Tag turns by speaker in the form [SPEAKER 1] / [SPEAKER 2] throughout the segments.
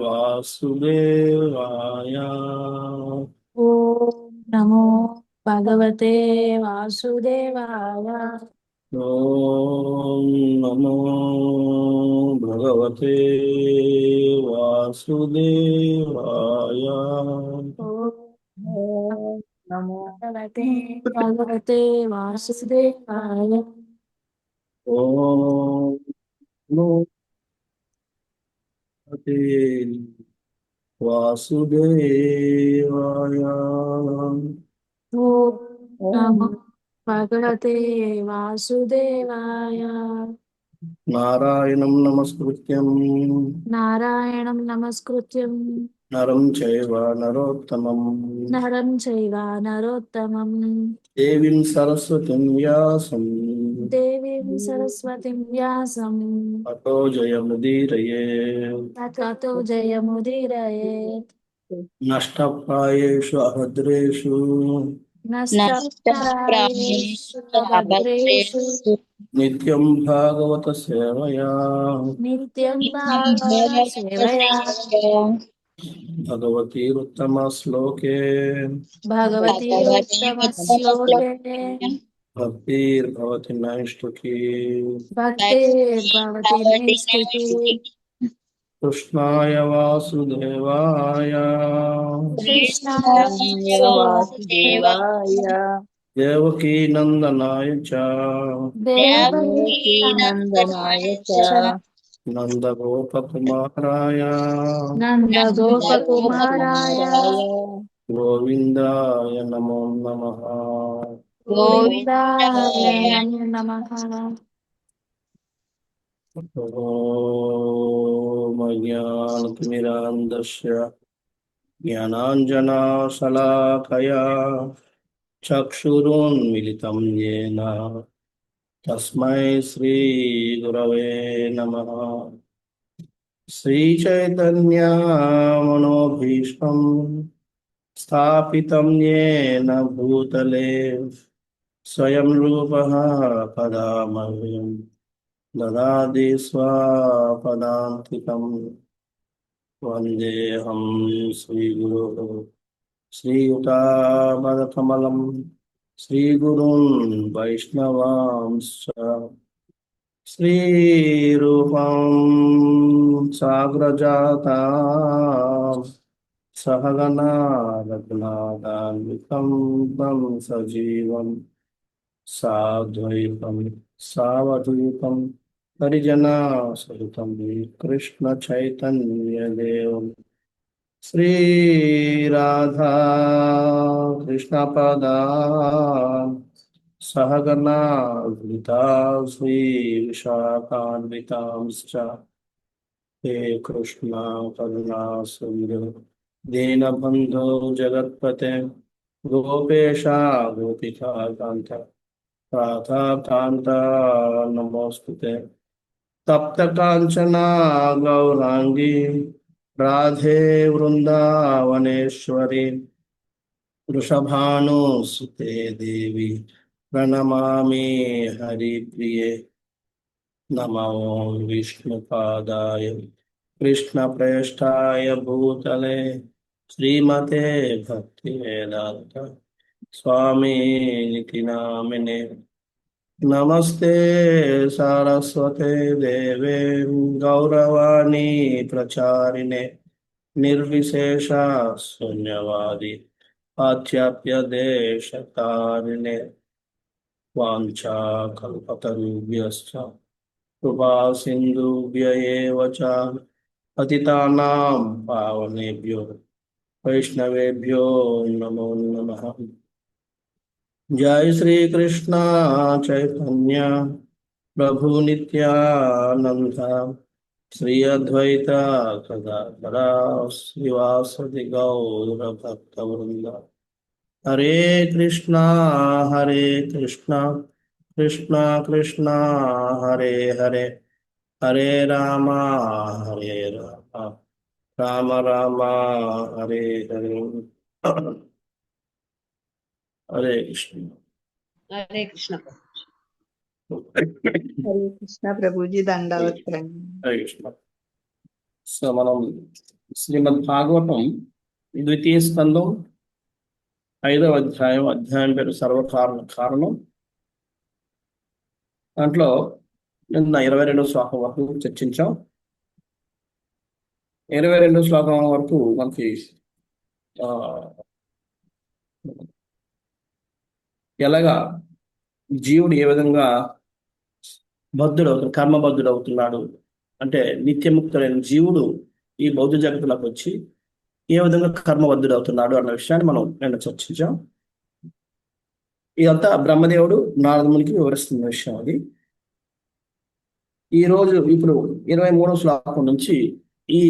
[SPEAKER 1] वासुदेवाय।
[SPEAKER 2] ओम नमो भगवते वासुदेवाय।
[SPEAKER 1] ॐ नमो भगवते वासुदेवाय।
[SPEAKER 2] ओम नमो भगवते वासुदेवाय।
[SPEAKER 1] ॐ नमो भगवते वासुदेवाय।
[SPEAKER 2] ओम नमो भगवते वासुदेवाय।
[SPEAKER 1] नारायणं नमस्कृत्यं
[SPEAKER 2] नारायणं नमस्कृत्यं
[SPEAKER 1] नरं चैव नरोत्तमं
[SPEAKER 2] नरं चैव नरोत्तमं
[SPEAKER 1] देवीं सरस्वतीं व्यासं
[SPEAKER 2] देवीं सरस्वतीं व्यासं
[SPEAKER 1] ततो जयमुदीरये।
[SPEAKER 2] ततो जयमुदीरयेत्।
[SPEAKER 1] नष्टप्रायेषु अभद्रेषु
[SPEAKER 2] नष्टप्रायेषु अभद्रेषु
[SPEAKER 3] नष्टप्रायेषु
[SPEAKER 1] नित्यं भागवत सेवया
[SPEAKER 2] नित्यं भागवत सेवया
[SPEAKER 1] भगवतीरुत्तमश्लोके
[SPEAKER 2] भगवती उत्तमश्लोके
[SPEAKER 1] भक्तिर्भवति नैष्ठिकी।
[SPEAKER 2] भक्तिर्भवति नैष्ठिकी।
[SPEAKER 1] कृष्णाय वासुदेवाय
[SPEAKER 2] कृष्णाय
[SPEAKER 3] कृष्णाय वासुदेवाय
[SPEAKER 1] देवकीनन्दनाय च
[SPEAKER 2] देवकी
[SPEAKER 3] देवकीनन्दनाय च
[SPEAKER 2] नन्दनाय च
[SPEAKER 1] नन्दगोपकुमाराय
[SPEAKER 2] नन्दगोपकुमाराय
[SPEAKER 3] नन्दगोपकुमाराय
[SPEAKER 1] गोविन्दाय नमो नमः।
[SPEAKER 2] गोविन्दाय
[SPEAKER 3] गोविन्दाय
[SPEAKER 2] नमो नमः।
[SPEAKER 1] ॐ अज्ञानतिमिरान्धस्य ज्ञानाञ्जनशलाकया चक्षुरुन्मिलितं येन तस्मै श्रीगुरवे नमः। श्रीचैतन्यमनोभीष्टं स्थापितं येन भूतले स्वयं रूपः कदा मह्यं ददाति स्वापदान्तिकम्। वन्देऽहं श्रीगुरोः श्रीयुतापदकमलं श्रीगुरून् वैष्णवांश्च श्रीरूपं साग्रजातां सहगना रघुनाथान्वितं तं सजीवं साद्वैतं सावधूतं परिजनासहितं कृष्णचैतन्यदेवं श्रीराधा कृष्णपदां सहगना ललिता श्रीविशाखान्वितांश्च हे कृष्णा करुणा सिन्धु दीनबन्धो जगत्पते गोपेशा गोपिका कान्त राधा कान्त नमोऽस्तुते। तप्त कांचना गौरांगी राधे वृंदावनेश्वरी वृषभानुसुते देवी प्रणमामि हरिप्रिये। नमो विष्णुपादाय कृष्णप्रेष्ठाय भूतले श्रीमते भक्तिवेदांत स्वामी नामिने नमस्ते सारस्वते देवे गौरवाणी प्रचारिणे निर्विशेष शून्यवादी पाश्चात्य देशतारिणे वाञ्छाकल्पतरुभ्यश्च कृपा सिन्धुभ्य एव च पतितानां पावनेभ्यो वैष्णवेभ्यो नमो नमः। जय श्री कृष्ण चैतन्य प्रभु नित्यानंद श्री अद्वैत गदाधर श्रीवासदि गौर भक्तवृंद। हरे कृष्णा कृष्णा कृष्णा हरे हरे हरे हरे राम राम राम हरे हरे। हरे कृष्ण।
[SPEAKER 4] हरे कृष्ण।
[SPEAKER 1] हरे
[SPEAKER 3] हरे कृष्ण प्रभु जी दंडवत प्रणाम।
[SPEAKER 1] कृष्ण। సో మనం శ్రీమద్ భాగవతం ద్వితీయ స్కందం 5వ అధ్యాయం పేరు సర్వకారణ కారణం. దాంట్లో నిన్న 22వ శ్లోకం వరకు చర్చించాం. 22వ శ్లోకం వరకు మనకి ఆ, ఎలాగా జీవుడు ఏ విధంగా కర్మబద్ధుడు అవుతున్నాడు, అంటే నిత్యముక్తుడైన జీవుడు ఈ బౌద్ధ జగత్తులోకి వచ్చి ఏ విధంగా కర్మబద్ధుడు అవుతున్నాడు అన్న విషయాన్ని మనం నిన్న చర్చించాం. ఇదంతా బ్రహ్మదేవుడు నారదమునికి వివరిస్తున్న విషయం. అది ఈ రోజు ఇప్పుడు 23వ శ్లోకం నుంచి ఈ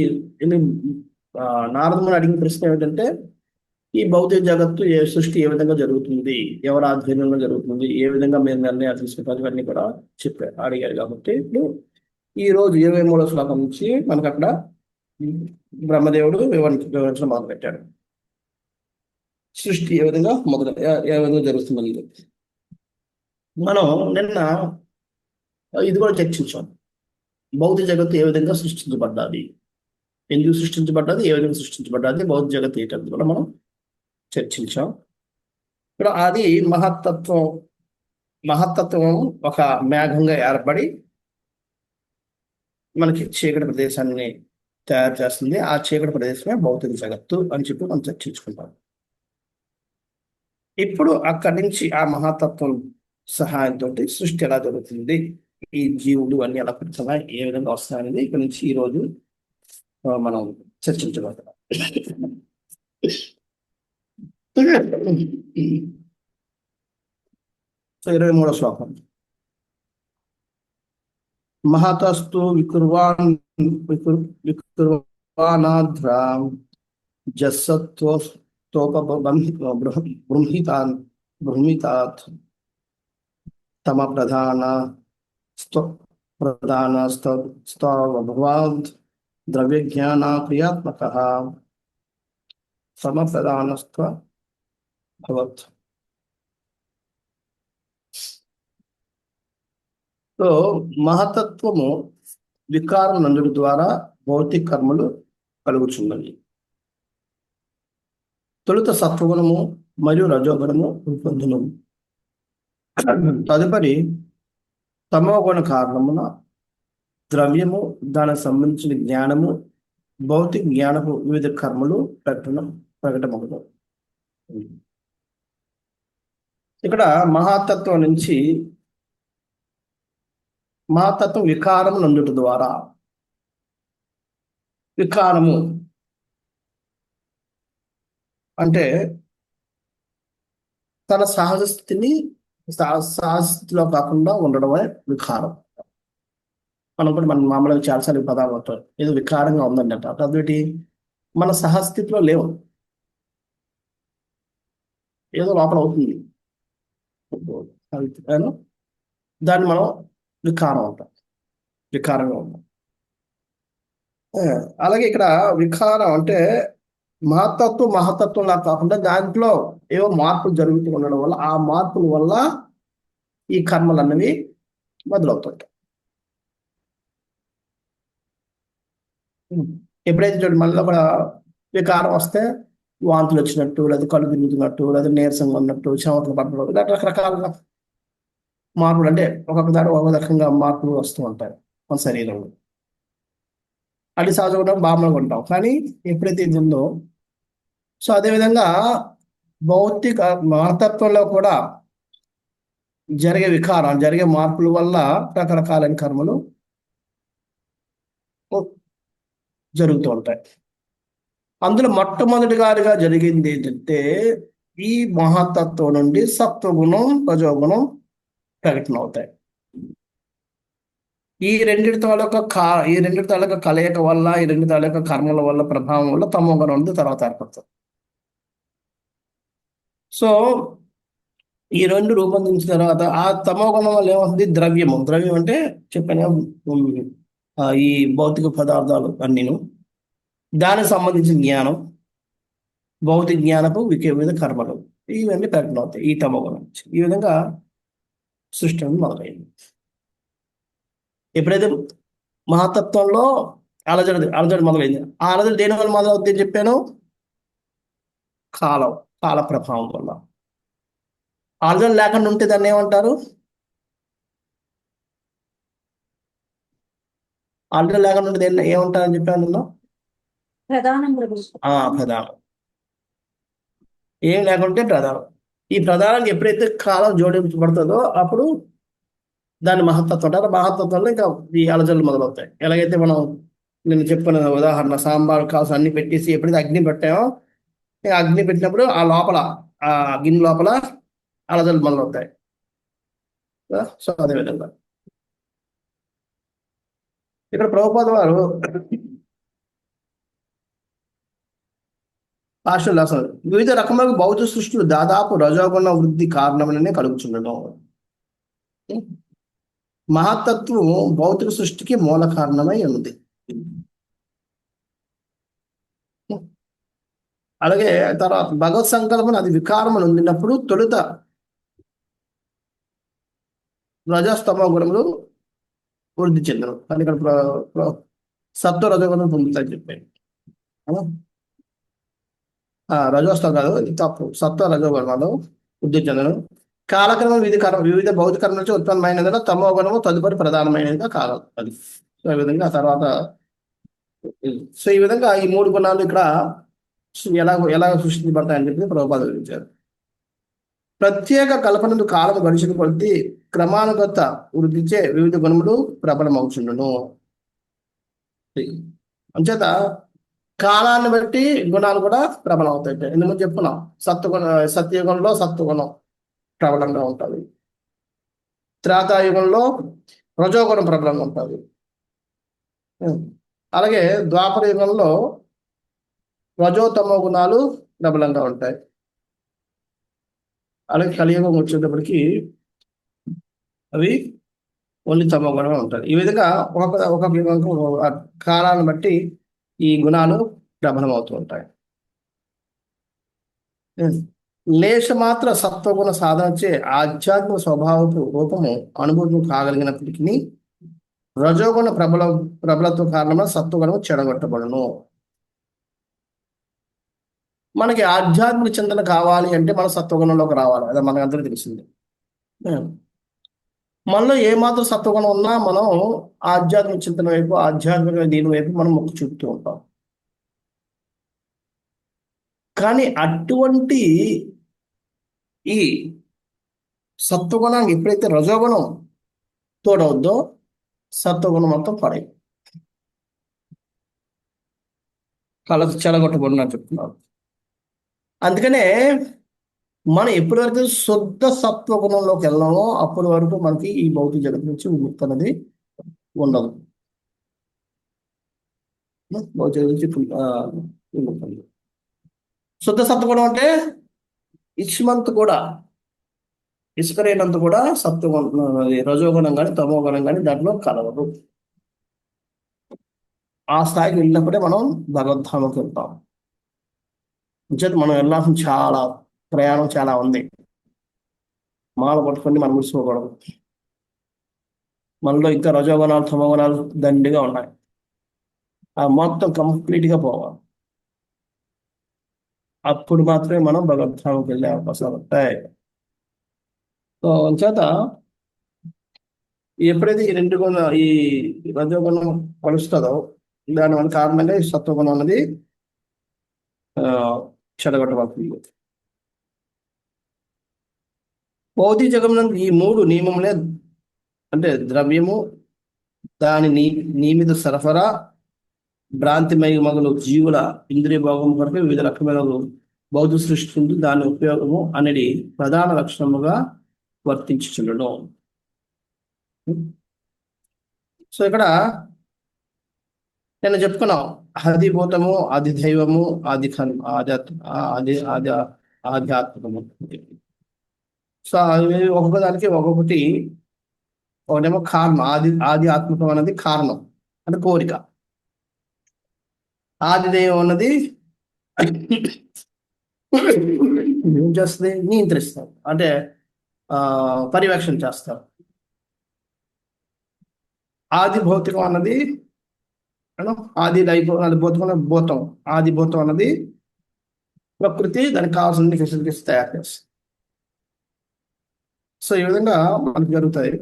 [SPEAKER 1] నారదముని అడిగిన ప్రశ్న ఏమిటంటే, ఈ భౌతిక జగత్తు సృష్టి ఏ విధంగా జరుగుతుంది, ఎవరి ఆధ్వర్యంలో జరుగుతుంది, ఏ విధంగా మీరు నిర్ణయాలు తీసుకుంటారు, ఇవన్నీ కూడా అడిగారు. కాబట్టి ఇప్పుడు ఈ రోజు 23వ శ్లోకం నుంచి మనకు అక్కడ బ్రహ్మదేవుడు వివరించడం మొదలుపెట్టాడు. సృష్టి ఏ విధంగా జరుగుతుంది. మనం నిన్న ఇది కూడా చర్చించాం. భౌతిక జగత్తు ఏ విధంగా సృష్టించబడ్డది, ఎందుకు సృష్టించబడ్డది, ఏ విధంగా సృష్టించబడ్డది, భౌతిక జగత్తు ఏంటది కూడా మనం చర్చించాం. ఇప్పుడు అది మహత్తత్వం ఒక మేఘంగా ఏర్పడి మనకి చీకటి ప్రదేశాన్ని తయారు చేస్తుంది. ఆ చీకటి ప్రదేశమే భౌతిక జగత్తు అని చెప్పి మనం చర్చించుకుంటాం. ఇప్పుడు అక్కడి నుంచి ఆ మహాతత్వం సహాయంతో సృష్టి ఎలా జరుగుతుంది, ఈ జీవులు అన్ని ఎలా పుడుతున్నాయి, ఏ విధంగా వస్తాయనేది ఇక్కడ నుంచి ఈ రోజు మనం చర్చించబోతున్నాం. సో 23వ శ్లోకం. మహతస్తు వికుర్వానాధ్రా బృంహితాత్ తమ ప్రధానస్తభవాద్ ద్రవ్యజ్ఞాన క్రియాత్మకః సమప్రధానస్త్వభవత్. సో మహతత్వము వికారం నందుడి ద్వారా భౌతిక కర్మలు కలుగుచున్నవి. తొలుత సత్వగుణము మరియు రజోగుణము రూపొందును. తదుపరి తమోగుణ కారణమున ద్రవ్యము, దానికి సంబంధించిన జ్ఞానము, భౌతిక జ్ఞానము, వివిధ కర్మలు ప్రకటమగును. ఇక్కడ మహాతత్వం వికారము నందుట ద్వారా, వికారము అంటే తన సహజస్థితిలో కాకుండా ఉండడమే వికారం. మనం కూడా మన మామూలుగా చాలాసార్లు పదాలు అంటారు, ఏదో వికారంగా ఉందండి అంట. అదేంటి, మన సహస్థితిలో లేవు, ఏదో లోపల అవుతుంది, దాన్ని మనం వికారం అంటాం, వికారంగా ఉంటాం. అలాగే ఇక్కడ వికారం అంటే మహత్తత్వంలా కాకుండా దాంట్లో ఏవో మార్పులు జరుగుతూ ఉండడం వల్ల, ఆ మార్పుల వల్ల ఈ కర్మలు అన్నవి మొదలవుతుంటాయి. ఎప్పుడైతే చూడండి మనలో కూడా వికారం వస్తే వాంతులు వచ్చినట్టు, లేదా కళ్ళు తిరుగుతున్నట్టు, లేదా నీరసంగా ఉన్నట్టు, చెమటలు పట్టడం, ఇలా రకరకాలుగా మార్పులు, అంటే ఒక్కొక్క రకంగా మార్పులు వస్తూ ఉంటాయి మన శరీరంలో. అది సహజంగా బామలుగా ఉంటాం. కానీ ఎప్పుడైతే ఇది ఉందో, సో అదేవిధంగా భౌతిక మహతత్వంలో కూడా జరిగే వికారం, జరిగే మార్పుల వల్ల రకరకాలైన కర్మలు జరుగుతూ ఉంటాయి. అందులో మొట్టమొదటిగా జరిగింది ఏంటంటే, ఈ మహతత్వం నుండి సత్వగుణం, రజోగుణం ప్రకటన అవుతాయి. ఈ రెండింటి తాలూకా కలయిక వల్ల, ఈ రెండు తాలూకా కర్మల వల్ల, ప్రభావం వల్ల తమోగుణం ఉంది తర్వాత ఏర్పడుతుంది. సో ఈ రెండు రూపొందించిన తర్వాత ఆ తమోగుణం వల్ల ఏమవుతుంది, ద్రవ్యం అంటే చెప్పాను, ఈ భౌతిక పదార్థాలు అన్నీను, దానికి సంబంధించిన జ్ఞానం, భౌతిక జ్ఞానపు వివిధ కర్మలు, ఇవన్నీ ప్రకటన అవుతాయి ఈ తమోగుణం నుంచి. ఈ విధంగా సృష్టి మొదలైంది. ఎప్పుడైతే మహాతత్వంలో అలజడి మొదలైంది. ఆ అలజడి దేని వల్ల మొదలవుతుంది చెప్పాను? కాలం కాల ప్రభావం వల్ల. అలజడి లేకుండా ఉంటే దాన్ని ఏమంటారు? అలజడి లేకుండా ఉంటే దేన్ని ఏమంటారని చెప్పాను నేను?
[SPEAKER 2] ప్రధానం
[SPEAKER 1] ప్రధానం. ఏం లేకుంటే ప్రధానం. ఈ ప్రధానానికి ఎప్పుడైతే కాలం జోడించబడుతుందో అప్పుడు దాని మహత్తత్వం అంటారు. మహత్తత్వంలో ఇంకా ఈ అలజడులు మొదలవుతాయి. ఎలాగైతే మనం నేను చెప్పిన ఉదాహరణ, సాంబార్ కాసు అన్ని పెట్టేసి ఎప్పుడైతే అగ్ని పెట్టామో, అగ్ని పెట్టినప్పుడు ఆ లోపల, ఆ గిన్నె లోపల అలజడులు మొదలవుతాయి. సో అదేవిధంగా ఇక్కడ ప్రభుపాద వారు భాషలు రాస్తారు, వివిధ రకముల భౌతిక సృష్టిలు దాదాపు రజోగుణ వృద్ధి కారణమనే కలుగుతుండడం. మహత్తత్వం భౌతిక సృష్టికి మూల కారణమై ఉంది. అలాగే తర్వాత భగవత్ సంకల్పం అది వికారములు ఉండినప్పుడు తొలుత రజస్తమ గుణములు వృద్ధి చెందరు. కానీ ఇక్కడ సత్వ రజోగుణం పొందుతాయి చెప్పాను. రజోస్తవం కాదు, ఇది తప్పు. సత్వ రజోగుణాలు వృద్ధి చెందను. కాలక్రమం వివిధ భౌతిక కర్మ నుంచి ఉత్పన్నమైనదిగా తమో గుణము తదుపరి ప్రధానమైనదిగా కాగలదు. అది సో ఈ విధంగా తర్వాత ఈ విధంగా ఈ మూడు గుణాలు ఇక్కడ ఎలా సృష్టించబడతాయని చెప్పి ప్రభుపాద వివరించారు. ప్రత్యేక కల్పనకు కాలం గడిచిన కొద్దీ క్రమానుగత వృద్ధిచే వివిధ గుణములు ప్రబలమవుతుండును. అంచేత కాలాన్ని బట్టి గుణాలు కూడా ప్రబలం అవుతాయి. ఎందుకు చెప్పుకున్నాం, సత్యయుగంలో సత్వగుణం ప్రబలంగా ఉంటుంది, త్రేతాయుగంలో రజోగుణం ప్రబలంగా ఉంటుంది, అలాగే ద్వాపర యుగంలో రజోతమో గుణాలు ప్రబలంగా ఉంటాయి, అలాగే కలియుగం వచ్చేటప్పటికి అవి ఓన్లీ తమో గుణమే ఉంటాయి. ఈ విధంగా ఒక కాలాన్ని బట్టి ఈ గుణాలు ప్రబలం అవుతూ ఉంటాయి. లేశమాత్ర సత్వగుణ సాధనచే ఆధ్యాత్మిక స్వభావపు రూపము అనుభూతి కాగలిగినప్పటికీ రజోగుణ ప్రబలత్వ కారణంగా సత్వగుణము చెడగొట్టబడును. మనకి ఆధ్యాత్మిక చింతన కావాలి అంటే మనం సత్వగుణంలోకి రావాలి. అదే మనకు అందరికీ తెలిసింది. మనలో ఏమాత్రం సత్వగుణం ఉన్నా మనం ఆధ్యాత్మిక చింతన వైపు, ఆధ్యాత్మిక దీని వైపు మనం మొక్కు చూపుతూ ఉంటాం. కానీ అటువంటి ఈ సత్వగుణానికి ఎప్పుడైతే రజోగుణం తోడవుద్దో సత్వగుణం మొత్తం పడై కళ్ళకు చెడగొట్టబడినట్టు చెప్తున్నారు. అందుకనే మనం ఎప్పటి వరకు శుద్ధ సత్వగుణంలోకి వెళ్ళామో అప్పటి వరకు మనకి ఈ భౌతిక జగత్ నుంచి విముక్తి అనేది ఉండదు. భౌతిక నుంచి విముక్తి. శుద్ధ సత్వగుణం అంటే ఇసుమంత కూడా, ఇసుకరైనంత కూడా సత్వగుణం, రజోగుణం కానీ తమో గుణం కానీ దాంట్లో కలవదు. ఆ స్థాయికి వెళ్ళినప్పుడే మనం భగవద్ధామకి వెళ్తాం. మనం వెళ్ళాల్సిన ప్రయాణం చాలా ఉంది. మాల పట్టుకొని మనం ముసుకోకూడదు. మనలో ఇంకా రజోగుణాలు తమోగుణాలు దండిగా ఉన్నాయి. ఆ మొత్తం కంప్లీట్గా పోవాలి. అప్పుడు మాత్రమే మనం భగవద్ధామకి వెళ్ళే అవకాశాలు ఉంటాయి. సో అంచేత ఎప్పుడైతే ఈ రెండు గుణ ఈ రజోగుణం కలుస్తుందో దానివల్ల కారణంగా ఈ సత్వగుణం అనేది చెడగొట్టబడుతుంది. భౌతిక జగం ఈ మూడు నియమములే, అంటే ద్రవ్యము, దాని నియమిత సరఫరా, భ్రాంతిమయ మగలు జీవుల ఇంద్రియ భోగం కొరకు వివిధ రకమైన భౌతిక సృష్టి ఉంది, దాని ఉపయోగము అనేది ప్రధాన లక్షణముగా వర్తించుచుండడం. సో ఇక్కడ నేను చెప్పుకున్నాం, ఆదిభూతము, ఆది దైవము, ఆధ్యాత్మికము. సో అవి ఒక్కొక్క దానికి ఒకటేమో కారణం. ఆది ఆత్మికం అన్నది కారణం అంటే కోరిక, ఆది దైవం అన్నది ఏం చేస్తుంది, నియంత్రిస్తారు, అంటే పర్యవేక్షణ చేస్తారు. ఆది భౌతికం అన్నది అను ఆది లైఫ్ అది భూతం ఆది భూతం అన్నది ప్రకృతి దానికి కావాల్సిన ఫెసిలిటీస్ తయారు చేస్తుంది. సో ఈ విధంగా మనకు జరుగుతాయి.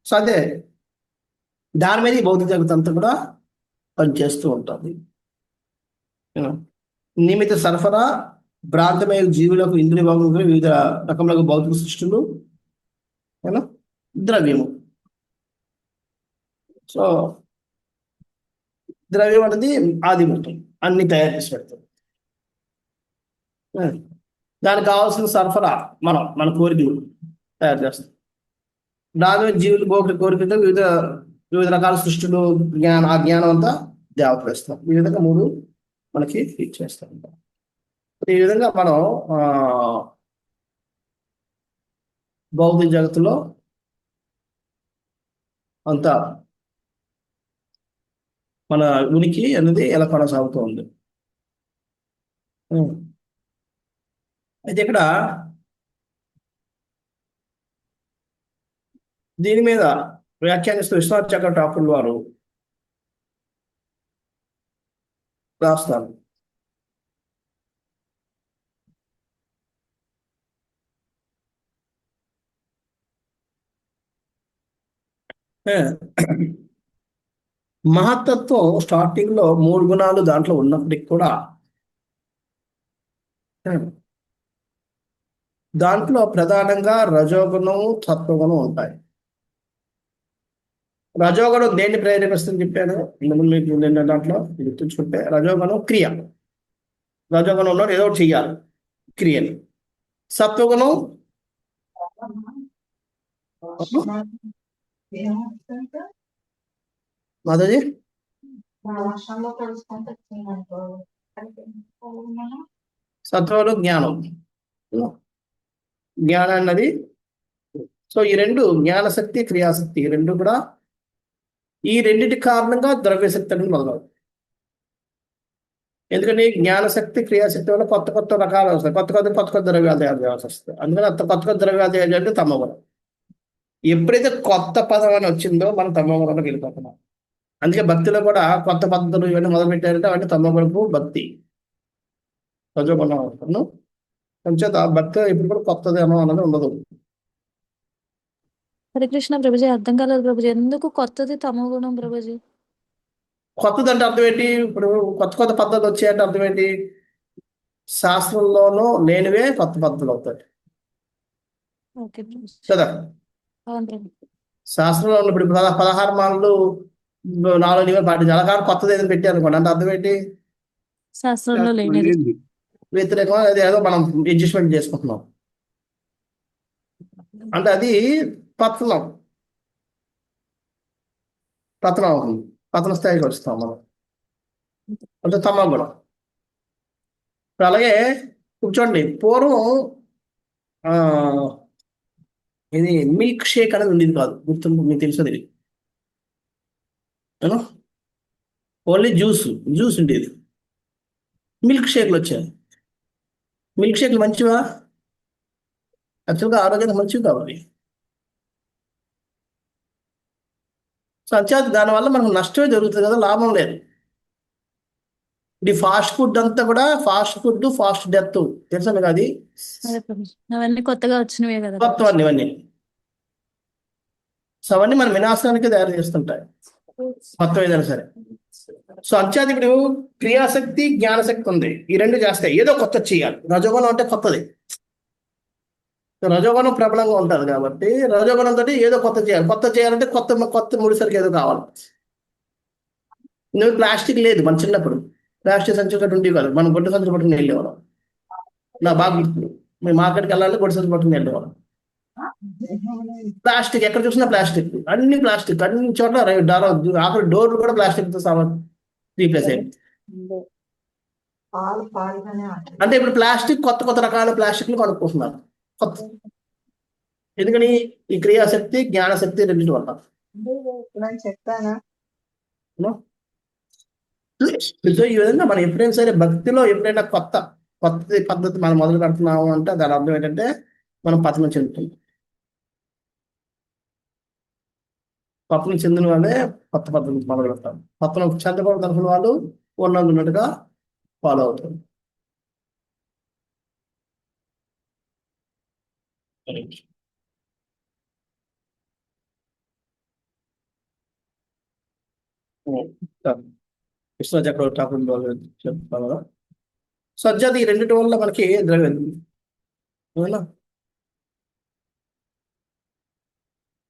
[SPEAKER 1] సో అదే దాని మీద ఈ భౌతిక జగత్ అంతా కూడా పనిచేస్తూ ఉంటుంది. నియమిత సరఫరా భ్రాంతమైన జీవులకు ఇంద్రియ భోగములు వివిధ రకముల భౌతిక సృష్టిలు ద్రవ్యము. సో ద్రవ్యం అనేది ఆదిభూతం, అన్ని తయారు చేసి పెడతాం. దానికి కావాల్సిన సరఫరా మన కోరికలు తయారు చేస్తాం. దాని జీవులు కోరికతో వివిధ వివిధ రకాల సృష్టిలు ఆ జ్ఞానం అంతా దేవతలు ఇస్తాం. ఈ విధంగా 3 మనకి ఇచ్చేస్తూ ఉంటాం. ఈ విధంగా మనం భౌతిక జగత్తులో అంతా మన ఉనికి అనేది ఎలా కొనసాగుతూ ఉంది. అయితే ఇక్కడ దీని మీద వ్యాఖ్యానిస్తూ విశ్వనాథ్ చక్ర ఠాకూర్ వారు రాస్తారు. మహత్తత్వం స్టార్టింగ్ లో 3 గుణాలు దాంట్లో ఉన్నప్పటికి కూడా దాంట్లో ప్రధానంగా రజోగుణం సత్వగుణం ఉంటాయి. రజోగుణం దేన్ని ప్రేరేపిస్తుంది చెప్పాను మీకు నిన్న దాంట్లో గుర్తుంచుకుంటే, రజోగుణం క్రియ. రజోగుణంలో ఏదో ఒకటి చెయ్యాలి క్రియని. సత్వగుణం మాధవి సత్వగుణం జ్ఞానం అన్నది. సో ఈ 2 జ్ఞానశక్తి క్రియాశక్తి ఈ 2 కూడా ఈ రెండింటి కారణంగా ద్రవ్యశక్తి అనేది మొదలవుతుంది. ఎందుకంటే జ్ఞానశక్తి క్రియాశక్తి వల్ల కొత్త కొత్త రకాలు వస్తాయి, కొత్త ద్రవ్యాలు తయారు చేయాల్సి వస్తాయి. అందుకని కొత్త ద్రవ్యాలు తయారు చేయాలంటే తమోగుణం. ఎప్పుడైతే కొత్త పదం అని వచ్చిందో మనం తమోగుణంలోకి వెళ్ళిపోతున్నాం. అందుకే భక్తిలో కూడా కొత్త పద్ధతులు ఇవన్నీ మొదలు పెట్టారంటే అవన్నీ తమోగుణపు భక్తి, రజోగుణం అవుతాను. కొంచెం భక్తి ఎప్పుడు కూడా కొత్తది అన్నది ఉండదు.
[SPEAKER 2] హరే కృష్ణ ప్రభుజీ, అర్థం కాలేదు ప్రభుజీ, ఎందుకు కొత్తది తమోగుణం ప్రభుజీ?
[SPEAKER 1] కొత్తది అంటే అర్థం ఏంటి? ఇప్పుడు కొత్త పద్ధతులు వచ్చాయంటే అర్థం ఏంటి? శాస్త్రంలోనూ లేనివే కొత్త పద్ధతులు అవుతాయి
[SPEAKER 2] ఓకే ప్రభుజీ.
[SPEAKER 1] కదా.
[SPEAKER 2] అవును ప్రభు.
[SPEAKER 1] శాస్త్రంలో ఇప్పుడు 16 మాలలు 4 నియమాలు పాటించాలి. అలా కొత్తది ఏదైనా పెట్టారు అనుకోండి అంటే అర్థం ఏంటి?
[SPEAKER 2] శాస్త్రంలో లేనిది
[SPEAKER 1] వ్యతిరేకం, అది ఏదో మనం అడ్జస్ట్మెంట్ చేసుకుంటున్నాం అంటే అది పతనం అవుతుంది. పతన స్థాయికి వస్తాం మనం అంటే తమోగుణం. ఇప్పుడు అలాగే కూర్చోండి, పూర్వం ఇది మిల్క్ షేక్ అనేది ఉండేది కాదు, గుర్తు మీకు తెలుసు. ఇది ఓన్లీ జ్యూస్ ఉండేది. మిల్క్ షేక్లు వచ్చాయి. మిల్క్ షేక్లు మంచివా? యాక్చువల్గా ఆరోగ్యానికి మంచివి కావాలి. సో అంచేత దానివల్ల మనకు నష్టమే జరుగుతుంది కదా, లాభం లేదు. ఇది ఫాస్ట్ ఫుడ్ అంతా కూడా ఫాస్ట్ డెత్ తెలుసా మీకు? అది
[SPEAKER 2] అదే ప్రభుజీ, అవన్నీ కొత్తగా వచ్చినవే కదా
[SPEAKER 1] కొత్తవన్నీ ఇవన్నీ. సో అవన్నీ మన వినాశానికి తయారు చేస్తుంటాయి మొత్తం ఏదైనా సరే. సో అంచేత ఇప్పుడు క్రియాశక్తి జ్ఞానశక్తి ఉంది, ఈ 2 చేస్తాయి. ఏదో కొత్త చేయాలి. రజోగుణం అంటే కొత్తది, రజోగుణం ప్రబలంగా ఉంటుంది కాబట్టి రజోగుణంతో ఏదో కొత్త చేయాలంటే కొత్త ముడిసరికి ఏదో కావాలి. నువ్వు ప్లాస్టిక్ లేదు మన చిన్నప్పుడు, ప్లాస్టిక్ సంచులు కట్టి ఉండేవి కాదు. మనం గొడ్డ సంచులు పట్టుకుని వెళ్ళేవాళ్ళం. నా బాగా గుర్తుంది, మేము మార్కెట్కి వెళ్ళాలి గొడ్డ సంచులు పట్టుకుని వెళ్ళేవాళ్ళం. ప్లాస్టిక్ ఎక్కడ చూసినా ప్లాస్టిక్, అన్ని చోట్ల ఆఖరి డోర్లు కూడా ప్లాస్టిక్ తో రీప్లేస్ అయ్యింది. అంటే ఇప్పుడు ప్లాస్టిక్ కొత్త రకాల ప్లాస్టిక్లు కొనుక్కుంటున్నారు కొత్త. ఎందుకని? ఈ క్రియాశక్తి జ్ఞానశక్తి 2 వల్ల. సో ఈ విధంగా మనం ఎప్పుడైనా సరే భక్తిలో ఎప్పుడైనా కొత్త పద్ధతి మనం మొదలు పెడుతున్నాము అంటే దాని అర్థం ఏంటంటే మనం పతనం చెందుతున్నాం. పతనం చెందిన వాళ్ళే కొత్త పద్ధతి మొదలు పెడతారు. పతనం చెందకూడదు అనుకున్న వాళ్ళు ఉన్నట్టుగా ఫాలో అవుతారు. కృష్ణ చక్రవర్తి చెప్తాను కదా. సో అది ఈ రెండింటి వల్ల మనకి ద్రవ్యం అవునా.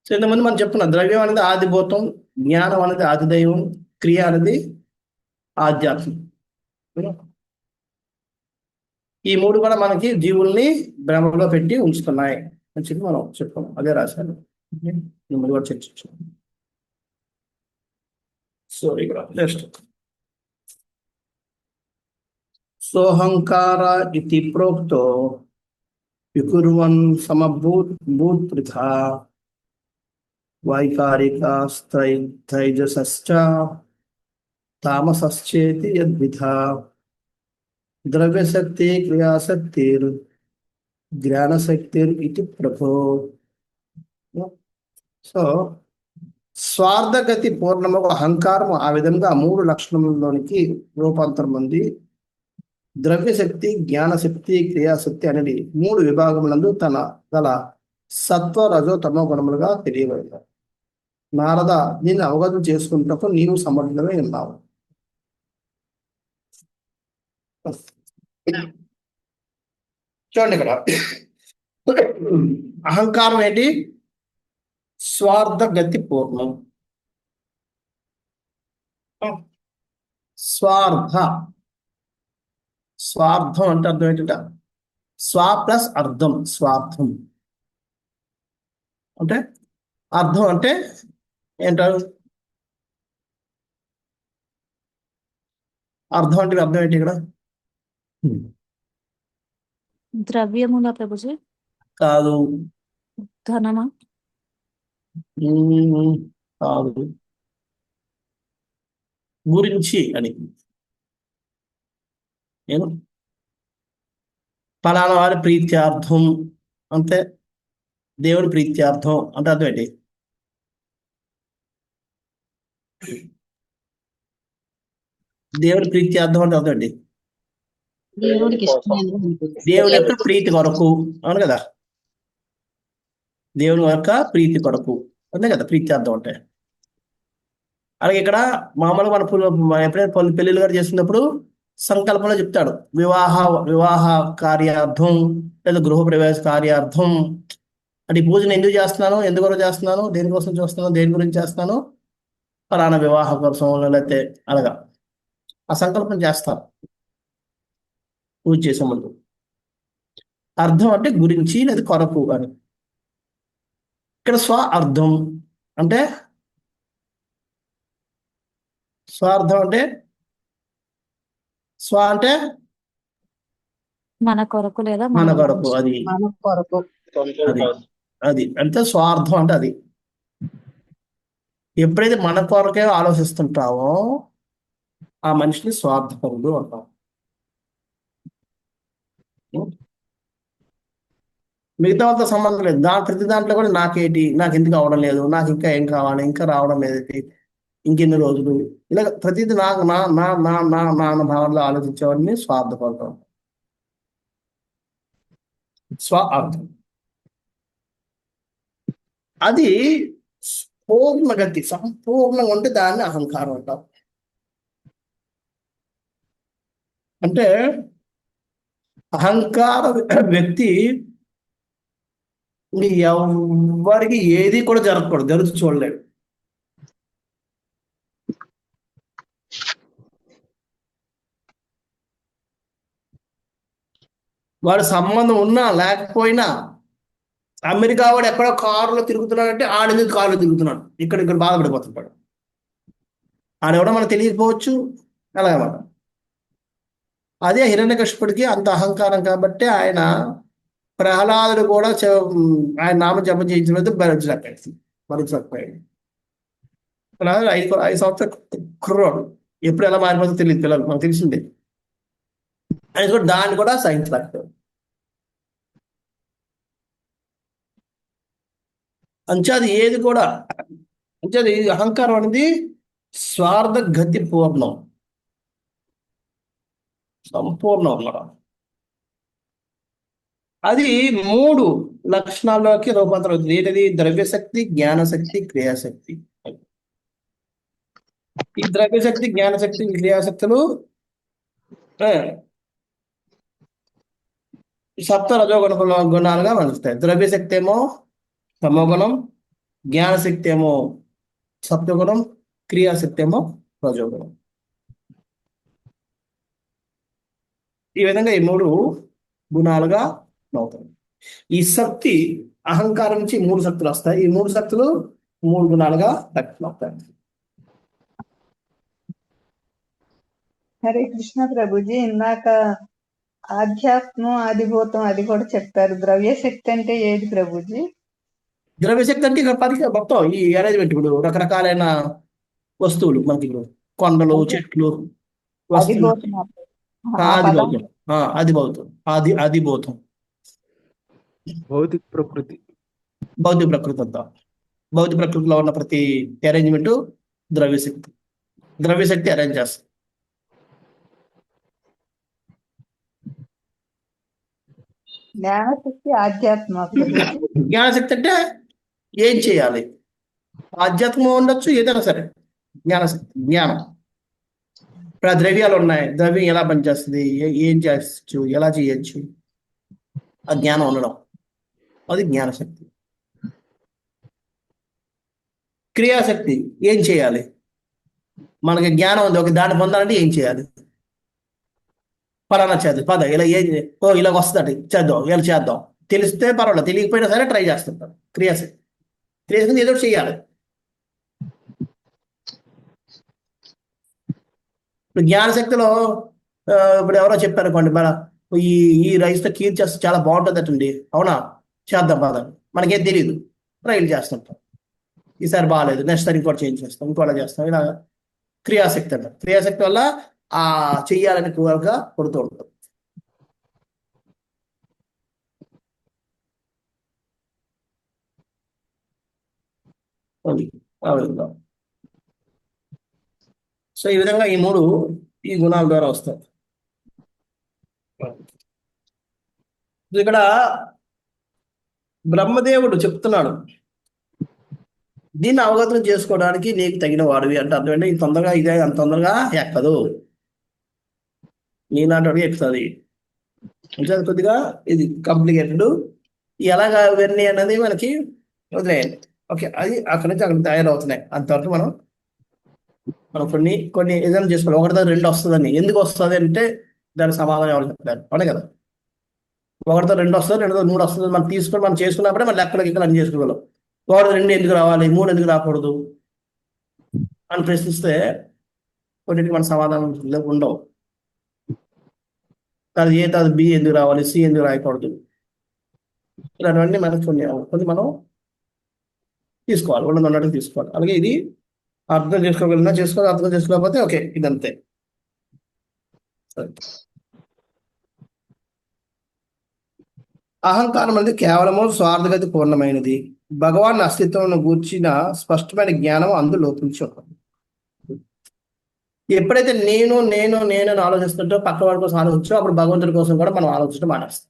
[SPEAKER 1] సో ఇంతమంది మనం చెప్పుకున్నాం, ద్రవ్యం అనేది ఆదిభూతం, జ్ఞానం అనేది ఆదిదైవం, క్రియ అనేది ఆధ్యాత్మం. ఈ మూడు కూడా మనకి జీవుల్ని భ్రమలో పెట్టి ఉంచుతున్నాయి అని చెప్పి మనం చెప్పుకున్నాం. అదే రాశాను, మిమ్మల్ని కూడా చర్చించాం. సో ఇక్కడ నెక్స్ట్ సోహంకార ఇతి ప్రోక్తో వికుర్వన్ సమభూతృథ వైకారికాస్తైజసశ్చ తామసశ్చేతి యద్విధ ద్రవ్యశక్తి క్రియాశక్తిర్ జ్ఞానశక్తిర్ ఇతి ప్రభో. సో స్వార్థగతి పూర్ణముగా అహంకారం ఆ విధంగా మూడు లక్షణంలోనికి రూపాంతరం ఉంది. ద్రవ్యశక్తి, జ్ఞానశక్తి, క్రియాశక్తి అనేది మూడు విభాగములందు తన గల సత్వ రజో తమో గుణములుగా తెలియబడింది. నారద, దీన్ని అవగతం చేసుకుంటూ నీవు సమర్థుడమై ఉన్నావు. చూడండి ఇక్కడ అహంకారం ఏంటి? స్వార్థ గతి పూర్ణం. స్వార్థం అంటే అర్థం ఏంటంటే స్వ ప్లస్ అర్థం, స్వార్థం అంటే అర్థం అంటే ఏంటారు? అర్థం అంటే అర్థం ఏంటి ఇక్కడ?
[SPEAKER 2] ద్రవ్యముల ప్రభుజీ,
[SPEAKER 1] కాదు,
[SPEAKER 2] ధనమా?
[SPEAKER 1] కాదు, గురించి అని. నేను ఫలానా వారి ప్రీత్యార్థం అంటే దేవుని ప్రీత్యార్థం అంటే అర్థం ఏంటి? దేవుని ప్రీత్యార్థం అంటే అర్థం ఏంటి?
[SPEAKER 4] దేవుడికి ఇష్టమైనది ఉంటుంది.
[SPEAKER 1] దేవుని యొక్క ప్రీతి కొరకు, అవును కదా, దేవుని యొక్క ప్రీతి కొరకు అంతే కదా ప్రీత్యార్థం అంటే. అలాగే ఇక్కడ మామూలుగా మన ఎప్పుడైనా పెళ్లిళ్ళు గారు చేస్తున్నప్పుడు సంకల్పంలో చెప్తాడు, వివాహ కార్యార్థం లేదా గృహప్రవేశ కార్యార్థం అంటే ఈ పూజను ఎందుకు చేస్తున్నాను, ఎందుకు చేస్తున్నాను, దేనికోసం చేస్తున్నాను, దేని గురించి చేస్తున్నాను, ఫలానా వివాహ కోసం లేకపోతే అలాగా ఆ సంకల్పం చేస్తారు పూజ చేసే ముందు. అర్థం అంటే గురించి లేదా కొరకు అని. ఇక్కడ స్వ అర్థం అంటే స్వార్థం అంటే స్వ అంటే
[SPEAKER 2] మన కొరకు లేదా
[SPEAKER 1] మన కొరకు, అది
[SPEAKER 4] మన కొరకు.
[SPEAKER 1] అది అంటే స్వార్థం అంటే అది. ఎప్పుడైతే మన కొరకే ఆలోచిస్తుంటావో ఆ మనిషిని స్వార్థపరుడు అంటాం. మిగతా వాళ్ళతో సంబంధం లేదు, ప్రతి దాంట్లో కూడా నాకేంటి, నాకు ఎందుకు అవడం లేదు, నాకు ఇంకా ఏం కావాలి, ఇంకా రావడం లేదు, ఇంకెన్ని రోజులు, ఇలా ప్రతిదీ నాకు నా నా నా నా నా అన్న భావనలో ఆలోచించేవాడిని స్వార్థపడతాం. స్వార్థం అది పూర్ణగతి, సంపూర్ణంగా ఉంటే దాన్ని అహంకారం అంటాం. అంటే అహంకార వ్యక్తి ఎవరికి ఏది కూడా జరగకూడదు, జరుగుతూ చూడలేడు. వాడు సంబంధం ఉన్నా లేకపోయినా, అమెరికా వాడు ఎక్కడో కారులో తిరుగుతున్నాడంటే ఆడెందుకు కారులో తిరుగుతున్నాడు, ఇక్కడ బాధపడిపోతుంటాడు. ఆడెవడో మనకు తెలియకపోవచ్చు, అలాగమాట. అదే హిరణ్యకశిపుడికి అంత అహంకారం కాబట్టి ఆయన ప్రహ్లాదుడు కూడా ఆయన నామం జపం చేయించలేదు, భరించలేకపోయాడు. ప్రహ్లాదుడు 5 సంవత్సరాలు కుర్రాడు, ఎప్పుడు ఎలా మారిపోతుందో తెలియదు, పిల్లలు మనకు తెలిసిందే. ఆయన కూడా దాన్ని కూడా సహించలేకపోయాడు. అంచేది ఏది కూడా అంటే అది అహంకారం అనేది స్వార్థ గతి పూర్ణం, సంపూర్ణం అన్నమాట. అది 3 లక్షణాల్లోకి రూపాంతరం అవుతుంది. ఏంటది? ద్రవ్యశక్తి, జ్ఞానశక్తి, క్రియాశక్తి. ఈ ద్రవ్యశక్తి, జ్ఞానశక్తి, క్రియాశక్తులు ఆ, సప్త రజోగుణ గుణాలుగా మలుస్తాయి. ద్రవ్యశక్తి ఏమో తమోగుణం, జ్ఞానశక్తి ఏమో సత్వగుణం, క్రియాశక్తి ఏమో రజోగుణం. ఈ విధంగా ఈ 3 గుణాలుగా అవుతాయి. ఈ శక్తి అహంకారం నుంచి 3 శక్తులు వస్తాయి. ఈ 3 శక్తులు 3 గుణాలుగా వ్యక్తం అవుతాయి.
[SPEAKER 5] హరే కృష్ణ ప్రభుజీ, ఇందాక ఆధ్యాత్మం ఆదిభూతం అది కూడా చెప్పారు. ద్రవ్య శక్తి అంటే ఏది ప్రభుజీ?
[SPEAKER 1] ద్రవ్యశక్తి అంటే ఇక్కడ 10 మొత్తం ఈ అరేంజ్మెంట్, ఇప్పుడు రకరకాలైన వస్తువులు మనకి ఇప్పుడు కొండలు, చెట్లు, వస్తువులు.
[SPEAKER 5] అధిభూతం ఆ పదం
[SPEAKER 1] ఆదిభౌతం, ఆదిభౌతం, ఆదిభౌతం,
[SPEAKER 6] భౌతిక ప్రకృతి.
[SPEAKER 1] భౌతిక ప్రకృతి అంతా. భౌతిక ప్రకృతిలో ఉన్న ప్రతి అరేంజ్మెంట్ ద్రవ్యశక్తి. ద్రవ్యశక్తి అరేంజ్ చేస్తుంది.
[SPEAKER 5] జ్ఞానశక్తి ఆధ్యాత్మ ప్రభుజీ.
[SPEAKER 1] జ్ఞానశక్తి అంటే ఏం చేయాలి? ఆధ్యాత్మం ఉండొచ్చు, ఏదైనా సరే. జ్ఞానశక్తి, జ్ఞానం. ఇప్పుడు ఆ ద్రవ్యాలు ఉన్నాయి, ద్రవ్యం ఎలా పనిచేస్తుంది, ఏం చేయొచ్చు, ఎలా చేయొచ్చు, ఆ జ్ఞానం ఉండడం, అది జ్ఞానశక్తి. క్రియాశక్తి, ఏం చేయాలి? మనకి జ్ఞానం ఉంది, ఒక దాన్ని పొందాలంటే ఏం చేయాలి? పలానా చేద్దాం, పద ఇలా ఇలా వస్తుంది, చేద్దాం, ఇలా చేద్దాం. తెలిస్తే పర్వాలేదు, తెలియకపోయినా సరే ట్రై చేస్తుంటాం. క్రియాశక్తి. క్రియాశక్తి ఏదో చేయాలి. ఇప్పుడు జ్ఞానశక్తిలో ఇప్పుడు ఎవరో చెప్పారనుకోండి, మన ఈ ఈ రైస్తో కీర్ చేస్తే చాలా బాగుంటుంది అటండి, అవునా, చేద్దాం పద. మనకేం తెలియదు, ట్రైల్ చేస్తుంటాం. ఈసారి బాగాలేదు, నెక్స్ట్ సారి ఇంకోటి చేంజ్ చేస్తాం, ఇంకోలా చేస్తాం. ఇలా క్రియాశక్తి అంటారు. క్రియాశక్తి వల్ల ఆ చెయ్యాలని కోరిక పుడుతూ ఉంటుంది. ఆ విధంగా. సో ఈ విధంగా ఈ 3 ఈ గుణాల ద్వారా వస్తాయి. ఇక్కడ బ్రహ్మదేవుడు చెప్తున్నాడు, దీన్ని అవగతం చేసుకోవడానికి నీకు తగిన వాడివి అంటే అర్థం ఏంటంటే, ఇది తొందరగా ఇదే అంత తొందరగా ఎక్కదు, నీలాంటి ఎక్కుతుంది. అంటే కొద్దిగా ఇది కాంప్లికేటెడ్. ఎలాగా ఇవన్నీ అన్నది మనకి వదిలేయండి. ఓకే, అది అక్కడి నుంచి అక్కడ తయారవుతున్నాయి. అంతవరకు మనం కొన్ని ఏదైనా చేసుకోవాలి. ఒకటి 2 వస్తుందని. ఎందుకు వస్తుంది అంటే దానికి సమాధానం ఎవరు చెప్తారు, అవునే కదా. ఒకటితో 2 వస్తుంది, 2తో 3 వస్తుంది. మనం తీసుకొని మనం చేసుకున్నప్పుడే మన లెక్కలకి ఇక్కడ అన్ని చేసుకోగలం. 1 2 ఎందుకు రావాలి, 3 ఎందుకు రాకూడదు అని ప్రశ్నిస్తే కొన్నిటికి మన సమాధానం ఉండవు. అది ఏ, అది బి ఎందుకు రావాలి, సి ఎందుకు రాయకూడదు, ఇలాంటివన్నీ మనకు కొన్ని మనం తీసుకోవాలి, ఉన్నట్టు తీసుకోవాలి. అలాగే ఇది అర్థం చేసుకోగలిగినా చేసుకోవాలి, అర్థం చేసుకోలేకపోతే ఓకే, ఇదంతే. అహంకారం అనేది కేవలము స్వార్థగతి పూర్ణమైనది. భగవాన్ అస్తిత్వం గూర్చిన స్పష్టమైన జ్ఞానం అందు లోపించి ఉంటుంది. ఎప్పుడైతే నేను నేను నేను అని ఆలోచిస్తుంటో, పక్క వాడి కోసం ఆలోచించో, అప్పుడు భగవంతుడి కోసం కూడా మనం ఆలోచించడం మానేస్తాం.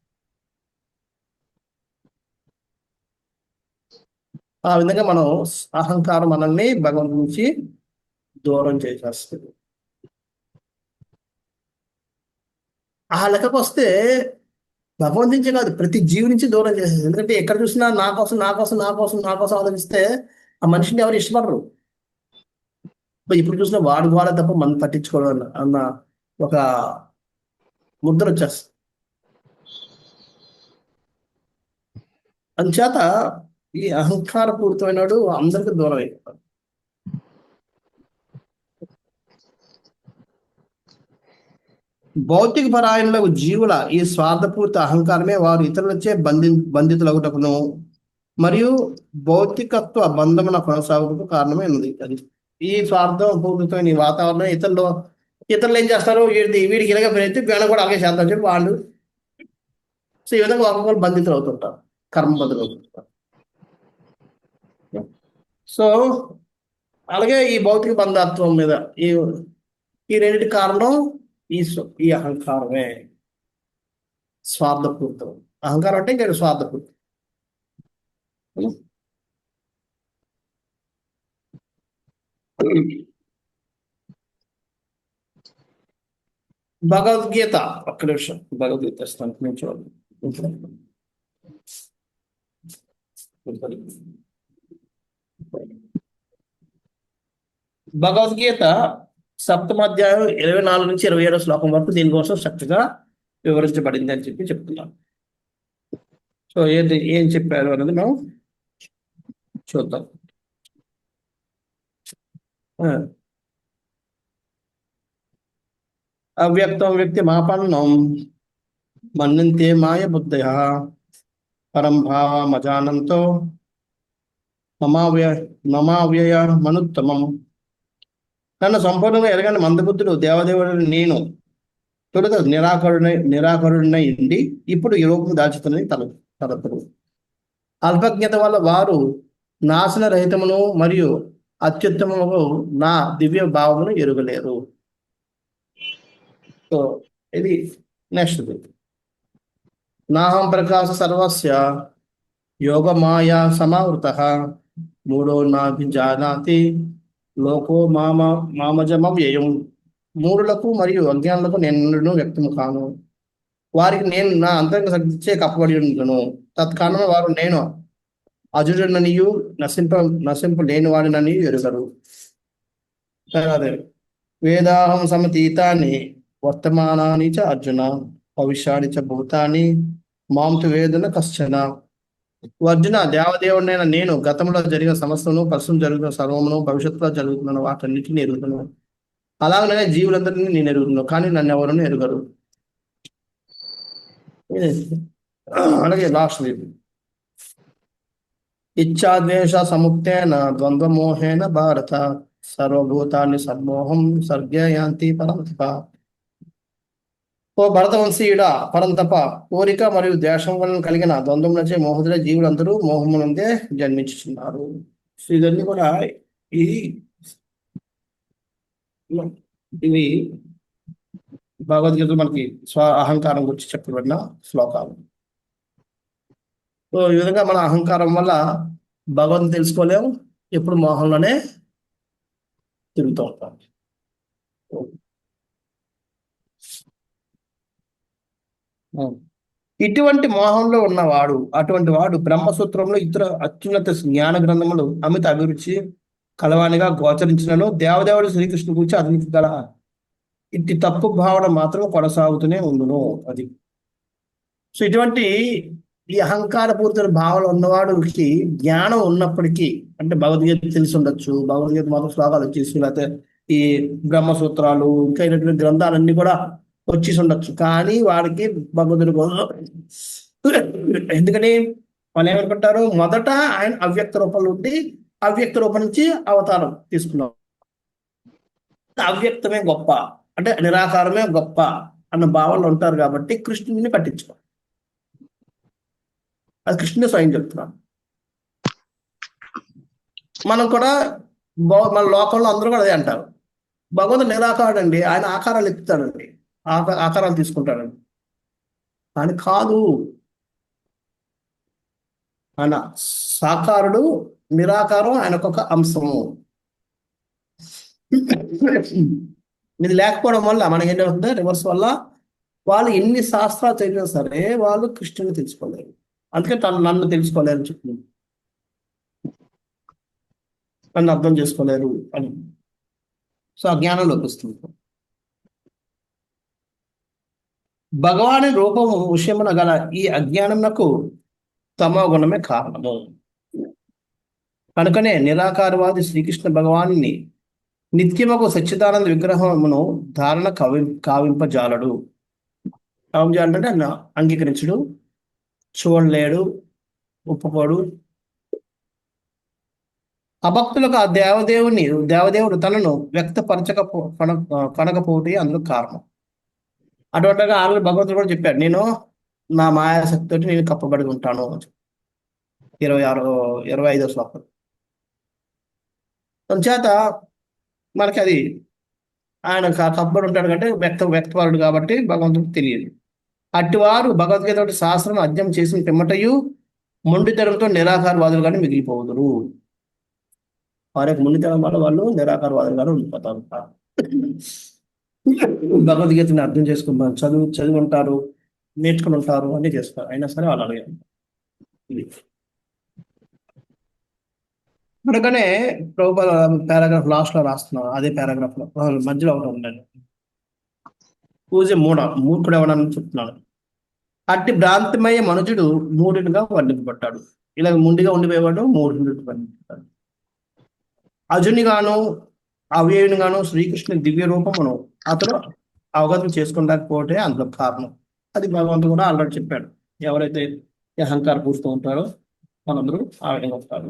[SPEAKER 1] ఆ విధంగా మనం అహంకారం మనల్ని భగవంతుడి నుంచి దూరం చేసేస్తుంది. ఆ లెక్కకు వస్తే భగవంతు నుంచి కాదు, ప్రతి జీవి నుంచి దూరం చేసేది. ఎందుకంటే ఎక్కడ చూసినా నా కోసం నా కోసం నా కోసం నా కోసం ఆలోచిస్తే ఆ మనిషిని ఎవరు ఇష్టపడరు. ఇప్పుడు చూసినా వాడు వాళ్ళ తప్ప మనం పట్టించుకోవడం అన్న ఒక ముద్ర వచ్చేస్తుంది. అందుచేత ఈ అహంకార పూరితమైనడు అందరికి దూరం అయిపోతాడు. భౌతిక పరాయణులకు జీవుల ఈ స్వార్థపూర్తి అహంకారమే వారు ఇతరులచే బంధితులగుటకును మరియు భౌతికత్వ బంధమున కొనసాగుటకు కారణమైనది. అది ఈ స్వార్థం పూర్తిమైన ఈ వాతావరణం ఇతరులు ఏం చేస్తారు, వీడికి ఇలాగే ప్రయత్నం వీళ్ళని కూడా అలాగే చేద్దాం చెప్పి వాళ్ళు. సో ఈ విధంగా ఒకరు బంధితులు అవుతుంటారు, కర్మబంధులు అవుతుంటారు. సో అలాగే ఈ భౌతిక బంధత్వం మీద ఈ ఈ రెండింటి కారణం ఈ అహంకారమే, స్వార్థపూరితం. అహంకారం అంటే ఇంకా స్వార్థపూరితం. భగవద్గీత, ఒక్క నిమిషం, భగవద్గీత భగవద్గీత 7వ అధ్యాయం 24 నుంచి 27 శ్లోకం వరకు దీనికోసం చక్కగా వివరించబడింది అని చెప్పి చెప్తున్నాను. సో ఏం చెప్పారు అన్నది మనం చూద్దాం. అవ్యక్తం వ్యక్తిమాపన్నం మన్యంతే మాయ బుద్ధయ పరం భావమజానంతో మమావ్యయ మనుత్తమం. నన్ను సంపూర్ణంగా ఎరగని మందబుద్ధుడు దేవదేవుడు నేను తొలుత నిరాకరుడినై ఉండి ఇప్పుడు ఈ రూపం దాచుతున్నది తలపుడు. అల్పజ్ఞత వల్ల వారు నాశన రహితమును మరియు అత్యుత్తమము నా దివ్య భావమును ఎరుగలేరు. సో ఇది నెక్స్ట్. నాహం ప్రకాశ సర్వస్య యోగమాయా సమావృత మూడో నాభిజానాతి లోకో మామజమవ్యయం. మూడులకు మరియు అజ్ఞానులకు నేను వ్యక్తము కాను, వారికి నేను నా అంతరంగ శక్తిచే కప్పబడి ఉండును. తత్కారణంగా వారు నేను అజుడననియు నశింపు లేని వాడినని ఎరుగరు. అదే వేదాహం సమతీతాన్ని వర్తమానాని చ అర్జున భవిష్యాని చ భూతాని మాంతు వేదన కశ్చన. అర్జున, దేవదేవుడైన నేను గతంలో జరిగిన సమస్తను, ప్రస్తుతం జరుగుతున్న సర్వమును, భవిష్యత్తులో జరుగుతున్న వాటన్నిటిని ఎరుగుతున్నాను. అలాగనే జీవులందరినీ నేను ఎరుగుతున్నాను, కానీ నన్ను ఎవరు ఎరుగరు. అలాగే లాస్ట్ ఇచ్ఛాద్వేష సముక్తేన ద్వంద్వమోహేన భారత సర్వభూతాన్ని సర్మోహం సర్గయాంతి పరంతప. ఓ భరతవంశీయుడ, పరంతప, కోరిక మరియు ద్వేషం వలన కలిగిన ద్వంద్వములచే మోహులే జీవులందరూ మోహమునందే జన్మించుతున్నారు. సో ఇవన్నీ కూడా ఇవి భగవద్గీత మనకి అహంకారం గురించి చెప్పబడిన శ్లోకాలు. సో ఈ విధంగా మన అహంకారం వల్ల భగవంతుని తెలుసుకోలేము, ఎప్పుడు మోహంలోనే తిరుగుతూ ఉంటాం. ఇటువంటి మోహంలో ఉన్నవాడు, అటువంటి వాడు బ్రహ్మసూత్రంలో ఇతర అత్యున్నత జ్ఞాన గ్రంథములు అమిత అభిరుచి కలవానిగా గోచరించినను దేవదేవుడు శ్రీకృష్ణుడు గురించి అతనికి గల ఇట్టి తప్పు భావన మాత్రం కొనసాగుతూనే ఉండును. అది సో ఇటువంటి ఈ అహంకారపూరిత భావన ఉన్నవాడికి జ్ఞానం ఉన్నప్పటికీ, అంటే భగవద్గీత తెలిసి ఉండొచ్చు, భగవద్గీత మాత్రం శ్లోకాలు వచ్చేసి, లేకపోతే ఈ బ్రహ్మసూత్రాలు ఇంకా అయినటువంటి గ్రంథాలన్నీ కూడా వచ్చేసి ఉండొచ్చు, కానీ వాడికి భగవద్గీత ఎందుకని వాళ్ళు ఏమనుకుంటారు, మొదట ఆయన అవ్యక్త రూపంలో ఉండి అవ్యక్త రూపం నుంచి అవతారం తీసుకున్నాం, అవ్యక్తమే గొప్ప, అంటే నిరాకారమే గొప్ప అన్న భావనలో ఉంటారు. కాబట్టి కృష్ణుడిని పట్టించుకో, అది కృష్ణుడే స్వయం చెప్తున్నాడు. మనం కూడా మన లోకంలో అందరూ కూడా అదే అంటారు, భగవంతుడు నిరాకారుడు అండి, ఆయన ఆకారాలు ఎత్తుతాడండి, ఆకారాలు తీసుకుంటాడండి. కానీ కాదు, ఆయన సాకారుడు, నిరాకారం ఆయనకొక అంశము. ఇది లేకపోవడం వల్ల మనకి ఏం జరుగుతుంది, రివర్స్ వల్ల వాళ్ళు ఎన్ని శాస్త్రాలు చదివినా సరే వాళ్ళు కృష్ణుని తెలుసుకోలేరు. అందుకే నన్ను తెలుసుకోలేరు చెప్పింది, నన్ను అర్థం చేసుకోలేరు అని. సో అజ్ఞానం లోపిస్తుంది. భగవాని రూపము విషయమున గల ఈ అజ్ఞానమునకు తమో గుణమే కారణము. కనుకనే నిరాకారవాది శ్రీకృష్ణ భగవాన్ని నిత్యమకు సచ్చిదానంద విగ్రహమును ధారణ కావింపజాలడు. కావించాలంటే ఆయన అంగీకరించడు, చూడలేడు, ఒప్పుకోడు. అభక్తులకు ఆ దేవదేవుడు తనను కనకపోతే అందులో కారణం. అటువంటిగా ఆల్రెడీ భగవంతుడు కూడా చెప్పాడు, నేను నా మాయాశక్తితో నేను కప్పబడి ఉంటాను. 25వ శ్లోకం. అందుచేత మనకి అది ఆయన కప్పబడి ఉంటాడు కంటే వ్యక్తపరుడు కాబట్టి భగవంతుడికి తెలియదు. అట్టివారు భగవద్గీత వంటి శాస్త్రం అధ్యయనం చేసిన పిమ్మటయు మొండితనంతో నిరాకారవాదులుగానే మిగిలిపోదురు. వారి యొక్క మొండితనం వల్ల వాళ్ళు నిరాకారవాదులుగానే ఉండిపోతారు. భగవద్గీతని అర్థం చేసుకుంటారు, చదివి ఉంటారు, నేర్చుకుని ఉంటారు, అన్నీ చేస్తారు, అయినా సరే వాళ్ళు అలాగే ఉంటారు. ఇది అందుకనే ప్రభుపాద పారాగ్రాఫ్ లాస్ట్ లో రాస్తున్నారు. అదే పారాగ్రాఫ్ లో మధ్యలో ఒకటి ఉండండి. పూజ మూర్ఖుడు ఎవడని చెప్తున్నాడు. అట్టి భ్రాంతిమయ మనుజుడు మూఢునిగా వర్ణింపబడ్డాడు. ఇలా ముండిగా ఉండిపోయేవాడు మూఢుడు వర్ణింపబడ్డాడు. అజునిగాను అవ్యయునిగాను శ్రీకృష్ణుని దివ్య రూపమును అతను అవగతం చేసుకోలేకపోతే అందులో కారణం. అది భగవంతుడు కూడా ఆల్రెడీ చెప్పాడు. ఎవరైతే ఈ అహంకార పూస్తూ ఉంటారో వాళ్ళందరూ ఆ విధంగా వస్తారు.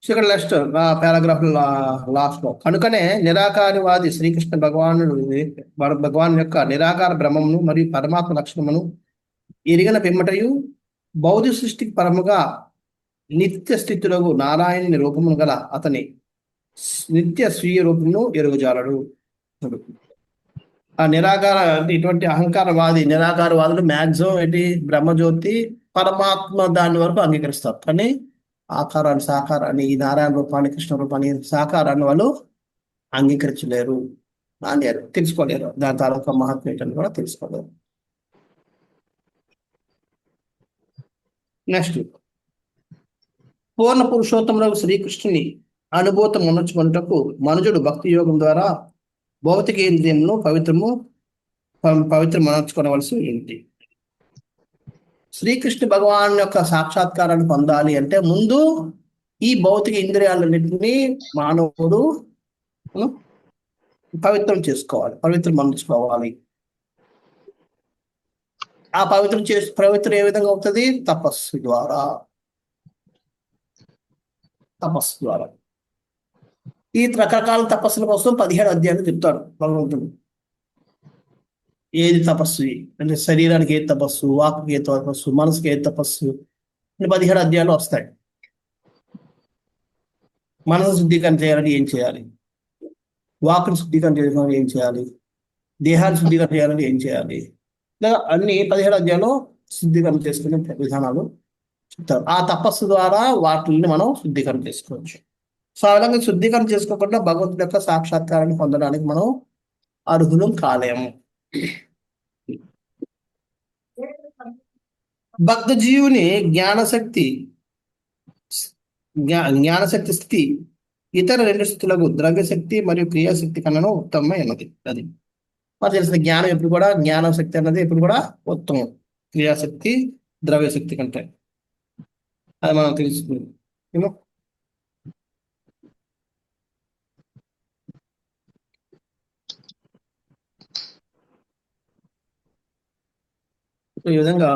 [SPEAKER 1] ఇక్కడ నెక్స్ట్ పారాగ్రాఫ్ లాస్ట్ లో, కనుకనే నిరాకారవాది శ్రీకృష్ణ భగవాన్ యొక్క నిరాకార బ్రహ్మమును మరియు పరమాత్మ లక్షణమును ఎరిగిన పిమ్మటయు భౌతిక సృష్టికి పరముగా నిత్య స్థితిలో నారాయణుని రూపమును గల అతని నిత్య స్వీయ రూపమును ఎరుగుజాలడు. ఆ నిరాకార ఇటువంటి అహంకారవాది నిరాకారవాదులు మ్యాక్సిమం ఏంటి బ్రహ్మజ్యోతి పరమాత్మ దాని వరకు అంగీకరిస్తారు. కానీ ఆకారాన్ని సాకారాన్ని ఈ నారాయణ రూపాన్ని కృష్ణ రూపాన్ని సాకారాన్ని వాళ్ళు అంగీకరించలేరు, తెలుసుకోలేరు. దాని తాలూకా మహాత్మ్యాన్ని కూడా తెలుసుకోలేరు. నెక్స్ట్, పూర్ణ పురుషోత్తముడు శ్రీకృష్ణుని అనుభూతం ఉన్నచుకున్నటకు మనుజుడు భక్తి యోగం ద్వారా భౌతికేంద్రియమును పవిత్రం అనర్చుకోవలసి ఉంది. శ్రీకృష్ణ భగవాన్ యొక్క సాక్షాత్కారాన్ని పొందాలి అంటే ముందు ఈ భౌతిక ఇంద్రియాలన్నింటినీ మానవుడు పవిత్రం చేసుకోవాలి, పవిత్రం మనర్చుకోవాలి. ఆ పవిత్రం ఏ విధంగా అవుతుంది? తపస్సు ద్వారా. ఈ రకరకాల తపస్సుల కోసం 17 అధ్యాయాలు చెప్తాడు భగవంతుడు. ఏది తపస్సు అంటే శరీరానికి ఏది తపస్సు, వాక్కి ఏ తపస్సు, మనసుకి ఏది తపస్సు అని 17 అధ్యాయాలు వస్తాయి. మనసు శుద్ధీకరణ చేయాలని ఏం చేయాలి, వాక్ని శుద్ధీకరణ చేయాలని ఏం చేయాలి, దేహాన్ని శుద్ధీకరణ చేయాలని ఏం చేయాలి, ఇలా అన్ని 17 అధ్యాయంలో శుద్ధీకరణ చేసుకునే విధానాలు చెప్తారు. ఆ తపస్సు ద్వారా వాటిని మనం శుద్ధీకరణ చేసుకోవచ్చు. సో ఆ విధంగా శుద్ధీకరణ చేసుకోకుండా భగవంతుడి యొక్క సాక్షాత్కారాన్ని పొందడానికి మనం అర్హులం కాలేము. భక్త జీవుని జ్ఞానశక్తి స్థితి ఇతర 2 స్థితులకు ద్రవ్యశక్తి మరియు క్రియాశక్తి కన్నా ఉత్తమమైనది. అది మనకు తెలిసిన జ్ఞానం ఎప్పుడు కూడా, జ్ఞానశక్తి అన్నది ఎప్పుడు కూడా ఉత్తమం క్రియాశక్తి ద్రవ్యశక్తి కంటే. అది మనం తెలుసుకుంది. ఈ విధంగా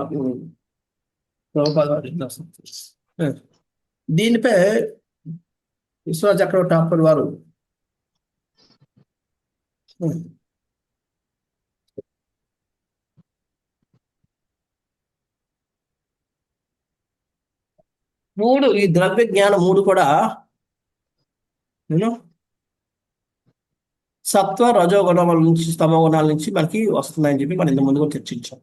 [SPEAKER 1] దీనిపై విశ్వనాథ చక్రవర్తి ఠాకూర్ వారు ఈ ద్రవ్య జ్ఞానం 3 కూడా సత్వ రజోగుణాల నుంచి స్తమ గుణాల నుంచి మనకి వస్తున్నాయని చెప్పి మనం ఇంత ముందు కూడా చర్చించాం.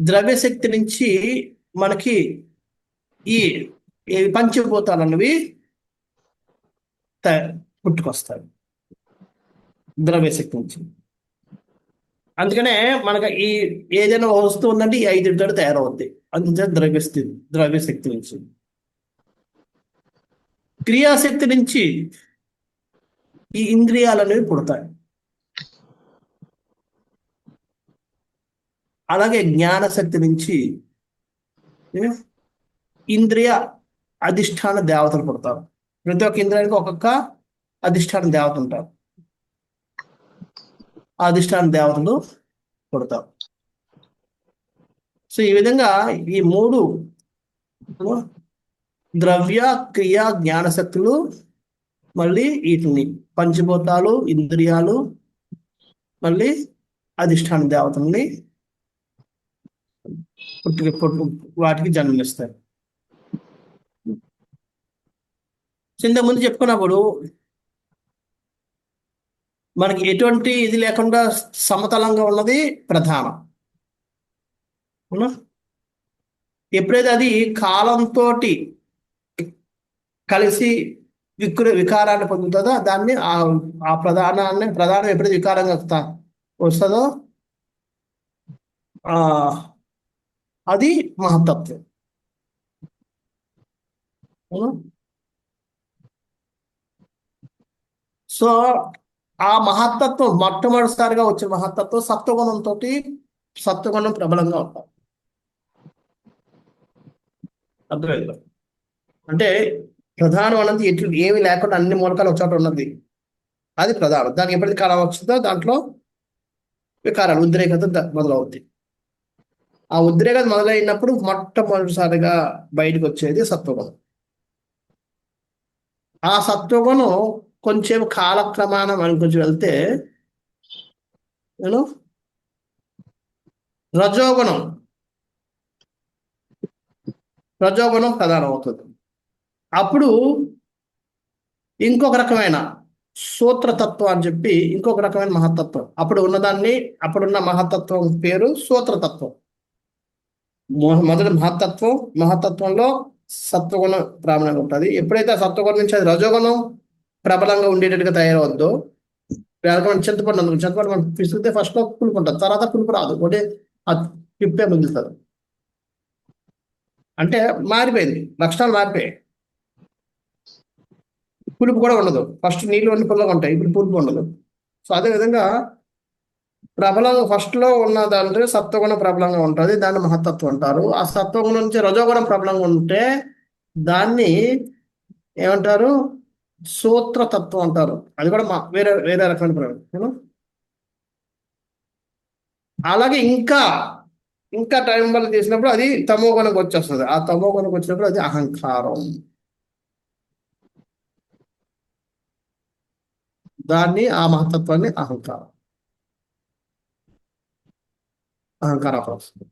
[SPEAKER 1] ద్రవ్యశక్తి నుంచి మనకి ఈ పంచభూతాలు అన్నవి పుట్టుకొస్తాయి ద్రవ్యశక్తి నుంచి. అందుకనే మనకు ఈ ఏదైనా వస్తువు ఉందంటే ఈ 5 తయారవుద్ది. అందుకని ద్రవ్యశక్తి నుంచి. క్రియాశక్తి నుంచి ఈ ఇంద్రియాలు అనేవి పుడతాయి. అలాగే జ్ఞానశక్తి నుంచి ఇంద్రియ అధిష్టాన దేవతలు పుడతారు. ప్రతి ఒక్క ఇంద్రియానికి ఒక్కొక్క అధిష్టాన దేవత ఉంటారు. ఆ అధిష్టాన దేవతలు పుడతారు. సో ఈ విధంగా ఈ 3 ద్రవ్య క్రియ జ్ఞానశక్తులు మళ్ళీ వీటిని పంచభూతాలు, ఇంద్రియాలు, మళ్ళీ అధిష్టాన దేవతల్ని వాటికి జన్మనిస్తారు. ఇంతకుముందు చెప్పుకున్నప్పుడు మనకి ఎటువంటి ఇది లేకుండా సమతలంగా ఉన్నది ప్రధానం. అవునా? ఎప్పుడైతే అది కాలంతో కలిసి వికారాన్ని పొందుతుందో దాన్ని ఆ ప్రధానం ఎప్పుడైతే వికారంగా వస్తుందో అది మహత్తత్వం. అవునా? సో ఆ మహత్తత్వం మొట్టమొదటిసారిగా వచ్చిన మహత్తత్వం సత్వగుణం ప్రబలంగా ఉంటాం. అర్థమైంది? అంటే ప్రధానం అన్నది ఏమి లేకుండా అన్ని మూలకాలు ఒక చోట ఉన్నది, అది ప్రధానం. దానికి ఎప్పుడైతే కాలం వస్తుందో దాంట్లో వికారాలు ఉద్రేకత మొదలవుద్ది. ఆ ఉద్రేకత మొదలైనప్పుడు మొట్టమొదటిసారిగా బయటకు వచ్చేది సత్వగుణం. ఆ సత్వగుణం కొంచెం కాలక్రమానం అని కొంచెం వెళ్తే నేను రజోగుణం ప్రధానం అవుతుంది. అప్పుడు ఇంకొక రకమైన సూత్రతత్వం అని చెప్పి ఇంకొక రకమైన మహత్తత్వం అప్పుడున్న మహత్తత్వం పేరు సూత్రతత్వం. మొదటి మహత్తత్వంలో సత్వగుణం ప్రాబలంగా ఉంటుంది. ఎప్పుడైతే ఆ సత్వగుణం నుంచి అది రజోగుణం ప్రబలంగా ఉండేటట్టుగా తయారవద్దో, చింతపండు మనం పిసిగితే ఫస్ట్ లో పులుపు ఉంటుంది, తర్వాత పులుపు రాదు, ఒకటే ఆ తిప్పే మిగులుతుంది. అంటే మారిపోయింది, లక్షణాలు మారిపోయాయి. పులుపు కూడా ఉండదు. ఫస్ట్ నీళ్ళు అన్ని పుల్లగా ఉంటాయి, ఇప్పుడు పులుపు ఉండదు. సో అదేవిధంగా ఫస్ట్ లో ఉన్న దాంట్లో సత్వగుణం ప్రబలంగా ఉంటుంది, దాన్ని మహత్తత్వం అంటారు. ఆ సత్వగుణం నుంచి రజోగుణం ప్రబలంగా ఉంటే దాన్ని ఏమంటారు? సూత్రతత్వం అంటారు. అది కూడా వేరే వేరే రకమైన ప్రయోగం. అలాగే ఇంకా టైం వల్ల చేసినప్పుడు అది తమోగుణంకి వచ్చేస్తుంది. ఆ తమోగుణంకి వచ్చినప్పుడు అది అహంకారం. ఆ మహత్తత్వాన్ని అహంకారం వస్తుంది.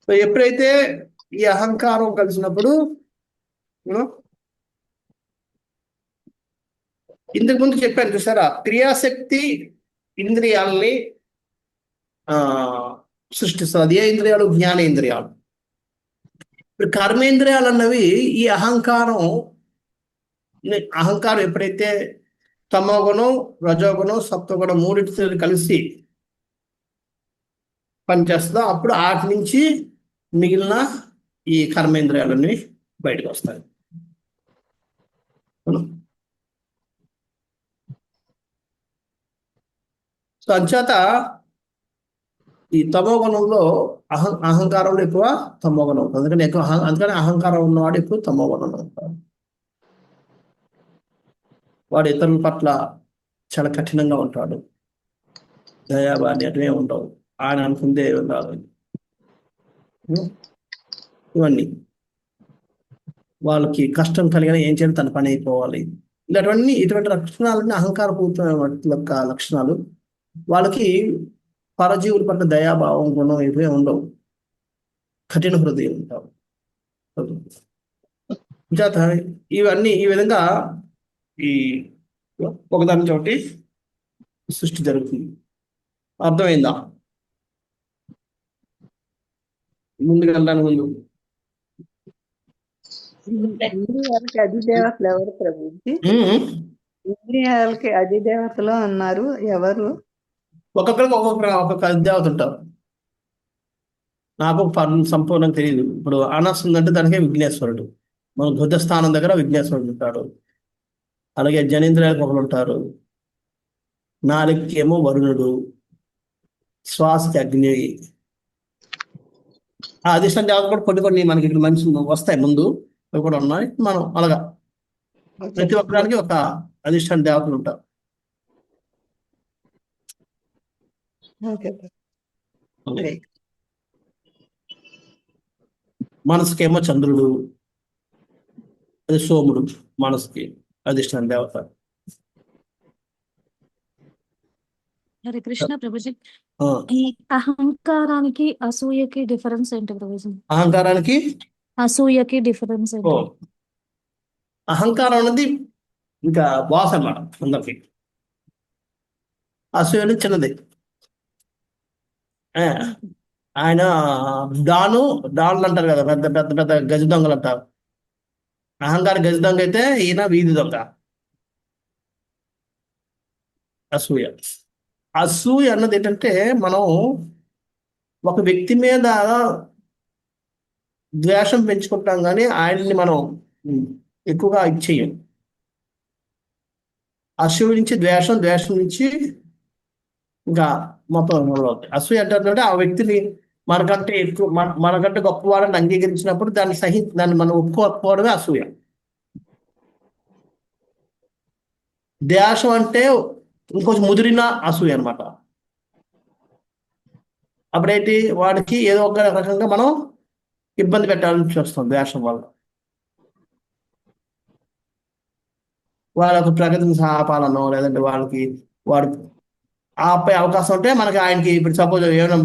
[SPEAKER 1] సో ఎప్పుడైతే ఈ అహంకారం కలిసినప్పుడు ఇంతకు ముందు చెప్పాను చూసారా, క్రియాశక్తి ఇంద్రియాలని సృష్టిస్తుంది. ఏ ఇంద్రియాలు? జ్ఞానేంద్రియాలు. ఇప్పుడు కర్మేంద్రియాలు అన్నవి ఈ అహంకారం ఎప్పుడైతే తమోగుణం, రజోగుణం, సత్వగుణం మూడింటితో కలిసి పనిచేస్తుందో అప్పుడు వాటి నుంచి మిగిలిన ఈ కర్మేంద్రియాలన్నీ బయటకు వస్తాయి. సో అంచేత ఈ తమోగుణంలో అహంకారంలో ఎక్కువ తమోగుణం ఉంటుంది. అందుకని అహంకారం ఉన్నవాడు ఎక్కువ తమోగుణంలో ఉంటాడు. వాడు ఇతరుల పట్ల చాలా కఠినంగా ఉంటాడు, దయాబాని అటువే ఉండవు, ఆయన అనుకుందే కాదు. ఇవన్నీ వాళ్ళకి కష్టం కలిగిన ఏం చేయాలి, తన పని అయిపోవాలి. ఇటువంటి లక్షణాలన్నీ అహంకారపూరితమైన లక్షణాలు. వాళ్ళకి పరజీవుల పట్ల దయాభావం, గుణం ఇవే ఉండవు, కఠిన హృదయం ఉంటారు. ఇవన్నీ ఈ విధంగా ఈ ఒకదాని చోటి సృష్టి జరుగుతుంది. అర్థమైందా? ముందుకెళ్ళడానికి ముందు
[SPEAKER 5] ఇంద్రియాలకి అధిదేవతలు ఎవరు ప్రభుజీ? ఇంద్రియాలకి అధిదేవతలు అన్నారు, ఎవరు?
[SPEAKER 1] ఒక్కొక్క దేవత ఉంటారు. నాకు సంపూర్ణంగా తెలియదు. ఇప్పుడు ఆనస్ ఉందంటే దానికే విఘ్నేశ్వరుడు, మన బుద్ధస్థానం దగ్గర విఘ్నేశ్వరుడు ఉంటాడు. అలాగే జనేంద్రియాలకు ఒకరు ఉంటారు. నాలుగుకి ఏమో వరుణుడు, శ్వాసకి అగ్ని. ఆ అధిష్టాన దేవత కూడా కొన్ని మనకి ఇక్కడ మంచి వస్తాయి, ముందు అవి కూడా ఉన్నాయి. మనం అలాగా ప్రతి ఒక్కడానికి ఒక అధిష్టాన దేవతలు ఉంటారు.
[SPEAKER 5] ఓకే.
[SPEAKER 1] మనసుకేమో చంద్రుడు, అది సోముడు, మనసుకి అధిష్టాన దేవత.
[SPEAKER 2] హరే కృష్ణ ప్రభుజీ.
[SPEAKER 1] ఆ,
[SPEAKER 2] ఈ అహంకారానికి అసూయకి డిఫరెన్స్ ఏంటి ప్రభుజీ?
[SPEAKER 1] అహంకారానికి
[SPEAKER 2] అసూయకి డిఫరెన్స్
[SPEAKER 1] ఓ
[SPEAKER 2] ఏంటి?
[SPEAKER 1] అహంకారం అనేది ఇంకా బాస్ అన్నమాట అందరికి. అసూయ అనేది చిన్నది. ఆ, ఆయన డాన్లు అంటారు కదా, పెద్ద పెద్ద పెద్ద గజ దొంగలు అంటారు. అహంకార గజ దొంగ అయితే ఈయన వీధి దొంగ. అసూయ అసూయ అన్నది ఏంటంటే, మనం ఒక వ్యక్తి మీద ద్వేషం పెంచుకుంటాం కానీ ఆయన్ని మనం ఎక్కువగా ఇచ్చేయం. అసూయ నుంచి ద్వేషం, ద్వేషం నుంచి ఇంకా మొత్తం మొదలవుతాయి. అసూయ అంటే ఆ వ్యక్తిని మనకంటే ఎక్కువ మనకంటే గొప్పవాడని అంగీకరించినప్పుడు దాన్ని మనం ఒప్పుకోకపోవడమే అసూయ. ద్వేషం అంటే ఇంకొంచెం ముదిరిన అసూయ అనమాట. అప్పుడేంటి, వాడికి ఏదో ఒక రకంగా మనం ఇబ్బంది పెట్టాలని చూస్తాం ద్వేషం వల్ల. వాళ్ళకు ప్రగతిని ఆపాలనో, లేదంటే వాడు ఆపే అవకాశం ఉంటే మనకి ఆయనకి ఇప్పుడు సపోజ్ ఏమైనా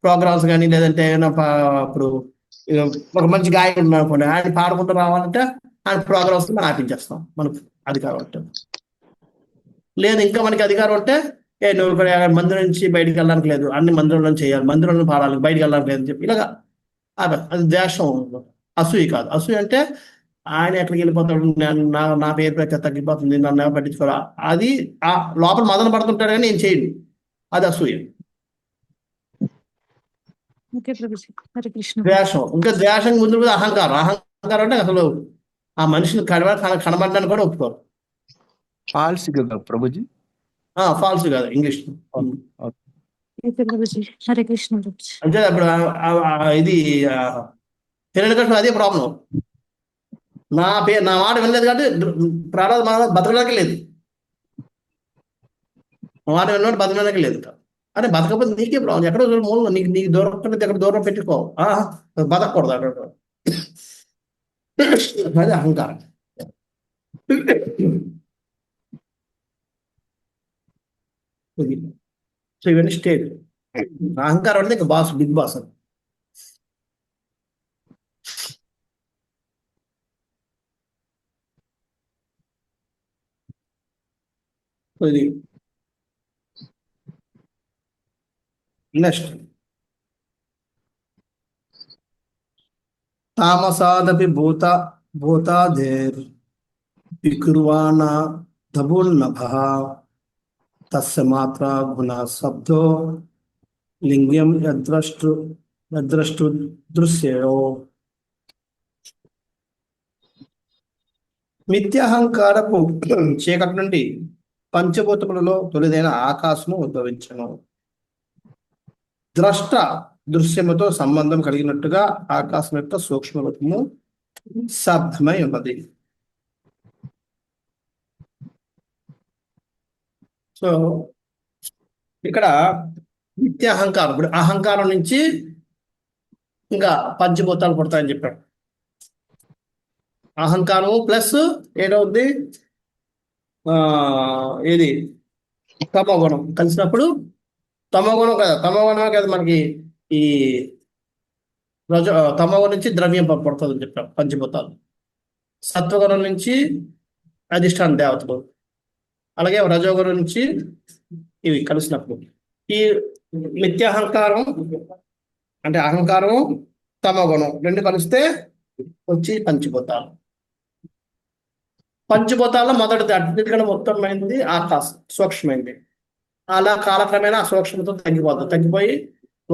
[SPEAKER 1] ప్రోగ్రామ్స్ కానీ, లేదంటే ఏమైనా ఇప్పుడు ఒక మంచి గాయకుడు ఉన్నాడు అనుకోండి, ఆయన పాడుకుంటూ రావాలంటే ఆయన ప్రోగ్రామ్స్ మనం ఆపించేస్తాం మనకు అధికారం ఉంటే. లేదు ఇంకా మనకి అధికారం ఉంటే, నువ్వు ఇక్కడ మందిరం నుంచి బయటికి వెళ్ళడానికి లేదు, అన్ని మందిరంలో చేయాలి, మందిరంలో పాడాలి, బయటికి వెళ్ళడానికి లేదు అని చెప్పి ఇలాగా అది ద్వేషం, అసూయ కాదు. అసూయ అంటే ఆయన ఎక్కడికి వెళ్ళిపోతాడు, నా పేరు ప్రఖ్యాతి తగ్గిపోతుంది, నన్ను ఎవరు పట్టించుకోరా, అది ఆ లోపల మదన పడుతుంటాడు కానీ నేను చేయను, అది అసూయ.
[SPEAKER 2] ఓకే ప్రభుజీ. హరే కృష్ణ.
[SPEAKER 1] ద్వేషం, ఇంకా ద్వేషం ముందు కూడా అహంకారం అంటే అసలు ఆ మనిషిని కనబడడానికి కూడా ఒప్పుకోరు.
[SPEAKER 6] ఫాల్స్ కదా ప్రభుజీ.
[SPEAKER 1] ఫాల్స్ కాదు, ఇంగ్లీష్.
[SPEAKER 2] ఓకే ప్రభుజీ. హరే కృష్ణ ప్రభుజీ.
[SPEAKER 1] అంటే అప్పుడు ఇది హిరణ్యకృష్ణుడు అదే ప్రాబ్లం. నా మాట వినలేదు కాబట్టి బతకడానికి లేదు, నా మాట విన్నట్టు బతకడానికి లేదు. అంటే బతకపోతే నీకే ప్రాబ్లం, ఎక్కడో మూలంలో నీకు దూరం ఎక్కడ దూరం పెట్టుకో, బతకూడదు అక్కడ. అదే అహంకారం. సో ఇవన్నీ స్టేజ్. అహంకారం అంటే ఇంకా బాస్, బిగ్ బాస్ అని. ఇది నెక్స్ట్, తామసాదపి భూతాదేర్ వికుర్వాణ ధబుర్నభః తస్య మాత్రా గుణ శబ్దో లింగం యద్రష్టు దృశ్యో. మిథ్యాహంకారపు చీకటి నుండి పంచభూతములలో తొలిదైన ఆకాశము ఉద్భవించను. ద్రష్ట దృశ్యముతో సంబంధం కలిగినట్టుగా ఆకాశం యొక్క సూక్ష్మ రూపము శబ్దమై ఉన్నది. సో ఇక్కడ మిథ్యాహంకారం, ఇప్పుడు అహంకారం నుంచి ఇంకా పంచభూతాలు పుడతాయని చెప్పాడు. అహంకారము ప్లస్ ఏదవుద్ది, ఏది తమోగుణం కలిసినప్పుడు, తమోగుణమే కదా మనకి ఈ తమోగుణం నుంచి ద్రవ్యం పడుతుంది అని చెప్పాం, పంచభూతాలు. సత్వగుణం నుంచి అధిష్టాన దేవతలు, అలాగే రజోగుణం నుంచి ఇవి కలిసినప్పుడు ఈ మిథ్యాహంకారం అంటే అహంకారము తమోగుణం రెండు కలిస్తే వచ్చి పంచభూతాలు. పంచభూతాల్లో మొదటిది అన్నిటికన్నా మొత్తమైంది ఆకాశం, సూక్ష్మైంది. అలా కాలక్రమేణా ఆ సూక్ష్మతో తగ్గిపోయి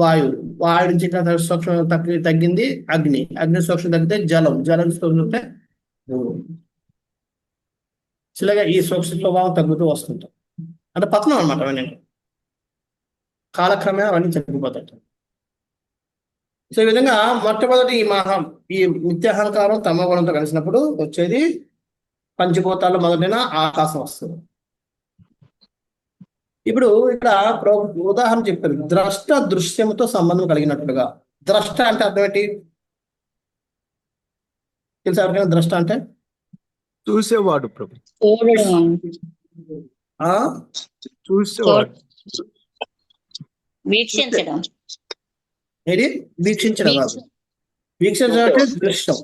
[SPEAKER 1] వాయు నుంచి సూక్ష్మ తగ్గింది అగ్ని సూక్ష్మం తగ్గితే జలం సూక్ష్మతే చిలగా ఈ సూక్ష్మ స్వభావం తగ్గుతూ వస్తుంటాం. అంటే పతనం అనమాట. అవన్నీ కాలక్రమేణా అవన్నీ తగ్గిపోతాయి. సో ఈ విధంగా మొట్టమొదటి ఈ మిథ్యాహంకారం తమోగుణంతో కలిసినప్పుడు వచ్చేది పంచభూతాల్లో మొదటైన ఆకాశం వస్తుంది. ఇప్పుడు ఇక్కడ ఉదాహరణ చెప్పారు, ద్రష్ట దృశ్యముతో సంబంధం కలిగినట్లుగా. ద్రష్ట అంటే అర్థం ఏంటి? తెలుసా ఎవరికైనా ద్రష్ట అంటే?
[SPEAKER 6] చూసేవాడు ప్రభు.
[SPEAKER 3] చూడడం,
[SPEAKER 1] ఆ
[SPEAKER 6] చూసేవాడు.
[SPEAKER 3] వీక్షించడం,
[SPEAKER 1] ఏది? వీక్షించడం కాదు. వీక్షించడం అంటే దృశ్యం.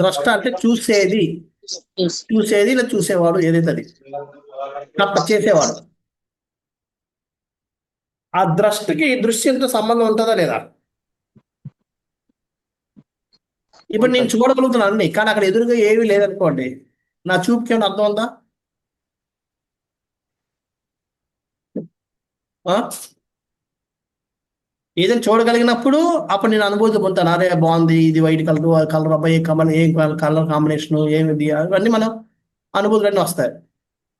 [SPEAKER 1] ద్రష్ట అంటే చూసేది ఇలా చూసేవాడు, ఏదైతే అది చేసేవాడు. ఆ ద్రష్టకి దృశ్యంతో సంబంధం ఉంటుందా లేదా? ఇప్పుడు నేను చూడగలుగుతున్నాను అన్ని, కానీ అక్కడ ఎదురుగా ఏమీ లేదనుకోండి, నా చూపుకి ఏమైనా అర్థం ఉందా? ఏదైనా చూడగలిగినప్పుడు అప్పుడు నేను అనుభూతి పొందుతాను. అరే బాగుంది, ఇది వైట్ కలర్, కలర్ అబ్బాయి ఏం కలర్ కాంబినేషన్ ఏమిది, అవన్నీ మనం అనుభూతులన్నీ వస్తాయి.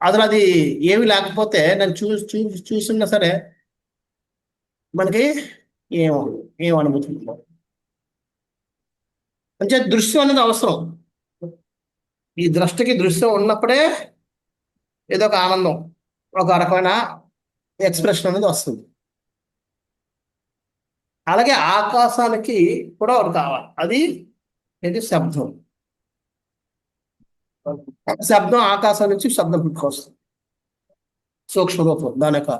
[SPEAKER 1] అసలు అది ఏమి లేకపోతే నేను చూస్తున్నా సరే మనకి ఏం అనుభూతి ఉండదు. అంటే దృశ్యం అనేది అవసరం. ఈ దృష్టికి దృశ్యం ఉన్నప్పుడే ఏదో ఒక ఆనందం, ఒక రకమైన ఎక్స్ప్రెషన్ అనేది వస్తుంది. అలాగే ఆకాశానికి కూడా ఒకటి కావాలి, అది ఏంటి? శబ్దం. శబ్దం ఆకాశం నుంచి శబ్దం పుట్టుకొస్తుంది, సూక్ష్మ రూపం. దాని యొక్క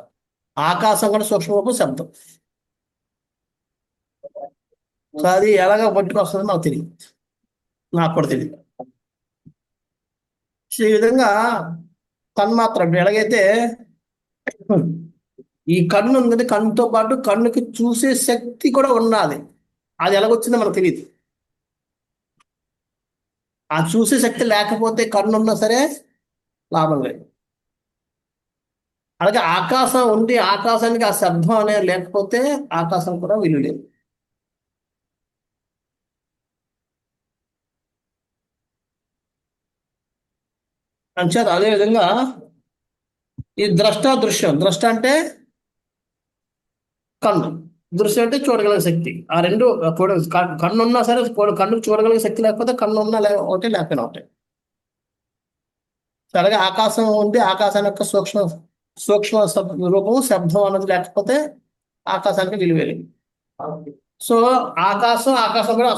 [SPEAKER 1] ఆకాశం కూడా సూక్ష్మ రూపం శబ్దం. సో అది ఎలాగ పట్టుకొస్తుందో నాకు తెలియదు, నాకు కూడా తెలియదు. సో ఈ విధంగా తన్మాత్రం ఎలాగైతే ఈ కన్ను ఉందంటే కన్నుతో పాటు కన్నుకి చూసే శక్తి కూడా ఉన్నది. అది ఎలాగొచ్చిందో మనకు తెలియదు. ఆ చూసే శక్తి లేకపోతే కన్ను ఉన్నా సరే లాభం లేదు. అలాగే ఆకాశం ఉండి ఆకాశానికి ఆ శబ్దం అనేది లేకపోతే ఆకాశం కూడా విలువ లేదు. అంచేత అదేవిధంగా ఈ దృశ్యం. ద్రష్ట అంటే కన్ను, దృశ్యం అంటే చూడగలిగే శక్తి. ఆ రెండు కన్ను ఉన్నా సరే కన్నుకు చూడగలిగే శక్తి లేకపోతే కన్ను ఉన్నా ఒకటే, లేకపోయినా ఒకటే. అలాగే ఆకాశం ఉండి ఆకాశాన్ని యొక్క సూక్ష్మ రూపం శబ్దం అన్నది లేకపోతే ఆకాశానికి విలువేలేదు. సో ఆకాశం కూడా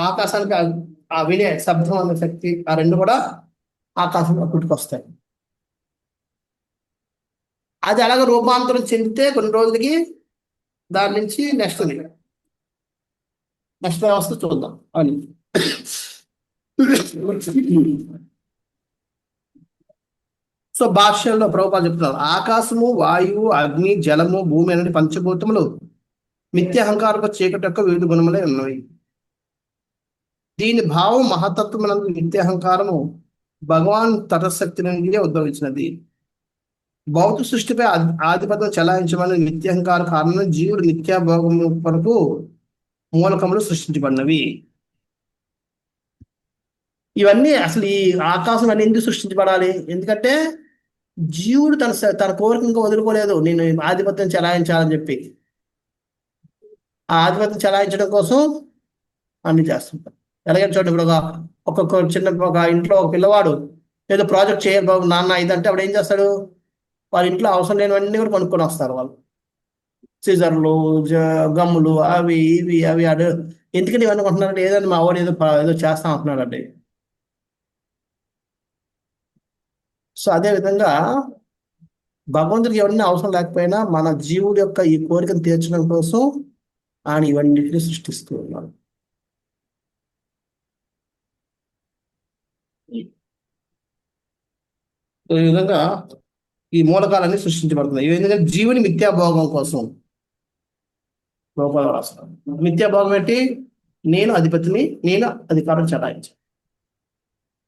[SPEAKER 1] ఆకాశానికి ఆ వినే శబ్దం అనే శక్తి, ఆ రెండు కూడా ఆకాశంలో పుట్టుకొస్తాయి. అది అలాగే రూపాంతరం చెందితే కొన్ని రోజులకి దాని నుంచి నెక్స్ట్ వ్యవస్థ చూద్దాం అని. సో భాష్యంలో ప్రభుపాద చెప్తున్నారు, ఆకాశము, వాయువు, అగ్ని, జలము, భూమి అనేది పంచభూతములు మిథ్యాహంకారపు చీకటి యొక్క వివిధ గుణములే ఉన్నవి. దీని భావం మహతత్వమునందు నిత్యాహంకారము భగవాన్ తటశక్తి నుండి ఉద్భవించినది. భౌతిక సృష్టిపై ఆధిపత్యం చెలాయించమని నిత్యాహంకార కారణం జీవుడు నిత్యాభోగము కొరకు మూలకములు సృష్టించబడినవి. ఇవన్నీ అసలు ఈ ఆకాశం అన్ని ఎందుకు సృష్టించబడాలి? ఎందుకంటే జీవుడు తన కోరిక ఇంకా వదులుకోలేదు, నేను ఆధిపత్యం చెలాయించాలని చెప్పి. ఆ ఆధిపత్యం చెలాయించడం కోసం అన్ని చేస్తుంటారు. ఎలాగైనా చూడండి, ఇప్పుడు ఒక ఇంట్లో ఒక పిల్లవాడు ఏదో ప్రాజెక్ట్ చేయాలి బాబు నాన్న ఇదంటే అప్పుడు ఏం చేస్తాడు? వాళ్ళ ఇంట్లో అవసరం లేనివన్నీ కూడా కొనుక్కొని వస్తారు వాళ్ళు. సిజర్లు, గమ్ములు, అవి ఇవి ఎందుకని ఇవన్నీ కొంటున్నారంటే ఏదైనా మా వాడు ఏదో చేస్తాం అంటున్నాడండి. సో అదేవిధంగా భగవంతుడికి ఎవరిని అవసరం లేకపోయినా మన జీవుడి యొక్క ఈ కోరికను తీర్చడం కోసం ఆయన ఇవన్నిటిని సృష్టిస్తూ ఉన్నాడు. ఈ విధంగా ఈ మూలకాలన్నీ సృష్టించబడుతున్నాయి. ఈ విధంగా జీవుని మిథ్యాభోగం కోసం రూపాయలు రాస్తాను. మిథ్యాభోగం ఏంటి? నేను అధిపతిని, నేను అధికారం చలాయించాను.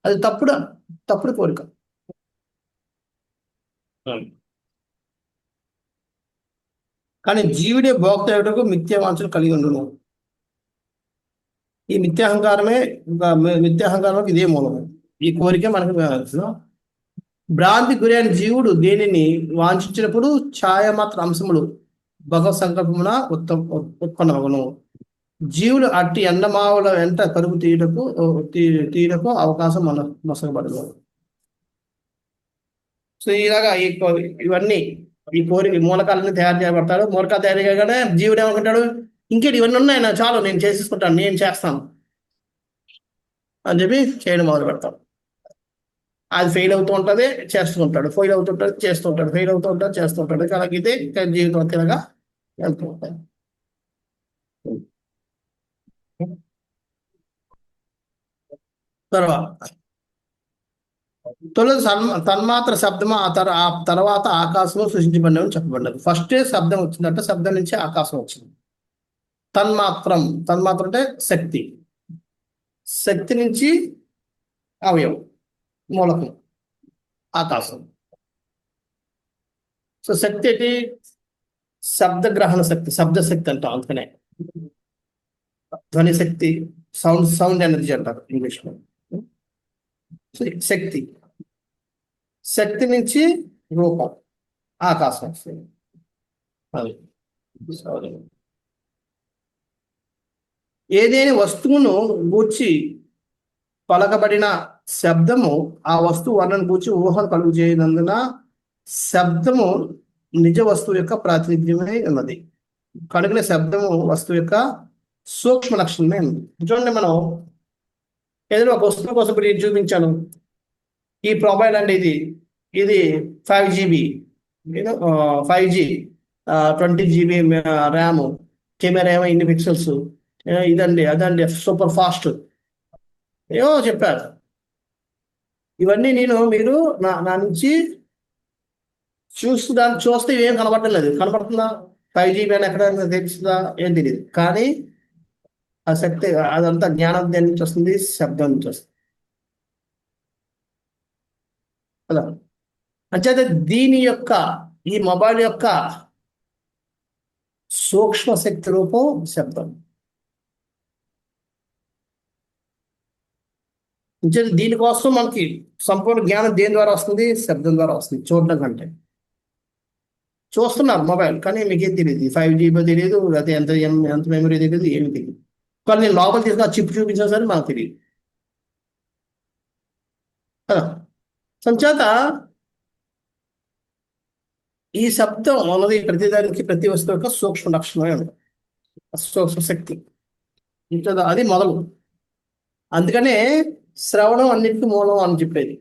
[SPEAKER 1] అది తప్పుడు కోరిక. కానీ జీవుడే భోక్త ఏటకు మిథ్యావాంఛలు కలిగి ఉండను. ఈ మిథ్యాహంకారం ఇదే మూలము. ఈ కోరిక మనకు భ్రాంతి గురైన జీవుడు దేనిని వాంఛించినప్పుడు ఛాయామాత్ర అంశములు భగవత్ సంకల్పమున ఉత్పన్నమగును. జీవులు అట్టి ఎండమావుల వెంట కరుగు తీయటకు అవకాశం మొసగబడదు. సో ఇలాగా ఇవన్నీ ఈ మూలకాలన్నీ తయారు చేయబడతాడు. మూలకాలు తయారు చేయగానే జీవుడు ఏమనుకుంటాడు, ఇంకేటి ఇవన్నీ ఉన్నాయి, నా చాలు, నేను చేసేసుకుంటాను, నేను చేస్తాను. అని చెప్పి చేయడం మొదలు పెడతాం. అది ఫెయిల్ అవుతూ ఉంటుంది, చేస్తూ ఉంటాడు, ఫెయిల్ అవుతుంటాడు, చేస్తూ ఉంటాడు, ఫెయిల్ అవుతూ ఉంటాడు, చేస్తూ ఉంటాడు. అలాగైతే జీవితం తినగా వెళ్తూ ఉంటాయి. తర్వాత తొలి తన్మాత్ర శబ్దము ఆ తర్వాత ఆకాశము సృష్టించబడినవి చెప్పబడ్డది. ఫస్ట్ శబ్దం వచ్చిందంటే శబ్దం నుంచి ఆకాశం వచ్చింది. తన్మాత్రం అంటే శక్తి, శక్తి నుంచి అవయవం, మూలకం ఆకాశం. సో శక్తి ఏంటి? శబ్దగ్రహణ శక్తి, శబ్దశక్తి అంటాం. అందుకనే ధ్వని శక్తి, సౌండ్ ఎనర్జీ అంటారు ఇంగ్లీష్లో. శక్తి, శక్తి నుంచి రూపం ఆకాశం వస్తుంది. అది ఏదైనా వస్తువును గూర్చి పలకబడిన శబ్దము ఆ వస్తువు వర్ణను గూర్చి ఊహను కలుగు చేయనందున శబ్దము నిజ వస్తువు యొక్క ప్రాతినిధ్యమే ఉన్నది. కనుకనే శబ్దము వస్తువు యొక్క సూక్ష్మ లక్షణమే ఉంది. చూడండి, మనం ఏదైనా ఒక వస్తువు కోసం ఇప్పుడు చూపించాను. ఈ మొబైల్ అంటే ఇది 5GB, 5G, 20GB RAM, camera ఏమో ఇన్ని పిక్సెల్స్, ఇదండి అదండి సూపర్ ఫాస్ట్ ఏమో చెప్పారు. ఇవన్నీ మీరు నా నుంచి చూస్తే ఏం కనబడటం లేదు. కనబడుతుందా? 5GB అని ఎక్కడ తెలుస్తుందా? ఏం తెలియదు. కానీ ఆ శక్తి అదంతా జ్ఞానం దేని నుంచి వస్తుంది? శబ్దం నుంచి వస్తుంది కదా. అంచేత దీని యొక్క ఈ మొబైల్ యొక్క సూక్ష్మ శక్తి రూపం శబ్దం. దీనికోసం మనకి సంపూర్ణ జ్ఞానం దేని ద్వారా వస్తుంది? శబ్దం ద్వారా వస్తుంది. చూడడం కంటే చూస్తున్నారు మొబైల్, కానీ మీకేం తెలియదు. 5GB తెలియదు, లేకపోతే ఎంత మెమరీ తెలియదు, ఏమి తెలియదు. కానీ నేను లోపల తీసుకున్న చిప్ చూపించినా సరే మనకు తెలియదు కదా. సంచేత ఈ శబ్దం అన్నది ప్రతిదానికి, ప్రతి వస్తువు యొక్క సూక్ష్మ లక్షణమే ఉంది, సూక్ష్మ శక్తి. అది మొదలు. అందుకనే శ్రవణం అన్నిటికీ మూలం అని చెప్పేది.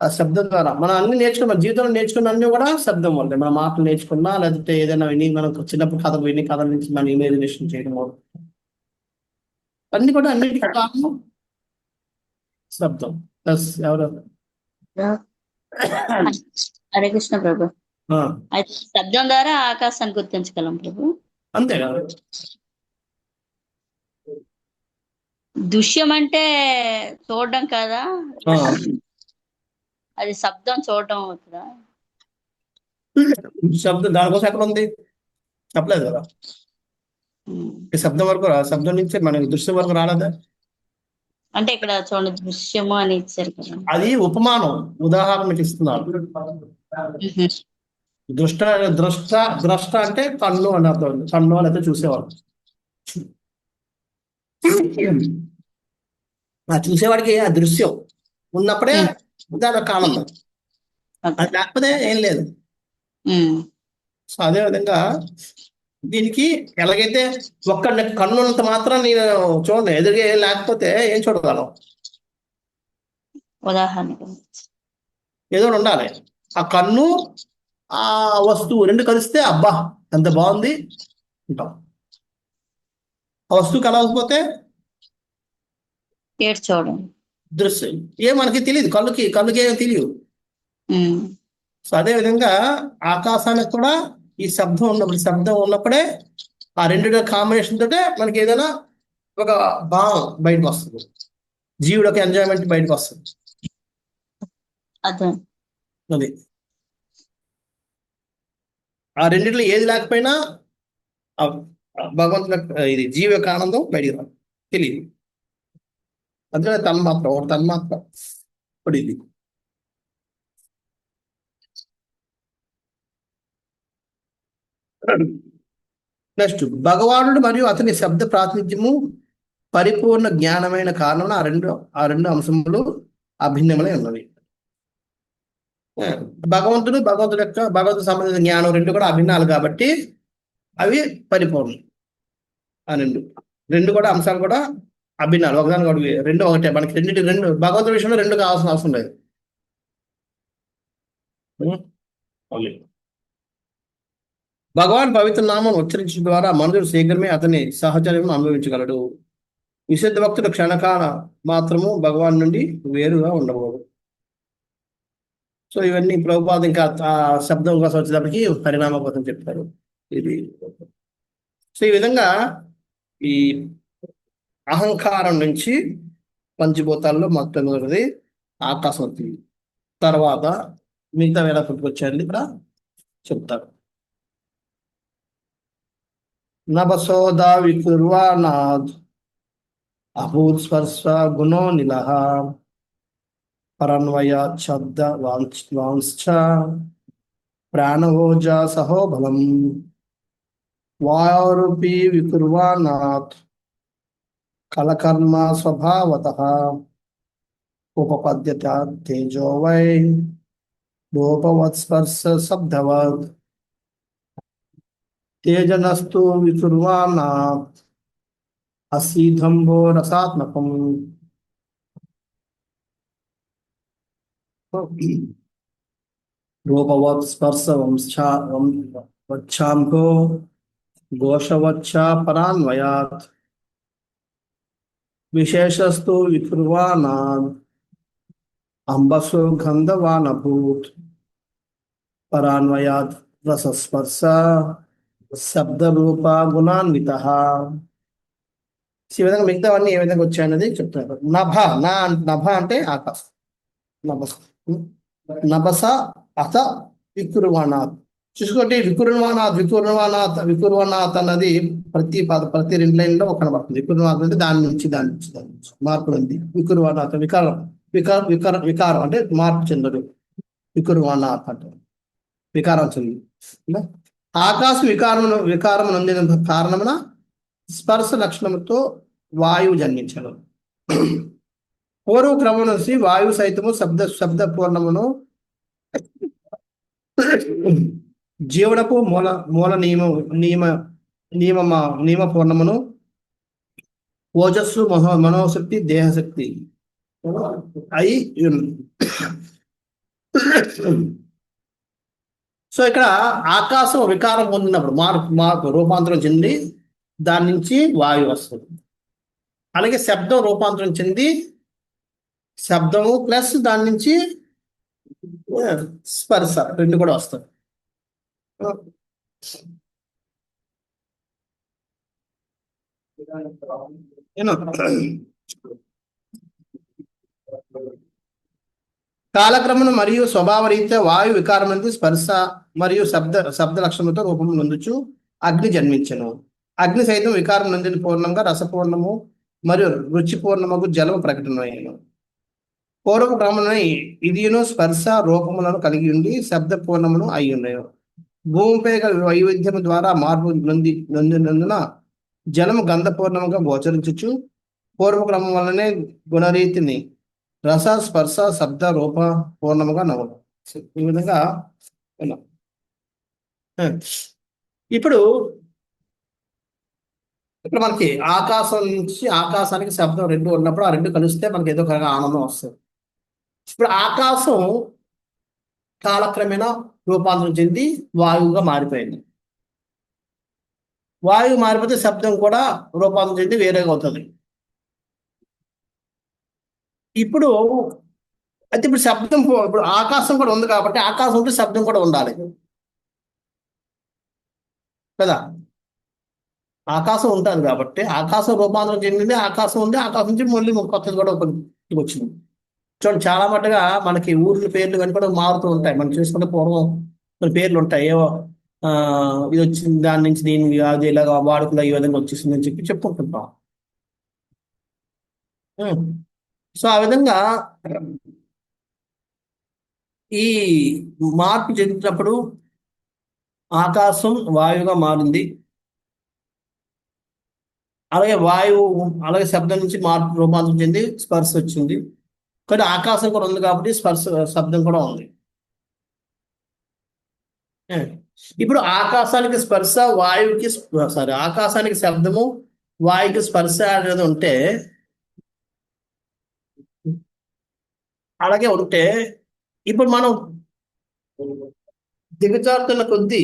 [SPEAKER 1] ఆ శబ్దం ద్వారా మనం అన్ని నేర్చుకున్న, మన జీవితంలో నేర్చుకున్న అన్ని కూడా శబ్దం వల్లే. మన మాటలు నేర్చుకున్నా, లేకపోతే ఏదైనా విని, మనం చిన్నప్పుడు కథల నుంచి మనం ఇమాజినేషన్ చేయడం అన్ని కూడా అన్నిటికీ కారణం శబ్దం. ప్లస్ ఎవరు?
[SPEAKER 3] హరే కృష్ణ ప్రభు. అయితే శబ్దం ద్వారా ఆకాశాన్ని గుర్తించగలం ప్రభు.
[SPEAKER 1] అంతే కదా.
[SPEAKER 3] దృశ్యం అంటే చూడడం కదా, అది శబ్దం చూడడం అవుతుందా?
[SPEAKER 1] శబ్దం దానికోసం ఎక్కడ ఉంది? చెప్పలేదు కదా. శబ్దం వరకు శబ్దం నుంచి మనకి దృశ్యం వరకు రాలేదా?
[SPEAKER 3] అంటే ఇక్కడ చూడండి దృశ్యము అని ఇచ్చారు కదా,
[SPEAKER 1] అది ఉపమానం, ఉదాహరణకి ఇస్తున్నారు. ద్రష్ట అంటే కన్ను అని అర్థం. కన్ను అని అయితే చూసేవాడు. ఆ చూసేవాడికి ఆ దృశ్యం ఉన్నప్పుడే దాని ఒక ఆనందం, అది లేకపోతే ఏం లేదు. సో అదే విధంగా దీనికి ఎలాగైతే ఒక్క కన్నున్నంత మాత్రం నేను చూడండి, ఎదురుగా లేకపోతే ఏం చూడగలం?
[SPEAKER 3] ఉదాహరణ
[SPEAKER 1] ఏదో ఉండాలి. ఆ కన్ను ఆ వస్తువు రెండు కలిస్తే అబ్బా ఎంత బాగుంది అంటాం. ఆ వస్తువు కలవకపోతే
[SPEAKER 3] చూడండి
[SPEAKER 1] దృశ్యం ఏం మనకి తెలియదు, కళ్ళుకి ఏం తెలియదు. సో అదే విధంగా ఆకాశానికి కూడా ఈ శబ్దం ఉన్నప్పుడే, ఆ రెండు కాంబినేషన్ తోటే మనకి ఏదైనా ఒక భావం బయటకు వస్తుంది, జీవుడు ఒక ఎంజాయ్మెంట్ బయటకు వస్తుంది. అది ఆ రెండిట్లో ఏది లేకపోయినా భగవంతుని ఇది జీవ యొక్క ఆనందం బయటికి రాదు, తెలియదు. అందుకనే ఒక తన్మాత్ర ఇప్పుడు ఇది. నెక్స్ట్, భగవానుడు మరియు అతని శబ్ద ప్రాతినిధ్యము పరిపూర్ణ జ్ఞానమైన కారణం ఆ రెండు అంశములు అభిన్నములై ఉన్నవి. భగవంతుడు సంబంధించిన జ్ఞానం రెండు కూడా అభిన్నాలు కాబట్టి అవి పరిపూర్ణం. ఆ రెండు రెండు కూడా అంశాలు కూడా అభిన్నాలు, ఒకదానికి ఒకటి రెండు ఒకటే. మనకి రెండు భగవంతుడి విషయంలో రెండు కావాల్సిన అవసరం లేదు. భగవాన్ పవిత్ర నామం ఉచ్చరించడం ద్వారా మనుషుడు శీఘ్రమే అతని సహచర్యం అనుభవించగలడు. విశుద్ధ భక్తుడు క్షణకాల మాత్రము భగవాన్ నుండి వేరుగా ఉండకూడదు. సో ఇవన్నీ ప్రభుపాద ఇంకా ఆ శబ్దం కోసం వచ్చేటప్పటికి పరిణామ పదం చెప్తారు. ఇది సో ఈ విధంగా ఈ అహంకారం నుంచి పంచభూతాల్లో మొట్టమొదటిది ఆకాశం వచ్చింది. తర్వాత మిగతా వేళ పుట్టుకొచ్చారని ఇక్కడ చెప్తారు. నభసోదా వికుర్వానాద్ అభూత్ స్పర్శ గుణో నిలహ పరన్వయ శబ్ద వాంశ్చ ప్రాణవోజ సహో బలం వాయురూపీ వికుర్వానాత్ కలకర్మ స్వభావతః ఉపపద్యత తేజో వై రూపవత్స్పర్శ శబ్దవత్ తేజనస్తు వికుర్వానాత్ అసీధంబో రసాత్మకం. రూపవత్ స్పర్శ వచ్చాంభో ఘోషవచ్చ పరాన్వయాత్ విశేషస్తు వికుర్వానాద్ అంబసు గంధవానభూత్ పరాన్వయాత్ రసస్పర్శ శబ్దరూప గుణాన్వితః. ఈ విధంగా మిగతావన్నీ ఏ విధంగా వచ్చాయన్నది చెప్తున్నారు. నభ అంటే ఆకాశం. నభస అథ వికుర్వానాథ్. చూసుకోండి, వికుర్వానాథ్ అన్నది ప్రతి రెండు లైన్లో ఒక కనబడుతుంది. వికుర్వానాథ్ అంటే దాని నుంచి మార్పు ఉంది. వికుర్వానాథ్ వికారం అంటే మార్పు చెందడు. వికుర్వానాథ్ అంటే వికారం చెంది. ఆకాశం వికారం నొందిన కారణమున స్పర్శ లక్షణంతో వాయువు జన్మించను. పూర్వ క్రమం నుంచి వాయువు సైతము శబ్ద పూర్ణమును జీవనపు మూల నియమ పూర్ణమును ఓజస్సు మనోశక్తి దేహశక్తి అయి. సో ఇక్కడ ఆకాశం వికారం పొందినప్పుడు మార్పు రూపాంతరం చెంది దాని నుంచి వాయువు వస్తుంది. అలాగే శబ్దం రూపాంతరం చెంది శబ్దము ప్లస్ దాని నుంచి స్పర్శ రెండు కూడా వస్తాయి. కాలక్రమం మరియు స్వభావ రీత్యా వాయు వికారం అనేది స్పర్శ మరియు శబ్ద లక్షణంతో రూపం నొందుచు అగ్ని జన్మించను. అగ్ని సైతం వికారం నొందిన పూర్ణంగా రసపూర్ణము మరియు రుచిపూర్ణముకు జలము ప్రకటనయ్యను. పూర్వపు క్రమమున ఇదియును స్పర్శ రూపములను కలిగి ఉండి శబ్ద పూర్ణమును అయి ఉన్నాయు. భూమిపై వైవిధ్యము ద్వారా మార్పు నొందినందున జలము గంధపూర్ణముగా గోచరించచ్చు. పూర్వ క్రమం వల్లనే గుణరీతిని రస స్పర్శ శబ్ద రూప పూర్ణముగా నవ్వడం. ఈ విధంగా ఇప్పుడు మనకి ఆకాశం నుంచి ఆకాశానికి శబ్దం రెండు ఉన్నప్పుడు ఆ రెండు కలిస్తే మనకి ఏదో ఒక ఆనందం వస్తుంది. ఇప్పుడు ఆకాశం కాలక్రమేణా రూపాంతరం చెంది వాయువుగా మారిపోయింది. వాయువు మారిపోతే శబ్దం కూడా రూపాంతరం చెంది వేరేగా అవుతుంది. ఇప్పుడు అయితే ఇప్పుడు శబ్దం ఇప్పుడు ఆకాశం కూడా ఉంది కాబట్టి ఆకాశం ఉంటే శబ్దం కూడా ఉండాలి కదా. ఆకాశం ఉంటుంది కాబట్టి ఆకాశం రూపాంతరం చెందింది, ఆకాశం ఉంది, ఆకాశం నుంచి మళ్ళీ కొత్తది కూడా వచ్చింది. చూడండి, చాలా మట్టుగా మనకి ఊర్ల పేర్లు కానీ కూడా మారుతూ ఉంటాయి. మనం చూసుకుంటే పూర్వం కొన్ని పేర్లు ఉంటాయి. ఏవో ఇది వచ్చింది దాని నుంచి దీనికి అది ఇలాగ వాడుకలో ఈ విధంగా వచ్చేసింది అని చెప్పుకుంటుంటాం. సో ఆ విధంగా ఈ మార్పు చెందినప్పుడు ఆకాశం వాయువుగా మారింది. అలాగే శబ్దం నుంచి మార్పు రూపాంతరం చెంది స్పర్శ వచ్చింది. కానీ ఆకాశం కూడా ఉంది కాబట్టి శబ్దం కూడా ఉంది. ఇప్పుడు ఆకాశానికి స్పర్శ, ఆకాశానికి శబ్దము, వాయుకి స్పర్శ అనేది ఉంటే అలాగే ఉంటే ఇప్పుడు మనం దిగజారుతున్న కొద్దీ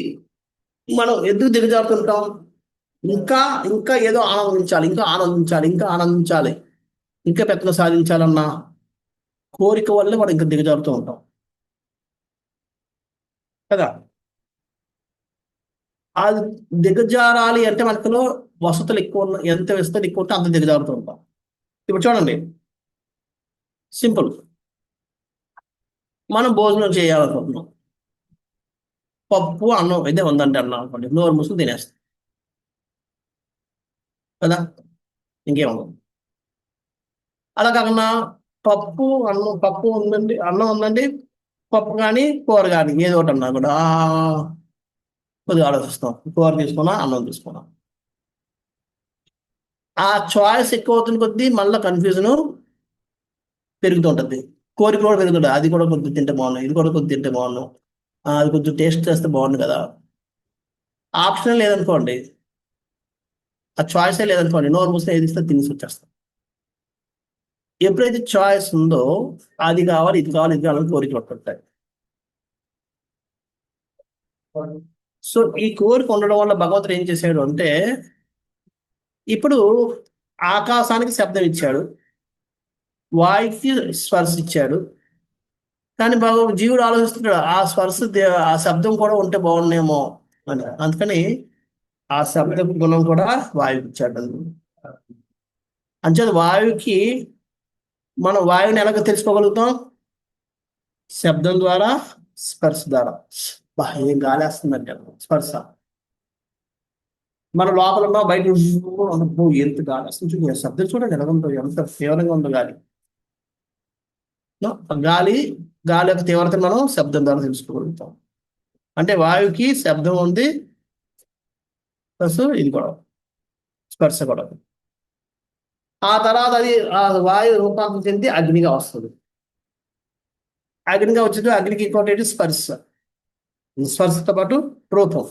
[SPEAKER 1] మనం ఎందుకు దిగజారుతుంటాం? ఇంకా ఇంకా ఏదో ఆనందించాలి, ఇంకా ఆనందించాలి, ఇంకా ఆనందించాలి, ఇంకా పెద్దగా సాధించాలన్న కోరిక వల్లే మనం ఇంకా దిగజారుతూ ఉంటాం కదా. అది దిగజారాలి అంటే మనకులో వసతులు ఎక్కువ ఎంత వసతులు ఎక్కువ ఉంటే అంత దిగజారుతూ ఉంటాం. ఇప్పుడు చూడండి, సింపుల్, మనం భోజనం చేయాలనుకుంటున్నాం, పప్పు అన్నం అయితే ఉందంటే అన్నాం అనుకోండి, నోరు మూసుకుని తినేస్తాం కదా, ఇంకేముంది. అలా కాకుండా పప్పు ఉందండి, అన్నం ఉందండి, పప్పు కానీ కూర కానీ ఏదో ఒకటి అన్నా కూడా కొద్దిగా ఆలోచిస్తాం, కూర తీసుకున్నా అన్నం తీసుకున్నా. ఆ చాయిస్ ఎక్కువ అవుతున్న కొద్దీ మళ్ళీ కన్ఫ్యూజన్ పెరుగుతూ ఉంటుంది, కోరిక కూడా పెరుగుతుంది. అది కూడా కొద్దిగా తింటే బాగున్నాయి, ఇది కూడా కొద్దిగా తింటే బాగున్నాం, అది కొంచెం టేస్ట్ చేస్తే బాగుంది కదా. ఆప్షన్ లేదనుకోండి, ఆ చాయిసే లేదనుకోండి, నోరు మూస్తే ఏది ఇస్తే తినేసి వచ్చేస్తాం. ఎప్పుడైతే చాయిస్ ఉందో అది కావాలి, ఇది కావాలి, ఇది కావాలని కోరికలు పట్టుకుంటాయి. సో ఈ కోరిక ఉండడం వల్ల భగవంతుడు ఏం చేశాడు అంటే, ఇప్పుడు ఆకాశానికి శబ్దం ఇచ్చాడు, వాయుకి స్పర్శ ఇచ్చాడు, కానీ జీవుడు ఆలోచిస్తున్నాడు ఆ ఆ శబ్దం కూడా ఉంటే బాగుండేమో అని. అందుకని ఆ శబ్ద గుణం కూడా వాయువుకి ఇచ్చాడు. అంచేది వాయువుకి మనం వాయువుని ఎలాగ తెలుసుకోగలుగుతాం? శబ్దం ద్వారా, స్పర్శ ద్వారా. ఏం గాలి వేస్తుందంటే స్పర్శ. మన లోపల ఉన్న బయట ఎంత గాలి వస్తుంది చూడండి, శబ్దం చూడండి ఎలా ఉందో, ఎంత తీవ్రంగా ఉందో గాలి. గాలి గాలి యొక్క తీవ్రత మనం శబ్దం ద్వారా తెలుసుకోగలుగుతాం. అంటే వాయువుకి శబ్దం ఉంది, ప్లస్ ఇది కూడా స్పర్శ కూడా. ఆ తర్వాత అది ఆ వాయువు రూపాంతరం చెంది అగ్నిగా వస్తుంది. అగ్నిగా వచ్చేది, అగ్నికి ఇంకోటి ఏంటి? స్పర్శ. స్పర్శతో పాటు రూపం.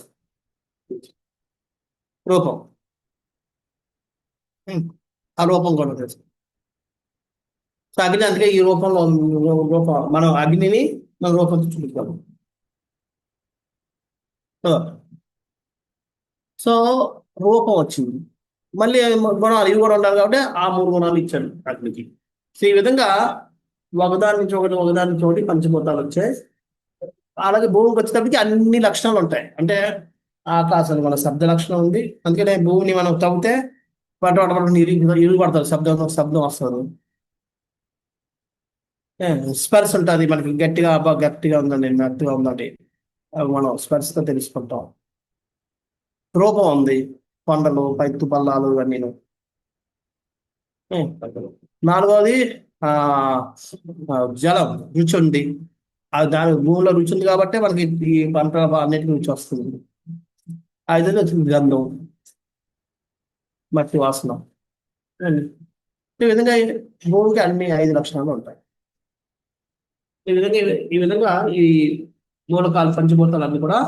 [SPEAKER 1] ఆ రూపం కూడా తెలుసు. సో అగ్ని, అందుకే ఈ రూపంలో మనం అగ్నిని మన రూపంతో చూపించాము. సో రూపం వచ్చింది, మళ్ళీ గుణాలు ఇవి కూడా ఉండాలి కాబట్టి ఆ 3 గుణాలు ఇచ్చాడు అగ్నికి. సో ఈ విధంగా ఒకదాని నుంచి ఒకటి పంచభూతాలు వచ్చాయి. అలాగే భూమికి వచ్చేటప్పటికి అన్ని లక్షణాలు ఉంటాయి. అంటే ఆకాశానికి మన శబ్ద లక్షణం ఉంది, అందుకనే భూమిని మనం తవ్వితే ఇరుగు పడతారు, శబ్దం వస్తుంది. స్పర్శ ఉంటుంది, మనకి గట్టిగా ఉందండి, మెత్తగా ఉందండి, మనం స్పర్శతో తెలుసుకుంటాం. రూపం ఉంది, కొండలు, పైతు పల్లాలు ఇవన్నీ. 4వది జలం, రుచి ఉంది. దాని భూమిలో రుచి ఉంది కాబట్టి మనకి ఈ పంట అన్నిటికీ రుచి వస్తుంది. 5వది వచ్చింది గంధం, మట్టి వాసన. ఈ విధంగా భూమికి అన్ని 5 లక్షణాలు ఉంటాయి. ఈ విధంగా ఈ మూలకాలు, పంచభూతాలు అన్ని కూడా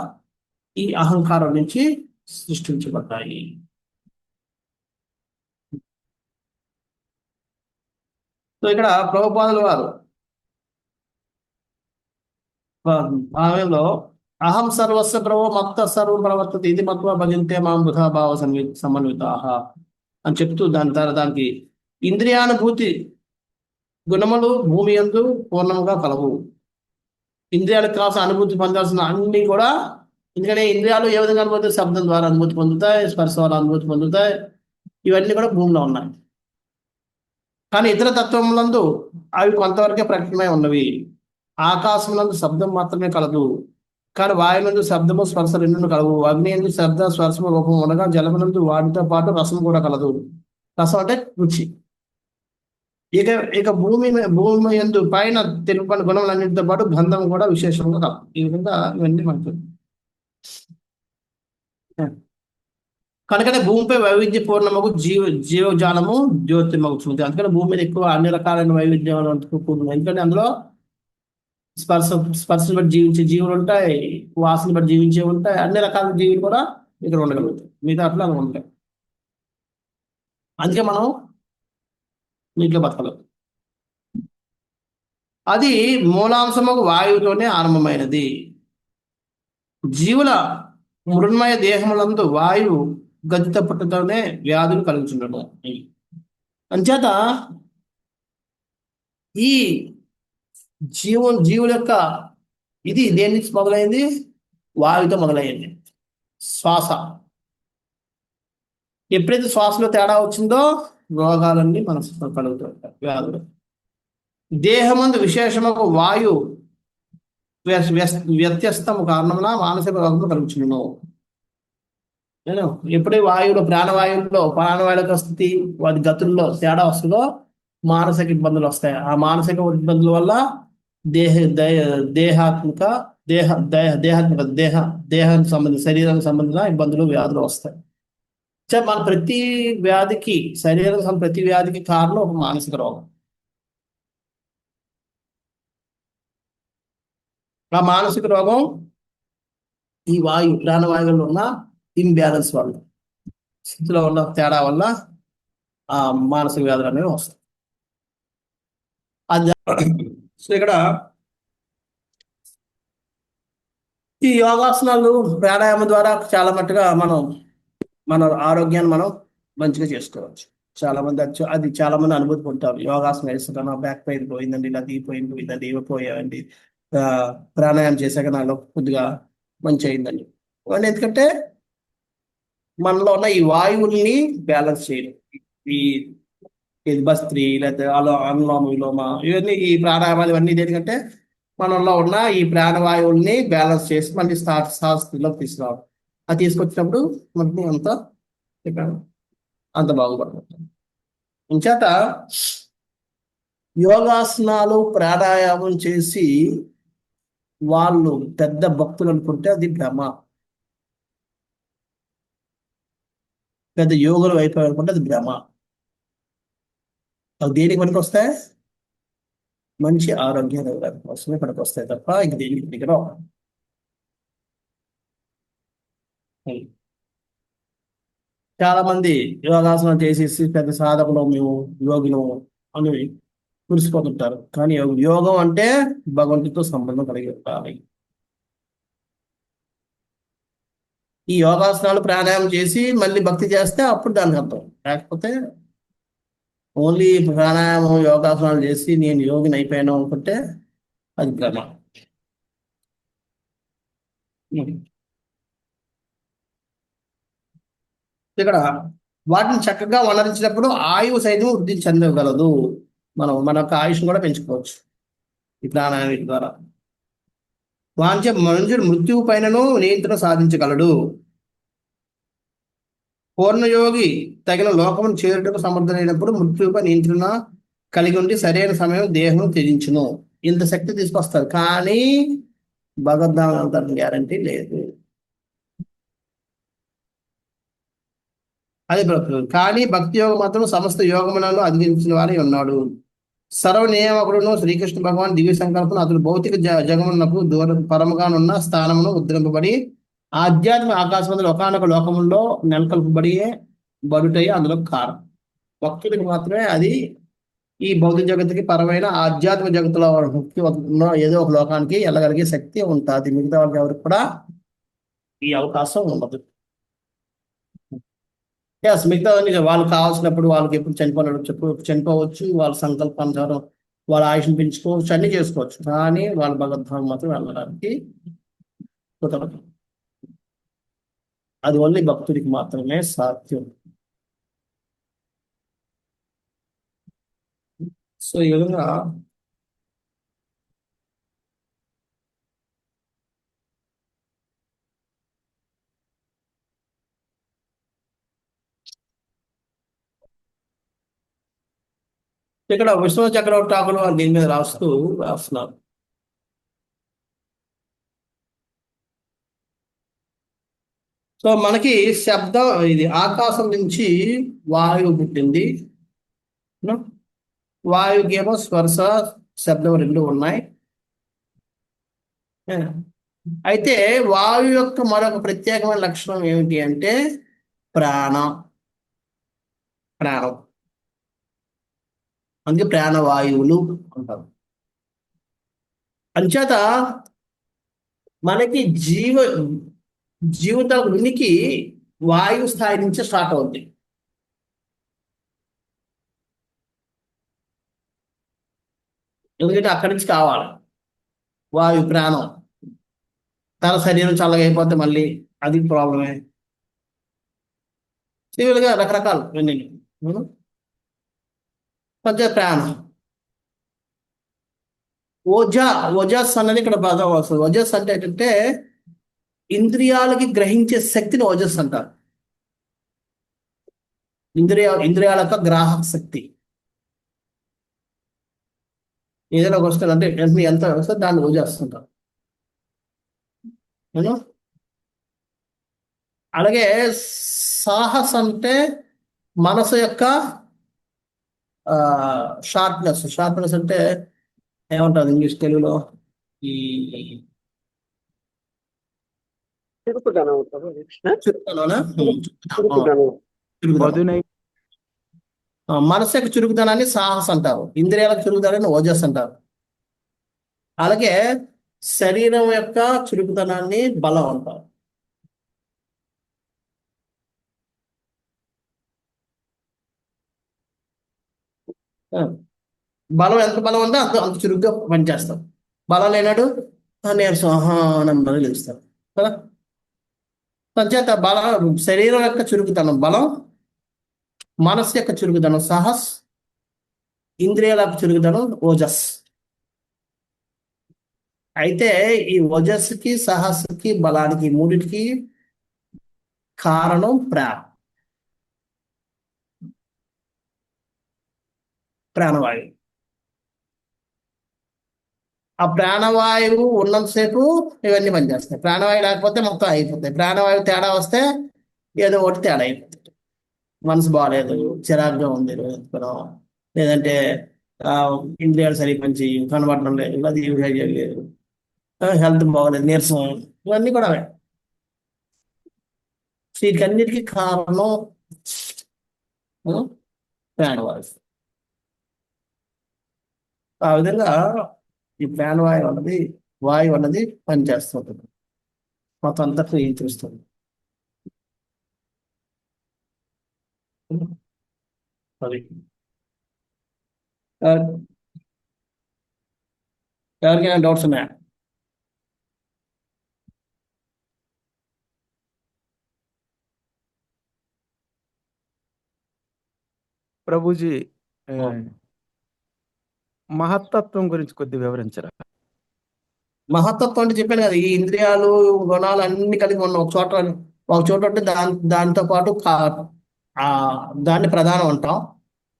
[SPEAKER 1] ఈ అహంకారం నుంచి సృష్టించబడ్డాయి. సో ఇక్కడ ప్రభుపాదుల వారు భావంలో అహం సర్వస్వ ప్రభో మత్త సర్వం ప్రవర్తతే ఇది మత్వ భజంతే మాం బుధా భావ సమన్వితాః అని చెప్తూ దానికి ఇంద్రియానుభూతి గుణములు భూమి యందు పూర్ణముగా కలవు. ఇంద్రియాలకు కావాల్సిన అనుభూతి పొందాల్సిన అన్ని కూడా, ఎందుకంటే ఇంద్రియాలు ఏ విధంగా అనుభూతి? శబ్దం ద్వారా అనుభూతి పొందుతాయి, స్పర్శ ద్వారా అనుభూతి పొందుతాయి, ఇవన్నీ కూడా భూమిలో ఉన్నాయి. కానీ ఇతర తత్వములందు అవి కొంతవరకే ప్రకటమై ఉన్నవి. ఆకాశములందు శబ్దం మాత్రమే కలదు, కానీ వాయునందు శబ్దము స్పర్శ రెండు కలవు. అగ్ని ఎందు శబ్ద స్పర్శము రూపం ఉండగా జలమునందు వాటితో పాటు రసం కూడా కలదు. రసం అంటే రుచి. ఇక భూమి యందు పైన తెలుపని గుణములన్నిటితో పాటు గంధం కూడా విశేషంగా కలదు. ఈ విధంగా ఇవన్నీ మనకు కనుకనే భూమిపై వైవిధ్య పూర్ణమగు జీవజాలము జ్యోతిర్మగుతుంది. అందుకని భూమి మీద ఎక్కువ అన్ని రకాలైన వైవిధ్యం కూడుతుంది. ఎందుకంటే అందులో స్పర్శను బట్టి జీవించే జీవులు ఉంటాయి, వాసన బట్టి జీవించే ఉంటాయి, అన్ని రకాల జీవులు కూడా ఇక్కడ ఉండగలుగుతాయి. మిగతా అట్లా ఉంటాయి. అందుకే మనం నీటిలో బతకలేం. అది మూలాంశము వాయువుతోనే ఆరంభమైనది. జీవుల మృన్మయ దేహములందు వాయువు గతి తప్పుటతోనే వ్యాధులు కలుగుతుండడం. అంచేత ఈ జీవుల యొక్క ఇది దేని నుంచి మొదలైంది? వాయువుతో మొదలైంది. శ్వాస ఎప్పుడైతే శ్వాసలో తేడా వచ్చిందో రోగాలన్నీ మన కలుగుతుంటాయి, వ్యాధులు. దేహమందు విశేషముకు వాయు వ్యత్యస్తము కారణమున మానసిక రోగములు కలుగుచుండును. ఎప్పుడే వాయువులో ప్రాణవాయువుల స్థితి వాటి గతుల్లో తేడా వస్తుందో మానసిక ఇబ్బందులు వస్తాయి. ఆ మానసిక ఇబ్బందుల వల్ల దేహానికి సంబంధించిన శరీరానికి సంబంధించిన ఇబ్బందులు, వ్యాధులు వస్తాయి. మన ప్రతి వ్యాధికి ప్రతి వ్యాధికి కారణం ఒక మానసిక రోగం. ఆ మానసిక రోగం ఈ ప్రాణవాయువులో ఉన్న ఇంబ్యాలెన్స్ వల్ల, స్థితిలో ఉన్న తేడా వల్ల ఆ మానసిక వ్యాధులు అనేవి వస్తాయి. అది సో ఇక్కడ ఈ యోగాసనాలు ప్రాణాయామం ద్వారా చాలా మట్టుగా మన ఆరోగ్యాన్ని మనం మంచిగా చేసుకోవచ్చు. చాలా మంది అనుభూతి పొందుతారు. యోగాసనం వేసుకున్నా బ్యాక్ పెయిన్ పోయిందండి, ఇలా పోయిందండి, ఇవ్వపోయాయండి, ప్రాణాయామం చేశాక నాలో కొద్దిగా మంచి అయిందండి. ఎందుకంటే మనలో ఉన్న ఈ వాయువుల్ని బ్యాలెన్స్ చేయడం, ఈ భస్త్రి లేకపోతే అనులోమ విలోమ ఇవన్నీ, ఈ ప్రాణాయామాలు ఇవన్నీ ఎందుకంటే మనలో ఉన్న ఈ ప్రాణవాయువుల్ని బ్యాలెన్స్ చేసి మళ్ళీ స్థితిలోకి తీసుకురావడం. అది తీసుకొచ్చినప్పుడు మనకి అంత బాగుపడుతుంది. ఇంచేత యోగాసనాలు ప్రాణాయామం చేసి వాళ్ళు పెద్ద భక్తులు అనుకుంటే అది భ్రమ. పెద్ద యోగులు అయిపోయి అనుకుంటే అది భ్రమ. అవి దేనికి పనికి వస్తాయి? మంచి ఆరోగ్యం కోసమే పనికి వస్తాయి తప్ప ఇంక దేనికి పనికి రావు. చాలా మంది యోగాసనం చేసేసి పెద్ద సాధకులు, మేము యోగులు అని మురిసిపోతుంటారు. కానీ యోగం అంటే భగవంతుడితో సంబంధం కలిగి ఉండాలి. ఈ యోగాసనాలు ప్రాణాయామం చేసి మళ్ళీ భక్తి చేస్తే అప్పుడు దానికి అర్థం. లేకపోతే ఓన్లీ ప్రాణాయామం యోగాసనాలు చేసి నేను యోగిని అయిపోయాను అనుకుంటే అది భ్రమ. ఇక్కడ వాటిని చక్కగా వనరించినప్పుడు ఆయువు సైతం వృద్ధి చెందగలదు. మన యొక్క ఆయుష్ను కూడా పెంచుకోవచ్చు ఈ ప్రాణాయామం ద్వారా. మనుషుడు మృత్యువు పైనను నియంత్రణ సాధించగలడు. పూర్ణయోగి తగిన లోకమును చేరుటకు సమర్థులైనప్పుడు మృత్యువుపై నియంత్రణ కలిగి ఉండి సరైన సమయం దేహం త్యజించును. ఇంత శక్తి తీసుకొస్తారు, కానీ భగవద్ధామం గ్యారంటీ లేదు. అదే కానీ భక్తి యోగం మాత్రం సమస్త యోగములను అధిగమించిన వారే ఉన్నాడు. సర్వనియామకుడును శ్రీకృష్ణ భగవాన్ దివ్య సంకల్పం అతడు భౌతిక జగమునకు దూరం పరముగానున్న స్థానమును ఉద్ధరింపబడి ఆధ్యాత్మిక ఆకాశమందులు ఒకనొక లోకములో నెలకొల్పబడి బడుటయ్యి అందులో కారణం. భక్తుడికి మాత్రమే అది ఈ భౌతిక జగత్తుకి పరమైన ఆధ్యాత్మిక జగత్తులో ముక్తి ఏదో ఒక లోకానికి వెళ్ళగలిగే శక్తి ఉంటుంది. మిగతా వాళ్ళకి ఎవరికి కూడా ఈ అవకాశం ఉండదు. మిగతా వాళ్ళు కావాల్సినప్పుడు వాళ్ళకి ఎప్పుడు చనిపోవచ్చు, వాళ్ళ సంకల్పానుసారం వాళ్ళ ఆయుష్ని పెంచుకోవచ్చు, అన్ని చేసుకోవచ్చు. కానీ వాళ్ళ భగవద్ధామం మాత్రం వెళ్ళడానికి కుదరదు. అది ఓన్లీ భక్తుడికి మాత్రమే సాధ్యం. సో ఈ విధంగా ఇక్కడ విశ్వ చక్రవర్తి ఠాకూర్ దీని మీద రాస్తున్నారు. సో మనకి శబ్దం, ఇది ఆకాశం నుంచి వాయువు పుట్టింది. వాయువుకేమో స్పర్శ శబ్దం రెండు ఉన్నాయి. అయితే వాయువు యొక్క మరొక ప్రత్యేకమైన లక్షణం ఏమిటి అంటే ప్రాణం. ప్రాణం, అందుకే ప్రాణవాయువులు అంటారు. అంచేత మనకి జీవిత ఉనికి వాయు స్థాయి నుంచి స్టార్ట్ అవుతుంది. ఎందుకంటే అక్కడి నుంచి కావాలి వాయు ప్రాణం. తన శరీరం చల్లగా అయిపోతే మళ్ళీ అది ప్రాబ్లమే. సివిల్గా రకరకాలు ఇవన్నీ. కొంచెం ప్రాణం. ఓజస్ అన్నది ఇక్కడ బాగా వస్తుంది. ఓజస్ అంటే ఏంటంటే ఇంద్రియాలకి గ్రహించే శక్తిని ఓజస్ అంటారు. ఇంద్రియాల యొక్క గ్రాహక శక్తి. ఏదైనా ఒక వస్తుంది అంటే ఎంత వస్తుంది దాన్ని ఓజస్ అంటారు. అలాగే సాహస్ అంటే మనసు యొక్క షార్ప్నెస్ అంటే ఏమంటారు ఇంగ్లీష్ తెలుగులో? ఈ చురుకుదనమా? చురుకుదనం. మనసు యొక్క చురుకుదనాన్ని సాహస్ అంటారు, ఇంద్రియాలకు చురుకుదనాన్ని ఓజస్ అంటారు. అలాగే శరీరం యొక్క చురుకుదనాన్ని బలం అంటారు. బలం ఎంత బలం ఉందో అంత చురుగ్గా పనిచేస్తాం. బలం లేనాడు నీరసం ఆనందంగా తెలుస్తాం కదా. అంచేత శరీరం యొక్క చురుకుదనం బలం, మనసు యొక్క చురుకుదనం సాహస్, ఇంద్రియాల యొక్క చురుకుదనం ఓజస్. అయితే ఈ ఓజస్కి, సాహస్కి, బలానికి మూడిటికి కారణం ప్రాణవాయువు. ఆ ప్రాణవాయువు ఉన్నంతసేపు ఇవన్నీ పనిచేస్తాయి. ప్రాణవాయువు లేకపోతే మొత్తం అయిపోతాయి. ప్రాణవాయువు తేడా వస్తే ఏదో ఒకటి తేడా అయిపోతుంది. మనసు బాగాలేదు, చిరాకుగా ఉంది, లేదంటే ఇంద్రియాలు సరిగ్గా పని చేయు, కనబడడం లేదు, లేదు, హెల్త్ బాగోలేదు, నీరసం, ఇవన్నీ కూడా వీటికన్నిటికీ కారణం ప్రాణవాయువు. ఆ విధంగా ఈ ప్రాణవాయువు అన్నది పనిచేస్తుంటుంది, మొత్తం అంతా నియంత్రిస్తుంది. అది ఎవరికైనా డౌట్స్ ఉన్నాయా?
[SPEAKER 7] ప్రభుజీ, మహత్తత్వం గురించి కొద్దిగా వివరించరా?
[SPEAKER 1] మహత్తత్వం అంటే చెప్పాను కదా, ఈ ఇంద్రియాలు గుణాలు అన్ని కలిగి ఉన్న ఒక చోట ఉంటే దాంతో పాటు దాన్ని ప్రధానం అంటాం.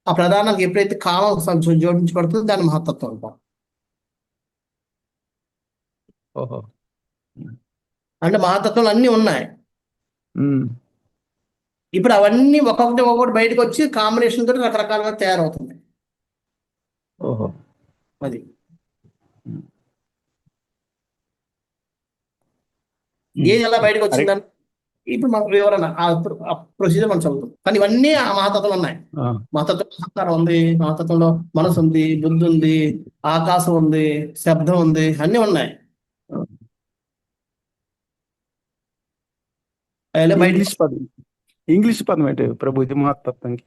[SPEAKER 1] ఆ ప్రధానానికి ఎప్పుడైతే కాలం జోడించబడుతుందో దాన్ని మహత్తత్వం అంటాం.
[SPEAKER 7] ఓహో,
[SPEAKER 1] అంటే మహత్తత్వాలు అన్నీ ఉన్నాయి. ఇప్పుడు అవన్నీ ఒక్కొక్కటి బయటకు వచ్చి కాంబినేషన్ తోటి రకరకాలుగా తయారవుతుంది.
[SPEAKER 7] ఓహో,
[SPEAKER 1] అది ఏది ఎలా బయటకు వచ్చిందని ఇప్పుడు మనకు వివరణ ఆ ప్రొసీజర్ మనం చదువుతాం. కానీ ఇవన్నీ ఆ మహతత్వం ఉన్నాయి. మహతత్వంలో అహంకారం ఉంది, మహతత్వంలో మనసు ఉంది, బుద్ధి ఉంది, ఆకాశం ఉంది, శబ్దం ఉంది, అన్నీ ఉన్నాయి.
[SPEAKER 7] ఇంగ్లీష్ పదం ఏంటి ప్రభు ఇది మహత్తత్వంకి?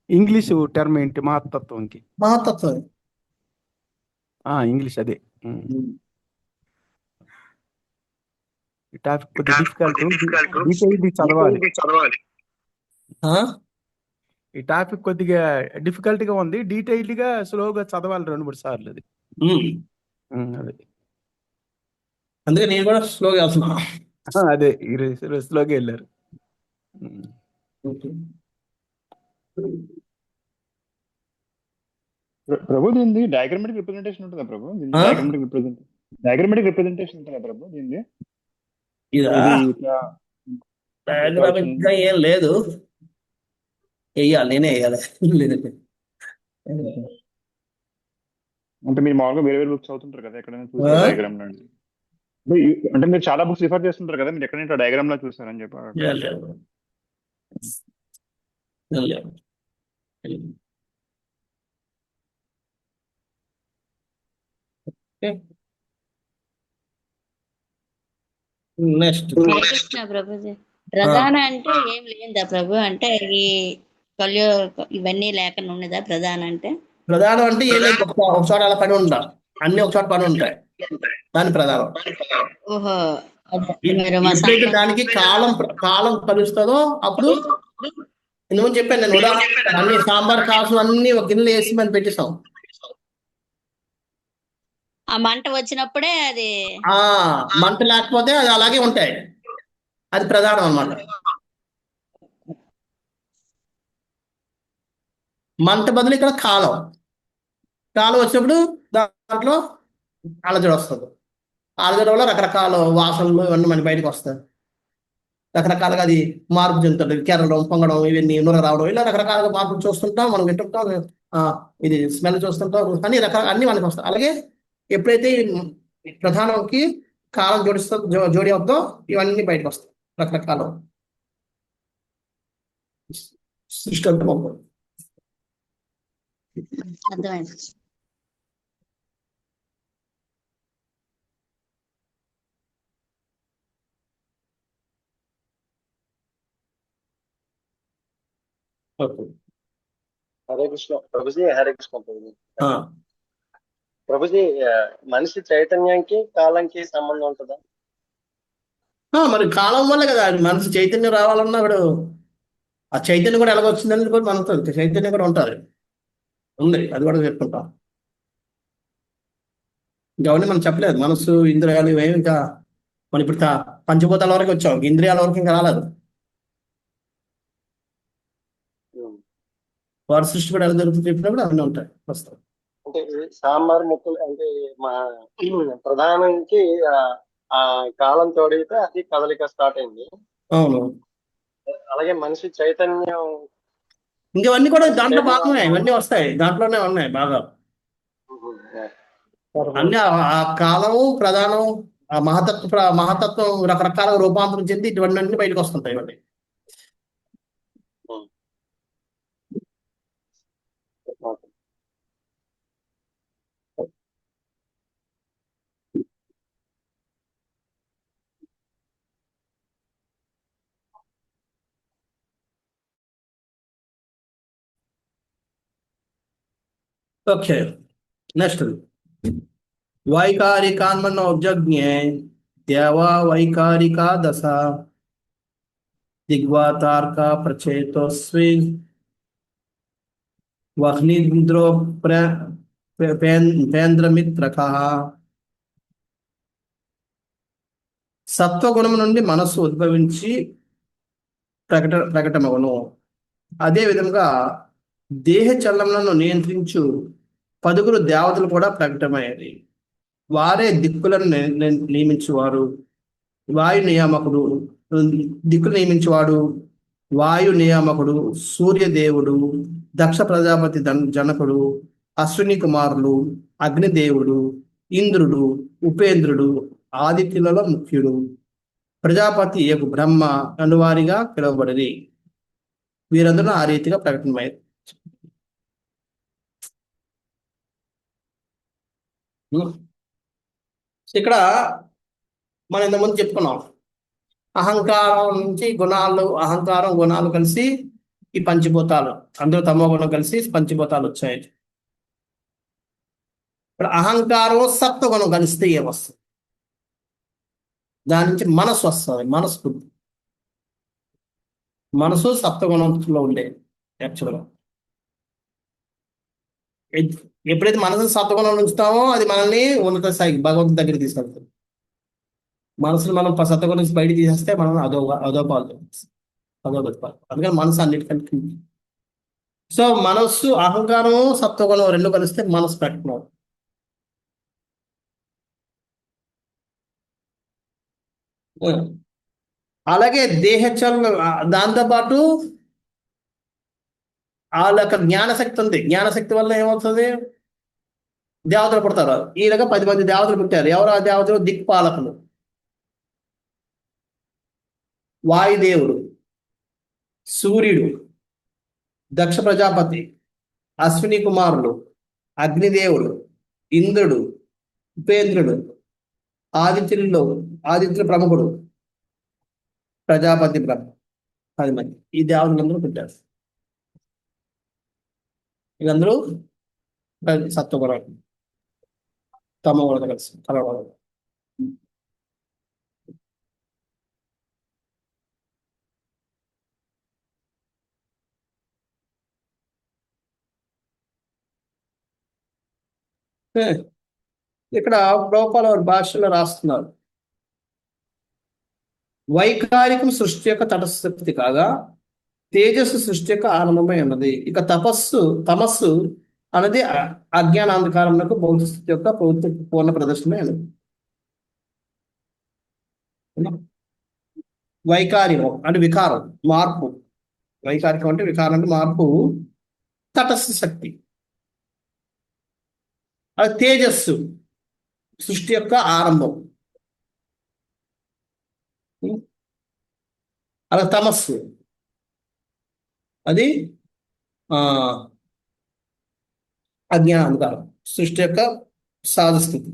[SPEAKER 7] ఇంగ్లీష్ టర్మ్ ఏంటి మహత్తత్వంకి?
[SPEAKER 1] మహత్తత్వం
[SPEAKER 7] ఇంగ్లీష్ అదే. ఈ టాపిక్ కొద్దిగా డిఫికల్ట్, చదవాలి. ఈ టాపిక్ కొద్దిగా డిఫికల్ట్ గా ఉంది, డీటెయిల్డ్ గా స్లోగా చదవాలి 2-3 సార్లు. అది అదే
[SPEAKER 1] అందుకే నేను కూడా స్లోగా వెళ్తున్నా.
[SPEAKER 7] అదే స్లోగా వెళ్ళారు.
[SPEAKER 8] ప్రభు దీనిది డయాగ్రామెటిక్ రిప్రజెంటేషన్ ఉంటుందా ప్రభు? డయాగ్రామెటిక్ రిప్రజెంటేషన్ ఉంటుందా ప్రభు దీనిది?
[SPEAKER 1] డయాగ్రామిక్ గా ఏం లేదు, నేనే వేయాలి.
[SPEAKER 8] అంటే మీరు మామూలుగా వేరే వేరే బుక్స్ చదువుతుంటారు కదా, ఎక్కడైనా చూసారు డయాగ్రామ్ లో? అంటే మీరు చాలా బుక్స్ రిఫర్ చేస్తుంటారు కదా, మీరు ఎక్కడైనా డయాగ్రామ్ లో చూసారని చెప్పారు.
[SPEAKER 1] నెక్స్ట్
[SPEAKER 3] హరే కృష్ణ ప్రభుజీ. ప్రధాన అంటే ఏం లేదా ప్రభు? అంటే ఈ కళ్యో ఇవన్నీ లేకుండా ఉన్నదా ప్రధాన అంటే?
[SPEAKER 1] ప్రధానం అంటే ఏం లేదు, ఒక చోట అలా పని ఉందా, అన్ని ఒక చోట పని ఉంటాయి, దాని ప్రధానం.
[SPEAKER 3] ఓహో, అదే మీరు మా
[SPEAKER 1] ఎప్పుడైతే దానికి కాలం కాలం కలుస్తుందో అప్పుడు, ఎందుకు చెప్పాను నేను ఉదాహరణ, అన్ని సాంబార్ కాసు అన్ని ఒక గిన్నెలు వేసి మనం పెట్టేస్తాం.
[SPEAKER 3] ఆ మంట వచ్చినప్పుడే అది
[SPEAKER 1] ఆ మంట లేకపోతే అది అలాగే ఉంటాయి, అది ప్రధానం అన్నమాట. మంట బదులు ఇక్కడ కాలం, కాలం వచ్చినప్పుడు దాంట్లో అలజడి వస్తుంది. అలజడి వల్ల రకరకాల వాసనలు ఇవన్నీ మన బయటకు వస్తాయి, రకరకాలుగా అది మార్పు చెందుతుంది, కెరడం, పొంగడం, ఇవన్నీ నూనె రావడం, ఇలా రకరకాలుగా మార్పులు చూస్తుంటాం, మనం వింటుంటాం. ఇది స్మెల్ చూస్తుంటాం, అన్ని రకాల అన్ని మనకు వస్తాయి. అలాగే ఎప్పుడైతే ఈ ప్రధానంకి కాలం జోడి అవుతుందో ఇవన్నీ బయటకు వస్తాయి, రకరకాల సృష్టి అంతా బాగుంది.
[SPEAKER 3] అర్థమైంది.
[SPEAKER 9] హరే కృష్ణ ప్రభుజీ. హరే కృష్ణ ప్రభుజీ. ప్రభుజీ, మనిషి చైతన్యానికి కాలంకి సంబంధం ఉంటుందా?
[SPEAKER 1] మరి కాలం వల్ల కదా మనసు చైతన్యం రావాలన్నా ఇప్పుడు ఆ చైతన్యం కూడా ఎలాగొచ్చిందని కూడా మనతో చైతన్యం కూడా ఉంటుంది, ఉంది, అది కూడా చెప్పుకుంటాం. ఇంకా అవన్నీ మనం చెప్పలేదు, మనసు ఇంద్రియాలు ఇవేమి ఇంకా మనం ఇప్పుడు పంచభూతాల వరకు వచ్చాం, ఇంద్రియాల వరకు ఇంకా రాలేదు. వారి సృష్టి కూడా ఎలా జరుగుతుంది చెప్పినప్పుడు అవన్నీ ఉంటాయి వస్తాయి.
[SPEAKER 9] అంటే సాంబార్ ముక్కలు అంటే మా ప్రధానానికి ఆ కాలం తోడితే అది కదలిక స్టార్ట్ అయింది.
[SPEAKER 1] అవును,
[SPEAKER 9] అలాగే మనిషి చైతన్యం
[SPEAKER 1] ఇంకవన్నీ కూడా దాంట్లో భాగమే, ఇవన్నీ వస్తాయి, దాంట్లోనే ఉన్నాయి బాగా అన్ని. ఆ కాలము ప్రధానం, ఆ మహతత్వం రకరకాల రూపాంతరం చెంది ఇవన్నీ బయటకు వస్తుంటాయి ఇవన్నీ. ఓకే, నెక్స్ట్ వైకారికాన్మనోజ్ఞే దేవా వైకారికా దశ దిగ్వాతార్క ప్రచేతోస్వి వహ్నింద్రో పేంద్రమిత్రక. సత్వగుణం నుండి మనస్సు ఉద్భవించి ప్రకటమగును. అదే విధంగా దేహ చలనలను నియంత్రించు 10 దేవతలు కూడా ప్రకటమయ్యారు. వారే దిక్కులను నియమించువారు. వాయు నియామకుడు, దిక్కులు నియమించేవాడు వాయు నియామకుడు, సూర్యదేవుడు, దక్ష ప్రజాపతి జనకుడు, అశ్విని కుమారులు, అగ్నిదేవుడు, ఇంద్రుడు, ఉపేంద్రుడు, ఆదిత్యులలో ముఖ్యుడు, ప్రజాపతి ఏకు బ్రహ్మ అనువారిగా పిలువబడి వీరందరూ ఆ రీతిగా ప్రకటనమయ్యారు. ఇక్కడ మనం ఇంతకుముందు చెప్పుకున్నాం, అహంకారం నుంచి అహంకారం గుణాలు కలిసి ఈ పంచభూతాలు, అందులో తమో గుణం కలిసి పంచభూతాలు వచ్చాయి. ఇప్పుడు అహంకారం సత్వగుణం కలిస్తే ఏమొస్తుంది? దాని నుంచి మనసు వస్తుంది. మనసు సత్వగుణంలో ఉండే యాక్చువల్గా. ఎప్పుడైతే మనసు సత్వగుణం ఉంచుతామో అది మనల్ని ఉన్నత స్థాయికి భగవంతుడి దగ్గర తీసుకెళ్తుంది. మనసును మనం సత్వగుణం నుంచి బయట తీసేస్తే మనం అధోపాలు. అందుకని మనసు అన్నిటికంటే. సో మనస్సు, అహంకారము, సత్వగుణం రెండు కలిస్తే మనసు ప్రకటన. అలాగే దేహచలన, దాంతోపాటు వాళ్ళ యొక్క జ్ఞానశక్తి ఉంది. జ్ఞానశక్తి వల్ల ఏమవుతుంది? దేవతలు పుడతారు. ఈయనగా 10 మంది దేవతలు పుట్టారు. ఎవరు ఆ దేవతలు? దిక్పాలకులు. వాయుదేవుడు, సూర్యుడు, దక్ష ప్రజాపతి, అశ్విని కుమారులు, అగ్నిదేవుడు, ఇంద్రుడు, ఉపేంద్రుడు, ఆదిత్యుల ప్రముఖుడు, ప్రజాపతి బ్రహ్మ, 10 మంది. ఈ దేవతలందరూ పుట్టారు. వీళ్ళందరూ సత్వగుణం, తమోగుణం కలిసి కలవడం. ఇక్కడ ప్రభుపాల వారి భాషలో రాస్తున్నారు, వైకారికం సృష్టి యొక్క తటస్థశక్తి కాగా తేజస్సు సృష్టి యొక్క ఆనందమై ఉన్నది. ఇక తమస్సు అనేది అజ్ఞానాంధకారములకు భౌతిక స్థితి యొక్క పూర్ణ ప్రదర్శనమే ఉన్నది. వైకారికం అంటే వికారం, మార్పు. వైకారికం అంటే వికారం అంటే మార్పు. తటస్థ శక్తి అది తేజస్సు సృష్టి యొక్క ఆరంభం. అలా తమస్సు అది అజ్ఞానాంధకారం సృష్టి యొక్క సహజ స్థితి.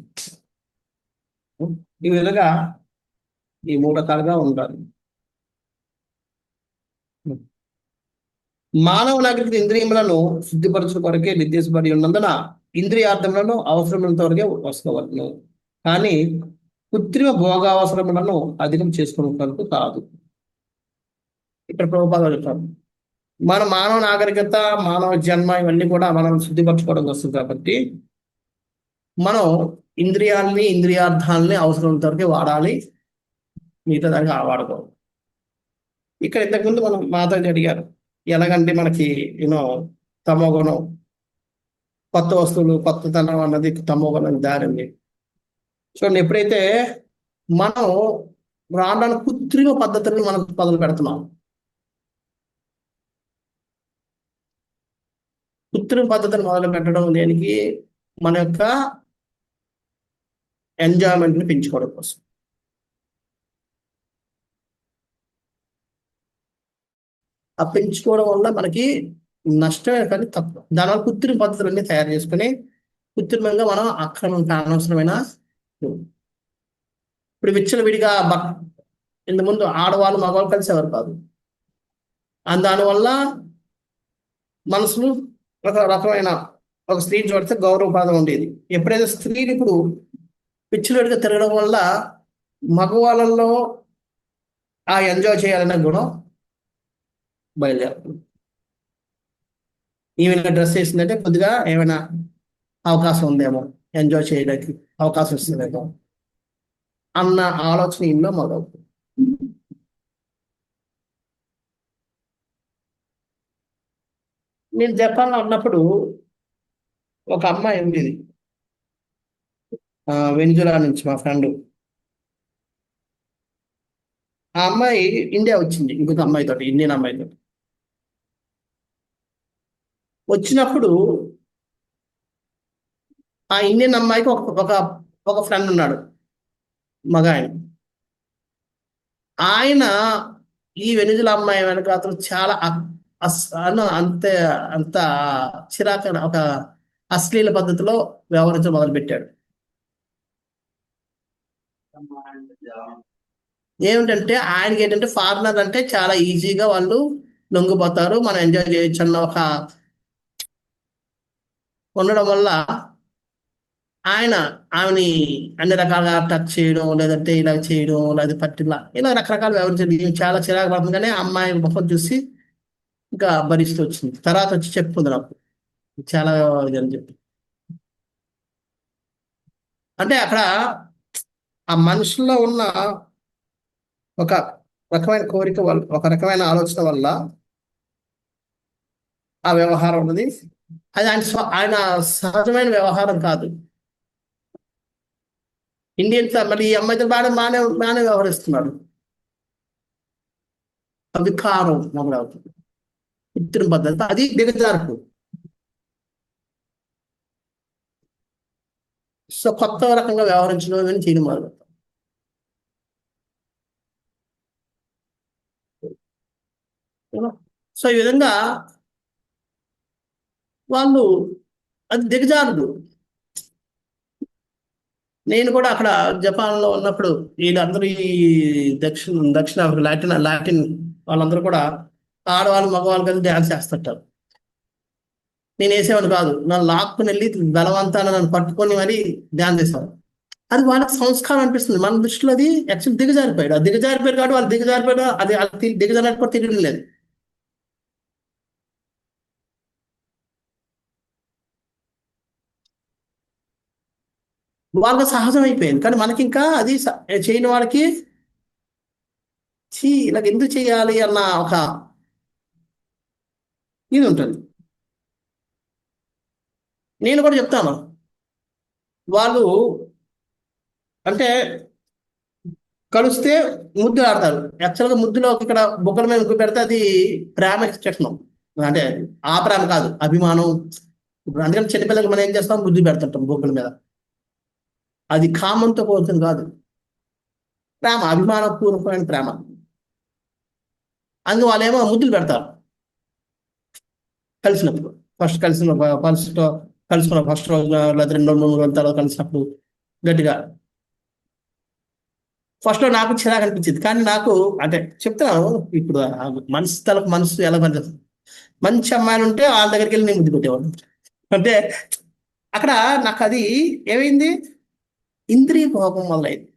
[SPEAKER 1] ఈ విధంగా ఈ 3 రకాలుగా ఉంటారు. మానవ నాగరికత ఇంద్రియములను శుద్ధిపరచడం కొరకే నిర్దేశపడి ఉన్నందున ఇంద్రియార్థములను అవసరమైనంత వరకే వసుకోవలను, కానీ కృత్రిమ భోగావసరములను అధికం చేసుకునేందుకు కాదు. ఇక్కడ ప్రభుపాద చెప్తారు, మన మానవ నాగరికత, మానవ జన్మ ఇవన్నీ కూడా మనం శుద్ధిపరచుకోవడం వస్తుంది. కాబట్టి మనం ఇంద్రియార్థాలని అవసరమైనంత వరకే వాడాలి, మిగతా దానికి వాడుకోవాలి. ఇక్కడ ఇంతకుముందు మనం మాతాజీ అడిగారు, ఎలాగంటే మనకి తమోగుణం, కొత్త వస్తువులు, కొత్తతనం అన్నది తమోగుణం దారింది. చూడండి, ఎప్పుడైతే మనం రాను కృత్రిమ పద్ధతులను మనం మొదలు పెడుతున్నాం, కృత్రిమ పద్ధతిని మొదలు పెట్టడం దేనికి? మన యొక్క ఎంజాయ్మెంట్ని పెంచుకోవడం కోసం. ఆ పెంచుకోవడం వల్ల మనకి నష్టమే కానీ తప్పు. దానివల్ల కృత్రిమ పద్ధతులన్నీ తయారు చేసుకుని కృత్రిమంగా మనం అనవసరమైన ఇప్పుడు విచ్చలవిడిగా ఇంతకుముందు ఆడవాళ్ళు మగవాళ్ళు కలిసేవారు కాదు. దానివల్ల మనసులు ఒక రకమైన ఒక స్త్రీని చూడితే గౌరవపాదం ఉండేది. ఎప్పుడైతే స్త్రీలు ఇప్పుడు విచ్చలవిడిగా తిరగడం వల్ల మగవాళ్ళల్లో ఆ ఎంజాయ్ చేయాలనే గుణం బయలుదేరుతుంది. ఈమె డ్రెస్ వేసిందంటే కొద్దిగా ఏమైనా అవకాశం ఉందేమో, ఎంజాయ్ చేయడానికి అవకాశం ఇస్తుందేమో అన్న ఆలోచన ఇంట్లో మొదలవుతుంది. నేను జపాన్లో ఉన్నప్పుడు ఒక అమ్మాయి ఉండేది, వెనిజులా నుంచి మా ఫ్రెండ్. ఆ అమ్మాయి ఇండియా వచ్చింది ఇంకొక అమ్మాయితో, ఇండియన్ అమ్మాయితో. వచ్చినప్పుడు ఆ ఇండియన్ అమ్మాయికి ఒక ఫ్రెండ్ ఉన్నాడు, మగ ఆయన ఈ వెనిజులా అమ్మాయి వెనక అతను చాలా అంత చిరాక ఒక అశ్లీల పద్ధతిలో వ్యవహరించడం మొదలుపెట్టాడు. ఏమిటంటే ఆయనకి ఏంటంటే ఫారినర్ అంటే చాలా ఈజీగా వాళ్ళు లొంగిపోతారు, మనం ఎంజాయ్ చేయొచ్చు అన్న ఒక ఉండడం వల్ల ఆమెని అన్ని రకాలుగా టచ్ చేయడం, లేదంటే ఇలా చేయడం, లేదా పట్టిలా ఇలా రకరకాల వ్యవహరించడం చాలా చిరాకు పడుతుంది. కానీ అమ్మాయి ముఖం చూసి ఇంకా భరిస్తూ వచ్చింది. తర్వాత వచ్చి చెప్పుకుంది నాకు చాలా ఇదని చెప్పి. అంటే అక్కడ ఆ మనుషుల్లో ఉన్న ఒక రకమైన కోరిక వల్ల, ఒక రకమైన ఆలోచన వల్ల ఆ వ్యవహారం ఉన్నది. అది ఆయన సహజమైన వ్యవహారం కాదు. ఇండియన్స్ మరి ఈ అమ్మాయితో బాగానే వ్యవహరిస్తున్నాడు. అధికారం మొదలవుతుంది, కృత్రిమ పద్ధతి, అది దిగజారుకు. సో కొత్త రకంగా వ్యవహరించడం అని చేయడం మొదలు. సో ఈ విధంగా వాళ్ళు అది దిగజారుడు. నేను కూడా అక్కడ జపాన్లో ఉన్నప్పుడు వీళ్ళందరూ ఈ దక్షిణ లాటిన్ వాళ్ళందరూ కూడా ఆడవాళ్ళు మగవాళ్ళు కలిసి డ్యాన్స్ చేస్తుంటారు. నేను వేసేవాడు కాదు, నన్ను లాక్కుని వెళ్ళి బలవంతాన నన్ను పట్టుకొని మరి డ్యాన్స్ చేసేవాడు. అది వాళ్ళకి సంస్కారం అనిపిస్తుంది. మన దృష్టిలో అది యాక్చువల్ దిగజారిపోయాడు. ఆ దిగజారిపోయాడు కాబట్టి వాళ్ళు దిగజారిపోయాడు, అది దిగజారిపోతే తెలియడం లేదు. వాళ్ళకి సహజం అయిపోయింది. కానీ మనకి ఇంకా అది చేయని వాళ్ళకి ఇలాగ ఎందుకు చేయాలి అన్న ఒక ఇది ఉంటుంది. నేను కూడా చెప్తాను, వాళ్ళు అంటే కలిస్తే ముద్దు ఆడతారు. యాక్చువల్గా ముద్దులో ఇక్కడ బొగ్గల మీద ముగ్గు పెడితే అది ప్రేమ ఎక్స్ప్రెషన్, అంటే ఆ ప్రేమ కాదు, అభిమానం. ఇప్పుడు అందుకని చిన్నపిల్లలకి మనం ఏం చేస్తాం, ముద్దు పెడుతుంటాం బొగ్గల మీద. అది కామంతో పోతుంది కాదు, ప్రేమ, అభిమానపూర్వకమైన ప్రేమ. అందుకు వాళ్ళేమో ముద్దులు పెడతారు కలిసినప్పుడు. కలిసుకున్న ఫస్ట్ రోజు లేదా 2-3 రోజుల తర్వాత కలిసినప్పుడు గట్టిగా. ఫస్ట్లో నాకు చిరాకు అనిపించింది, కానీ నాకు అంటే చెప్తాను, ఇప్పుడు మనసు ఎలా పనిచేస్తుంది. మంచి అమ్మాయిలు ఉంటే వాళ్ళ దగ్గరికి వెళ్ళి నేను ముద్దు పెట్టేవాడు. అంటే అక్కడ నాకు అది ఏమైంది, ఇంద్రియ భోగం వల్ల అయింది.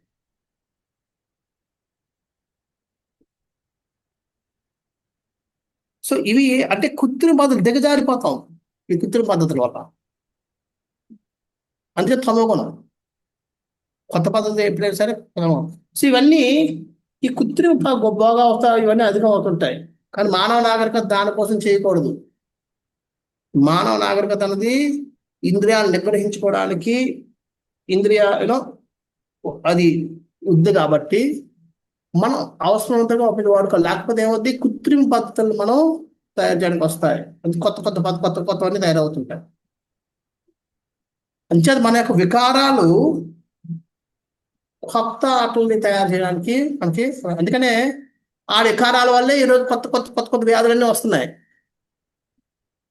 [SPEAKER 1] సో ఇవి అంటే కృత్రిమ పద్ధతులు, దిగజారిపోతాం ఈ కృత్రిమ పద్ధతుల వల్ల. అందుకే తమోగుణం, కొత్త పద్ధతి ఎప్పుడైనా సరే తమోగుణం. సో ఇవన్నీ ఈ కృత్రిమ బాగా అవుతాయి, ఇవన్నీ అధికం అవుతుంటాయి. కానీ మానవ నాగరికత దానికోసం చేయకూడదు. మానవ నాగరికత అనేది ఇంద్రియాలను నిగ్రహించుకోవడానికి, ఇంద్రియాలు అది ఉంది కాబట్టి మనం అవసరమంతగా వాడుకోవాలి. లేకపోతే ఏమవుతుంది, కృత్రిమ పద్ధతులు మనం తయారు చేయడానికి వస్తాయి. కొత్తవన్నీ తయారవుతుంటాయి. అంచేది మన యొక్క వికారాలు కొత్త ఆటల్ని తయారు చేయడానికి మనకి, అందుకనే ఆ వికారాల వల్లే ఈరోజు కొత్త వ్యాధులన్నీ వస్తున్నాయి.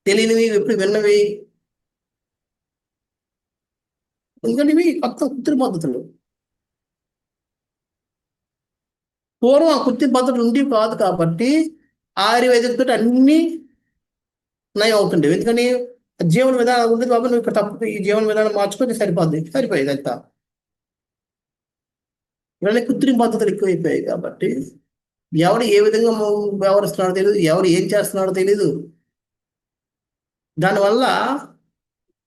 [SPEAKER 1] తెలియనివి, ఎప్పుడు విన్నవి. ఎందుకంటే ఇవి కొత్త కృత్రిమ పద్ధతులు. పూర్వం ఆ కృత్రిమ పద్ధతులు ఉండేవి కాదు కాబట్టి ఆయుర్వేదంతో అన్ని నయం అవుతుండేవి. ఎందుకని జీవన విధానం ఉంది కాబట్టి నువ్వు ఇక్కడ తప్పు ఈ జీవన విధానం మార్చుకొని సరిపోయేది అంతా. ఇవన్నీ కృత్రిమ పద్ధతులు ఎక్కువైపోయాయి కాబట్టి ఎవరు ఏ విధంగా వ్యవహరిస్తున్నాడో తెలియదు, ఎవరు ఏం చేస్తున్నాడో తెలియదు. దానివల్ల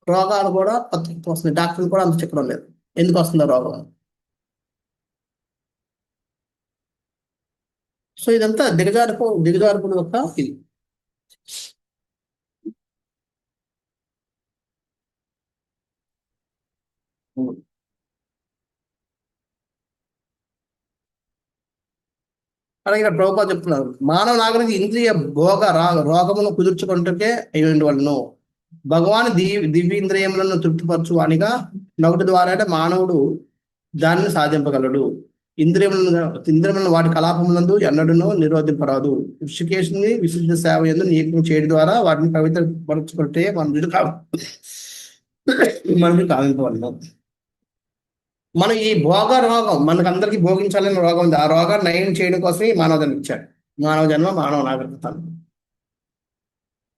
[SPEAKER 1] రోగాలు కూడా కొత్త వస్తున్నాయి. డాక్టర్లు కూడా అంత చెప్పడం లేదు ఎందుకు వస్తుందో రోగం. సో ఇదంతా దిగజారుపుడు యొక్క ఇది. అలాగే ఇక్కడ ప్రభుపాద చెప్తున్నారు, మానవ నాగరిక ఇంద్రియ భోగ రోగమును కుదుర్చుకుంటే అయ్యండి వాళ్ళను భగవాన్ దివ్యేంద్రియములను తృప్తిపరచు అనిగా నొకటి ద్వారా మానవుడు దానిని సాధింపగలడు. ఇంద్రియములను వాటి కలాపములందు ఎన్నడూనూ నిరోధింపరాదు. ఋషికేశుని విశుద్ధ సేవ ఎందు నియమం చేయడం ద్వారా వాటిని పవిత్రపరచుకుంటే మనకు కావింపవలను. మనం ఈ భోగ రోగం, మనకు అందరికీ భోగించాలని రోగం ఉంది. ఆ రోగాన్ని నయం చేయడం కోసమే మానవ జన్మ ఇచ్చాడు. మానవ జన్మ, మానవ నాగరికత.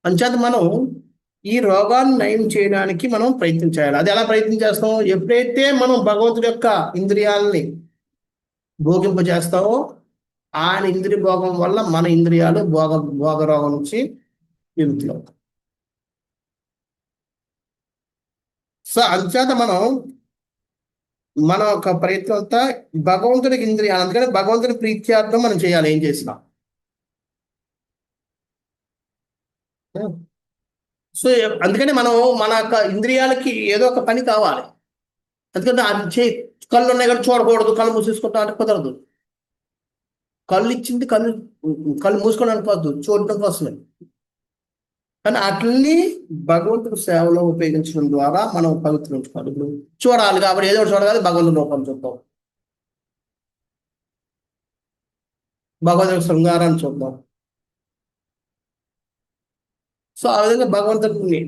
[SPEAKER 1] అంచేత మనం ఈ రోగాన్ని నయం చేయడానికి మనం ప్రయత్నం చేయాలి. అది ఎలా ప్రయత్నం చేస్తాం, ఎప్పుడైతే మనం భగవంతుడి యొక్క ఇంద్రియాలని భోగింపజేస్తామో ఆయన ఇంద్రియ భోగం వల్ల మన ఇంద్రియాలు భోగ రోగం నుంచి విముక్తులు అవుతాయి. సో అంచేత మనం మన యొక్క ప్రయత్నం అంతా భగవంతుడికి ఇంద్రియాలు, అందుకని భగవంతుడి ప్రీత్యార్థం మనం చేయాలి ఏం చేసినా. సో అందుకని మనం మన యొక్క ఇంద్రియాలకి ఏదో ఒక పని కావాలి. అందుకంటే అది కళ్ళు ఉన్నాయి కానీ చూడకూడదు, కళ్ళు మూసేసుకుంటా అంటే కుదరదు. కళ్ళు ఇచ్చింది కళ్ళు మూసుకోవడానికి కాదు, చూడటం కోసమే. కానీ వాటిని భగవంతుడి సేవలో ఉపయోగించడం ద్వారా మనం పవిత్రం ఉంచుకోవాలి. ఇప్పుడు చూడాలి కాబట్టి ఏదో ఒకటి చూడాలి, భగవంతుడి రూపం చూద్దాం, భగవంతుడి శృంగారాన్ని చూద్దాం. సో ఆ విధంగా భగవంతుడిని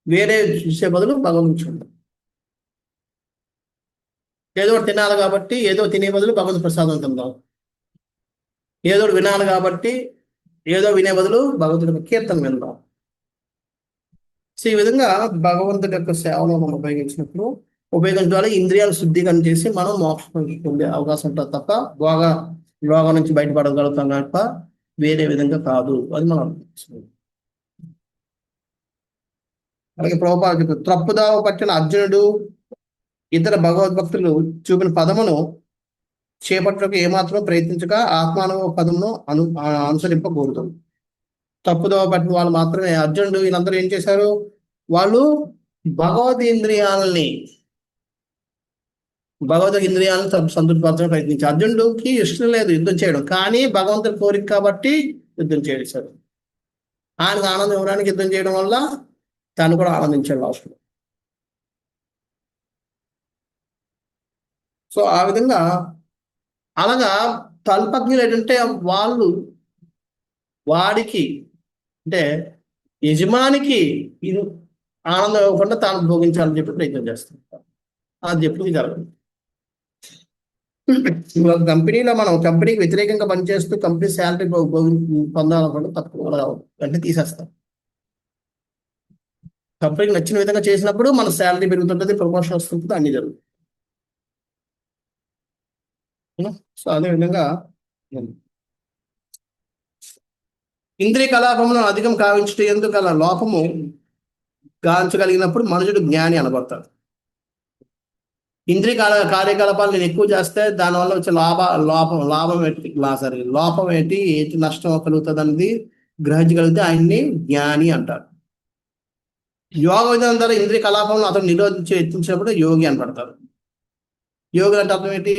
[SPEAKER 1] వేరే చూసే బదులు భగవంతుని చూడడం. ఏదో ఒకటి తినాలి కాబట్టి ఏదో తినే బదులు భగవంతు ప్రసాదం తిందాం. ఏదో ఒకటి వినాలి కాబట్టి ఏదో వినే బదులు భగవంతుడి యొక్క కీర్తన విందాం. సో ఈ విధంగా భగవంతుడి యొక్క సేవలో మనం ఉపయోగించడం ద్వారా ఇంద్రియాలు శుద్ధీకరణ చేసి మనం మోక్షం పొందే అవకాశం ఉంటుంది తప్ప రోగం నుంచి బయటపడగలుగుతాం తప్ప వేరే విధంగా కాదు. అది మనం అర్థం. అలాగే ప్రభుపాద చెప్పారు, త్రప్పుదావ పట్టిన అర్జునుడు ఇతర భగవద్భక్తులు చూపిన పదమును చేపట్టడానికి ఏమాత్రం ప్రయత్నించక ఆత్మానుభవ పదమును అనుసరింపకూడదు. తప్పుదోవ పట్టిన వాళ్ళు మాత్రమే. అర్జునుడు వీళ్ళందరూ ఏం చేశారు? వాళ్ళు భగవద్ ఇంద్రియాలను సంతృప్తిపరచడం ప్రయత్నించారు. అర్జునుడికి ఇష్టం లేదు యుద్ధం చేయడం, కానీ భగవంతుడి కోరిక కాబట్టి యుద్ధం చేశాడు. ఆయనకు ఆనందం ఇవ్వడానికి యుద్ధం చేయడం వల్ల తాను కూడా ఆనందించాడు లాస్ట్లో. సో ఆ విధంగా అలాగా తల్పజ్ఞులు ఏంటంటే వాళ్ళు వాడికి అంటే యజమానికి ఇది ఆనందం ఇవ్వకుండా తాను భోగించాలని చెప్పి ప్రయత్నం చేస్తుంటారు. అది చెప్పి జరగదు. కంపెనీలో మనం కంపెనీకి వ్యతిరేకంగా పనిచేస్తూ కంపెనీ శాలరీ పొందాలనుకుంటే తప్పకుండా వెంటనే తీసేస్తాం. కంపెనీకి నచ్చిన విధంగా చేసినప్పుడు మన శాలరీ పెరుగుతుంటుంది, ప్రమోషన్ వస్తుంటుంది, అన్ని జరుగుతుంది. సో అదేవిధంగా ఇంద్రియ కలాపములను అధికం కావించడం ఎందుకు అలా లోపము గాంచగలిగినప్పుడు మనుషుడు జ్ఞాని అనబడతాడు. ఇంద్రియ కార్యకలాపాలు నేను ఎక్కువ చేస్తే దానివల్ల వచ్చే లోపం ఏంటి నష్టం కలుగుతుంది అనేది గ్రహించగలిగితే ఆయన్ని జ్ఞాని అంటారు. యోగ విధానం ద్వారా ఇంద్రియ కలాపాలను అతను నిరోధించి ఎత్తించినప్పుడు యోగి అనబడతారు. యోగి అంటే అర్థం ఏంటి?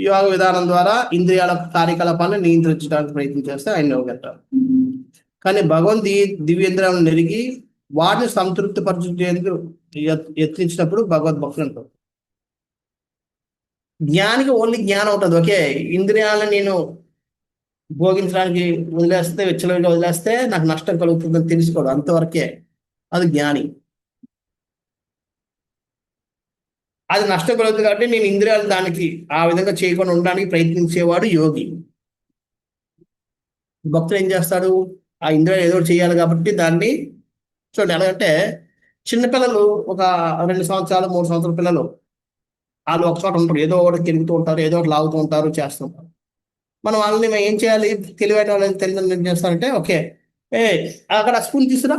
[SPEAKER 1] యోగ విధానం ద్వారా ఇంద్రియాల కార్యకలాపాలను నియంత్రించడానికి ప్రయత్నం చేస్తే ఆయన యోగి అంటారు. కానీ భగవంతు దివ్యేంద్రియాలను నెరిగి వాటిని సంతృప్తి పరచేందుకు యత్నించినప్పుడు భగవద్భక్తులు అంటారు. జ్ఞానికి ఓన్లీ జ్ఞానం ఉంటుంది. ఓకే, ఇంద్రియాలను నేను భోగించడానికి వదిలేస్తే విచ్చలవిడిగా వదిలేస్తే నాకు నష్టం కలుగుతుందని తెలుసుకోవడం అంతవరకే అది జ్ఞాని. అది నష్టం కలుగుతుంది కాబట్టి నేను ఇంద్రియాలు దానికి ఆ విధంగా చేయకుండా ఉండడానికి ప్రయత్నించేవాడు యోగి. భక్తుడు ఏం చేస్తాడు? ఆ ఇంద్రియాలు ఏదో చేయాలి కాబట్టి దాన్ని చూడండి. ఎలాగంటే చిన్నపిల్లలు ఒక 2 సంవత్సరాలు 3 సంవత్సరాల పిల్లలు వాళ్ళు ఒక చోట ఉంటారు, ఏదో ఒకటి తిరుగుతూ ఉంటారు, ఏదో ఒకటి లాగుతూ ఉంటారు, చేస్తుంటారు. మనం వాళ్ళని ఏం చేయాలి? తెలివైన వాళ్ళని తెలియదు ఏం చేస్తారంటే ఓకే అక్కడ స్పూన్ తీసుకురా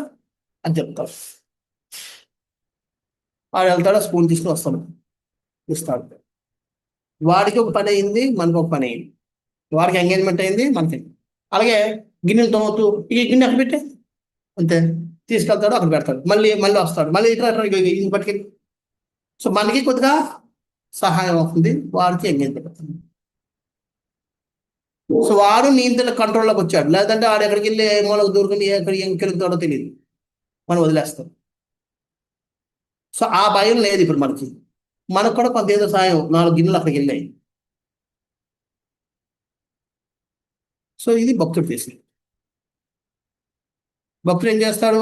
[SPEAKER 1] అని చెప్తారు. వాడు వెళ్తాడు, స్పూన్ తీసుకుని వస్తాడు, ఇస్తాడు. వాడికి ఒక పని అయింది, మనకు ఒక పని అయింది. వాడికి ఎంగేజ్మెంట్ అయింది, మనకి. అలాగే గిన్నెలు తోమవుతూ ఈ గిన్నె అక్కడ పెట్టే అంతే తీసుకెళ్తాడు, అక్కడ పెడతాడు, మళ్ళీ వస్తాడు, మళ్ళీ ఇది పట్టుకెళ్ళి. సో మనకి కొద్దిగా సహాయం అవుతుంది, వాడికి ఎంగేజ్మెంట్ అవుతుంది. సో వాడు నీ ఇంత కంట్రోల్లోకి వచ్చాడు. లేదంటే వాడు ఎక్కడికి వెళ్ళి మూలకు దూరుకుని ఎక్కడ ఏం కెలుగుతాడో తెలియదు, మనం వదిలేస్తాం. సో ఆ భయం లేదు ఇప్పుడు మనకు కూడా కొంత ఏదో సాయం 4 గిన్నెలు అక్కడికి వెళ్ళాయి. సో ఇది భక్తుడు చేసింది. భక్తుడు ఏం చేస్తాడు?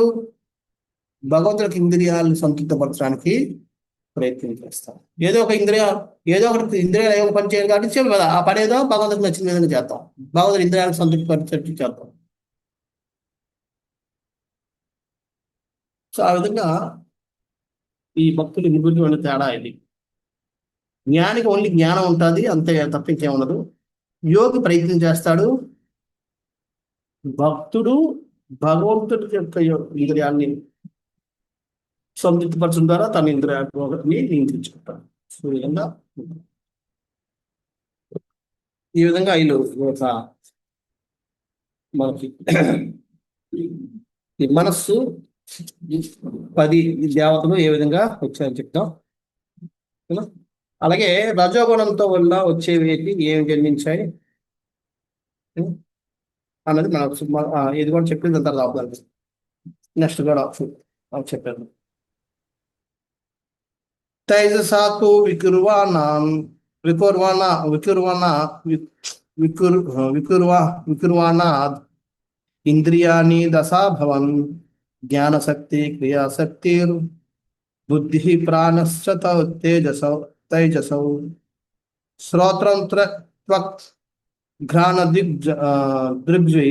[SPEAKER 1] భగవంతుడికి ఇంద్రియాలను సంతృప్తిపరచడానికి ప్రయత్నం చేస్తాడు. ఏదో ఒకటి ఇంద్రియాలు ఏదో పని చేయాలి కాబట్టి చెప్పి కదా, ఆ పని ఏదో భగవంతుడికి నచ్చిన విధంగా చేస్తాం. భగవంతుడి ఇంద్రియాలకు సంతృప్తిపరిచేట్టు చేస్తాం. సో ఆ విధంగా ఈ భక్తులు ముగ్గురు తేడా ఇది. జ్ఞానికి ఓన్లీ జ్ఞానం ఉంటుంది, అంతే తప్పించే ఉండదు. యోగి ప్రయత్నం చేస్తాడు. భక్తుడు భగవంతుడి యొక్క ఇంద్రియాన్ని సంతృప్తిపరచడం ద్వారా తన ఇంద్రియాన్ని నియంత్రించుకుంటాడు. సో ఈ విధంగా వీళ్ళు మనకి మనస్సు 10 దేవతలు ఏ విధంగా వచ్చాయని చెప్తాం. అలాగే రజోగుణంతో వల్ల వచ్చేవి ఏమి జన్మించాయి అన్నది ఇది కూడా చెప్పింది అంతా రావాలి. నెక్స్ట్ కూడా చెప్పాను. తైజసాకు వికుర్వాణ ఇంద్రియాని దశా భవన్ జ్ఞానశక్తి క్రియాశక్తి బుద్ధి ప్రాణశ్చ తేజసౌ తైజసౌ శ్రోత్రం త్వక్ ఘ్రాణ దృగ్జి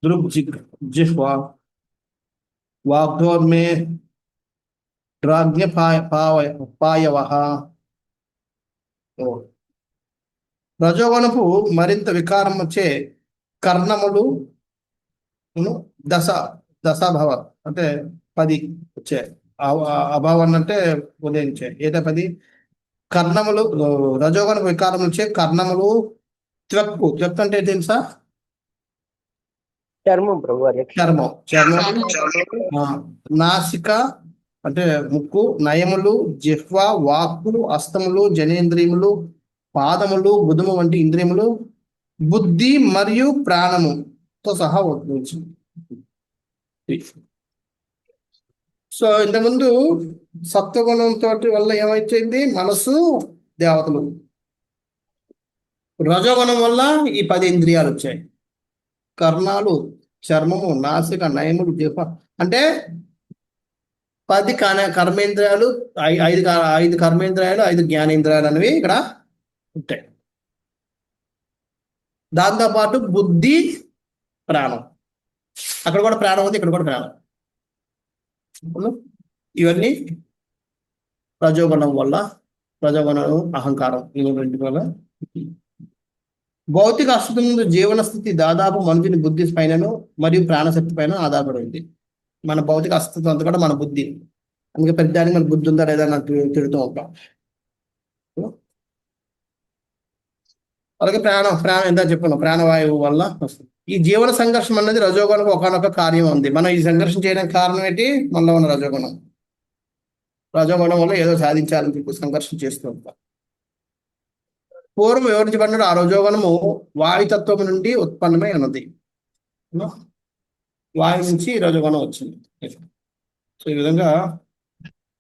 [SPEAKER 1] దృగ్జిగ్ జిహ్వా వాగ్ధోర్మే డ్రాగ్య పాయవః. రజోగుణపు మరింత వికారం వచ్చే కర్ణములు దశాభవ అంటే 10 వచ్చాయి. అభావం అంటే ఉదయించాయి. ఏదో 10 కర్ణములు. రజోగుణపు వికారం వచ్చే కర్ణములు. త్వక్ అంటే తెలుసా?
[SPEAKER 9] చర్మం ప్రభు వారి.
[SPEAKER 1] చర్మం. నాసిక అంటే ముక్కు, నయములు, జిహ్వ, వాక్కు, హస్తములు, జనేంద్రియములు, పాదములు, బుధము వంటి ఇంద్రియములు, బుద్ధి మరియు ప్రాణముతో సహా వచ్చింది. సో ఇంతకుముందు సత్వగుణంతో వల్ల ఏమైంది? మనసు, దేవతలు. రజోగుణం వల్ల ఈ 10 ఇంద్రియాలు వచ్చాయి. కర్ణాలు, చర్మము, నాసిక, నయములు, జిహ్వ అంటే 10 కర్మేంద్రియాలు, 5 కర్మేంద్రియాలు, 5 జ్ఞానేంద్రియాలు అనేవి ఇక్కడ ఉంటాయి. దాంతోపాటు బుద్ధి, ప్రాణం. అక్కడ కూడా ప్రాణం ఉంది, ఇక్కడ కూడా ప్రాణం. ఇవన్నీ రజోగుణం వల్ల, రజోగుణం, అహంకారం, ఇవి రెండు వల్ల. భౌతిక అస్తిత్వం ముందు జీవన స్థితి దాదాపు మనుషుని బుద్ధి పైనను మరియు ప్రాణశక్తి పైన ఆధారపడి ఉంది. మన భౌతిక అస్తిత్వం అంతా కూడా మన బుద్ధి. అందుకే పెద్దానికి మన బుద్ధి ఉందా లేదా నాకు తిడుతూ ఉంటాం. అలాగే ప్రాణం ఎంత చెప్పాను, ప్రాణవాయువు వల్ల వస్తుంది. ఈ జీవన సంఘర్షణ అనేది రజోగుణం ఒకనొక కార్యం ఉంది. మనం ఈ సంఘర్షణ చేయడానికి కారణం ఏంటి? మనలో ఉన్న రజోగుణం. రజోగుణం వల్ల ఏదో సాధించాలని చెప్పి సంఘర్షణ చేస్తూ ఉంటాం. పూర్వం వివరించబడిన ఆ రజోగుణము వాయుతత్వం నుండి ఉత్పన్నమై ఉన్నది. వాయు నుంచి రజోగుణం వచ్చింది. సో ఈ విధంగా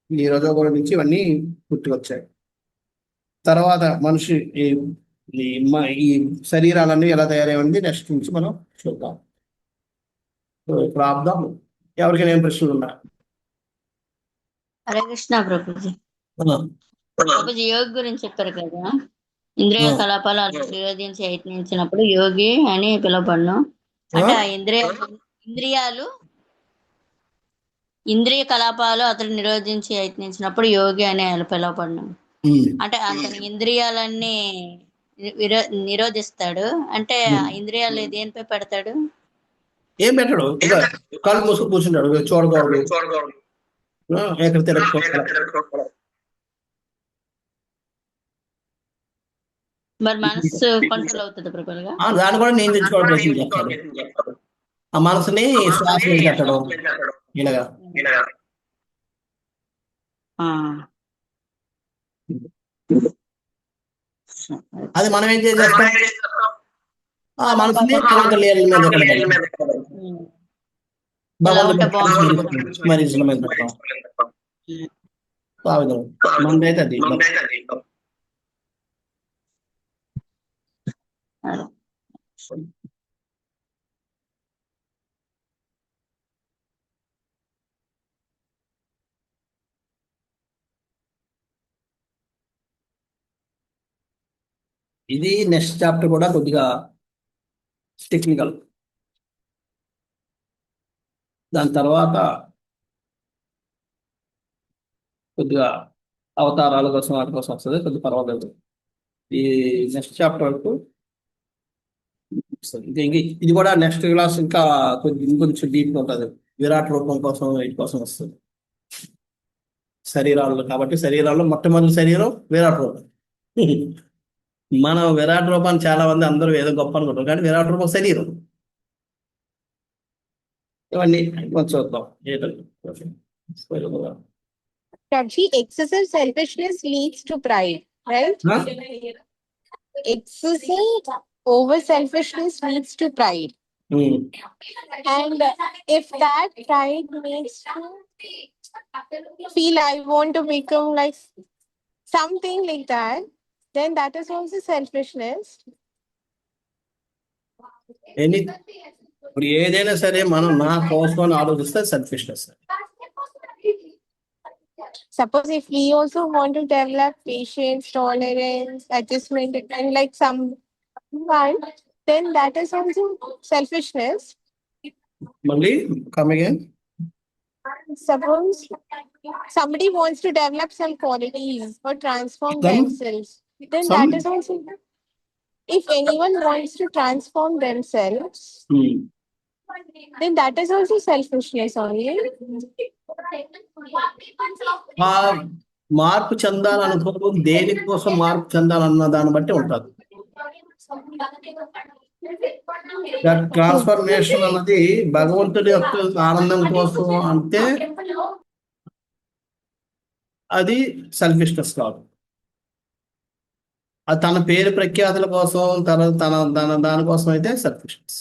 [SPEAKER 1] ఈ రజోగుణం నుంచి ఇవన్నీ పుట్టుకొచ్చాయి. తర్వాత మనిషి ఈ శరీరాలన్నీ ఎలా తయారయ్యింది నెక్స్ట్ నుంచి మనం చూద్దాం. ఇప్పుడు ఆపుదాం. ఎవరికైనా ఏం ప్రశ్నలు ఉన్నా?
[SPEAKER 3] హరే కృష్ణ ప్రభుజీ. ప్రభుజీ యోగి గురించి చెప్పారు కదా, ఇంద్రియ కలాపాలు అలా నిరోధించి యత్నించినప్పుడు యోగి అని పిలువబడును. అంటే ఆ ఇంద్రియ కలాపాలు అతడు నిరోధించి యత్నించినప్పుడు యోగి అని పిలువబడును. అంటే అతని ఇంద్రియాలన్నీ నిరోధిస్తాడు. అంటే ఇంద్రియాలు దేనిపై పెడతాడు?
[SPEAKER 1] ఏం పెట్టాడు? కాళ్ళు మూసుకు కూర్చుంటాడు, చూడగలడు, ఎక్కడ తిరగ.
[SPEAKER 3] మరి మనసు కంట్రోల్ అవుతుంది ప్రభుగా.
[SPEAKER 1] దాన్ని కూడా నేను తెచ్చుకోవడం ప్రయత్నం చేస్తాడు. ఆ మనసుని శ్వాస పెట్టడం ఇలాగా. అది మనం ఏం చేస్తాం? ఆ మనసుని స్మరించడం పెడతాం. మనదైతే అది ఇది నెక్స్ట్ చాప్టర్ కూడా కొద్దిగా టెక్నికల్. దాని తర్వాత కొద్దిగా అవతారాల కోసం వాటి కోసం వస్తుంది, కొద్దిగా పర్వాలేదు. ఈ నెక్స్ట్ చాప్టర్ వరకు ఇది కూడా నెక్స్ట్ క్లాస్ ఇంకా ఇంకొంచెం డీప్ ఉంటుంది. విరాట్ రూపం కోసం వీటి కోసం వస్తుంది. శరీరాల్లో కాబట్టి శరీరాల్లో మొట్టమొదటి శరీరం విరాట్ రూపం. మనం విరాట్ రూపాన్ని చాలా మంది అందరూ ఏదో గొప్ప అనుకుంటారు, కానీ విరాట్ రూపం శరీరం. ఇవన్నీ కొంచెం చూద్దాం.
[SPEAKER 10] Excessive selfishness leads to pride, right? Excessive over selfishness leads to pride. And if that pride makes you feel I want to become like something like that, then that is also selfishness.
[SPEAKER 1] Any ఇప్పుడు ఏదైనా సరే మనం నా కోసం అని ఆలోచిస్తే selfishness.
[SPEAKER 10] Suppose if we also want to develop patience, tolerance, adjustment, and like someone, then that is also selfishness.
[SPEAKER 1] మళ్ళీ come again.
[SPEAKER 10] Suppose somebody wants to develop some qualities or transform themselves, then that is also. If anyone wants to transform themselves, then that is also selfishness only.
[SPEAKER 1] మార్పు చెందాలనుకోవడం దేనికోసం మార్పు చెందాలన్న దాన్ని బట్టి ఉంటుంది. Transformation అన్నది భగవంతుడి యొక్క ఆనందం కోసం అంటే అది సెల్ఫిష్నెస్ కాదు. అది తన పేరు ప్రఖ్యాతుల కోసం దానికోసం అయితే సెల్ఫిష్నెస్.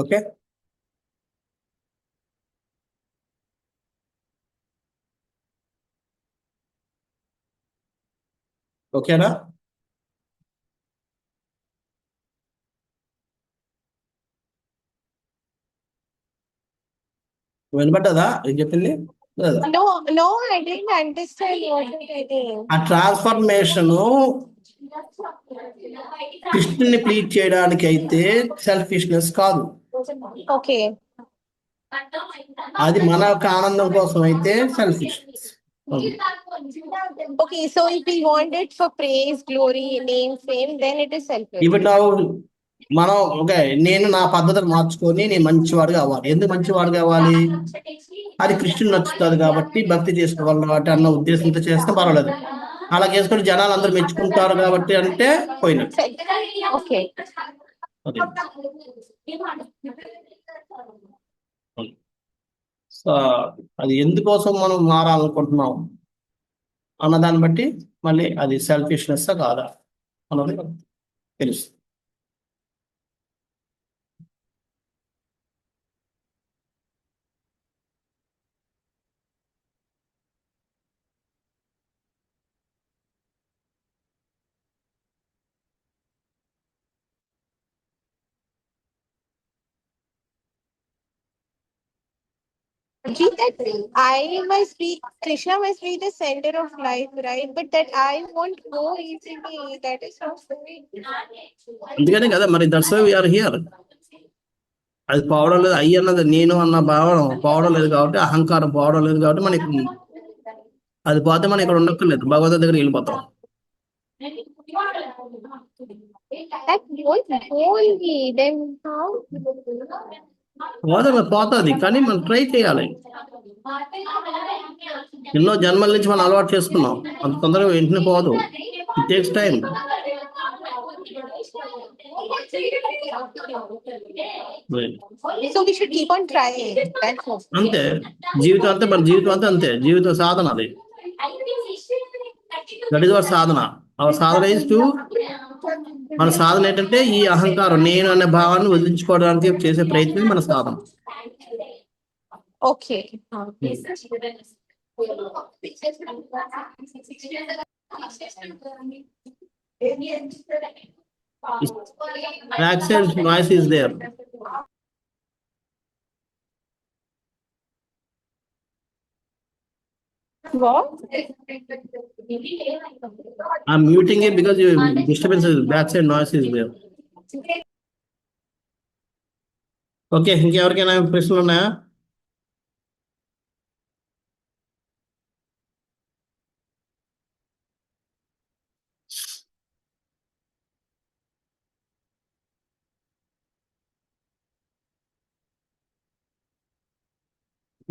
[SPEAKER 1] ఓకే, ఓకేనా? వినపడ్డదా ఏం చెప్పింది?
[SPEAKER 10] No, I didn't understand what you're saying.
[SPEAKER 1] ఆ ట్రాన్స్ఫర్మేషన్ కృష్ణుని ప్లీజ్ చేయడానికి అయితే సెల్ఫిష్నెస్ కాదు.
[SPEAKER 10] Okay.
[SPEAKER 1] అది మన యొక్క ఆనందం కోసం అయితే selfishness.
[SPEAKER 10] Okay, so if we want it for praise, glory, name, fame, then it is selfish.
[SPEAKER 1] ఇప్పుడు మనం ఓకే, నేను నా పద్ధతిని మార్చుకొని నేను మంచివాడు కావాలి. ఎందుకు మంచివాడు కావాలి? అది కృష్ణుని నచ్చుతుంది కాబట్టి, భక్తి చేసుకోవాలి కాబట్టి అన్న ఉద్దేశంతో చేస్తే పర్వాలేదు. అలా చేసుకుని జనాలు అందరూ మెచ్చుకుంటారు కాబట్టి అంటే పోయినట్టు.
[SPEAKER 10] Okay.
[SPEAKER 1] సో అది ఎందుకోసం మనం మారాలనుకుంటున్నాం అన్న దాన్ని బట్టి మళ్ళీ అది సెల్ఫిష్నెస్ కాదా అన్నది తెలుస్తుంది.
[SPEAKER 10] I must be, Krishna must be the center of life, right? But that I won't go easily. That is not fair.
[SPEAKER 1] అందుకనే కదా మరి దట్స్ వై వీఆర్ హియర్. అది పోవడం లేదు, అయ్యి అన్నది నేను అన్న భావన పోవడం లేదు కాబట్టి, అహంకారం పోవడం లేదు కాబట్టి మనకి అది పోతే మనం ఇక్కడ ఉండక్కర్లేదు, భగవంతుడి దగ్గరికి వెళ్ళిపోతాం.
[SPEAKER 10] That won't go easy. Then how?
[SPEAKER 1] పోతుంది కానీ మనం ట్రై చేయాలి. ఎన్నో జన్మల నుంచి మనం అలవాటు చేసుకున్నాం, అంత తొందరగా వెంటనే పోదు. It takes time.
[SPEAKER 10] So we should keep on trying. That's all.
[SPEAKER 1] అంతే జీవితం అంతే, మన జీవితం అంతే అంతే జీవితం సాధన అది. That is our sadhana. Our sadhana is to, మన సాధన ఏంటంటే ఈ అహంకారం నేను అనే భావాన్ని వదిలించుకోవడానికి చేసే ప్రయత్నం మన సాధన.
[SPEAKER 10] Okay.
[SPEAKER 1] Backside noise is there.
[SPEAKER 10] What?
[SPEAKER 1] I'm muting it because your disturbance is backside noise is there. Okay, ఇంకెవరికైనా ప్రశ్నలు ఉన్నాయా?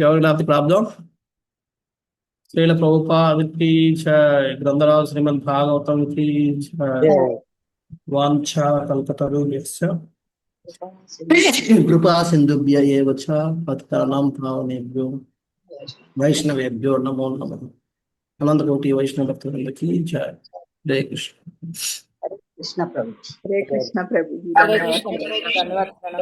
[SPEAKER 1] ఎవరికి లేకపోతే ప్రాబ్లం? శ్రీల ప్రభుపాదికి గ్రంథరాజు శ్రీమద్ భాగవతంకి వాంఛ కల్పతరుభ్యశ్చ కృపా సింధుభ్య ఏవ చ పతితానాం పావనేభ్యో వైష్ణవేభ్యో నమో నమః. అనంతకోటి వైష్ణవ భక్తులందరికీ జయ. జయ కృష్ణ.
[SPEAKER 4] కృష్ణ ప్రభు.
[SPEAKER 5] హరే కృష్ణ ప్రభు.
[SPEAKER 4] ధన్యవాదాలు.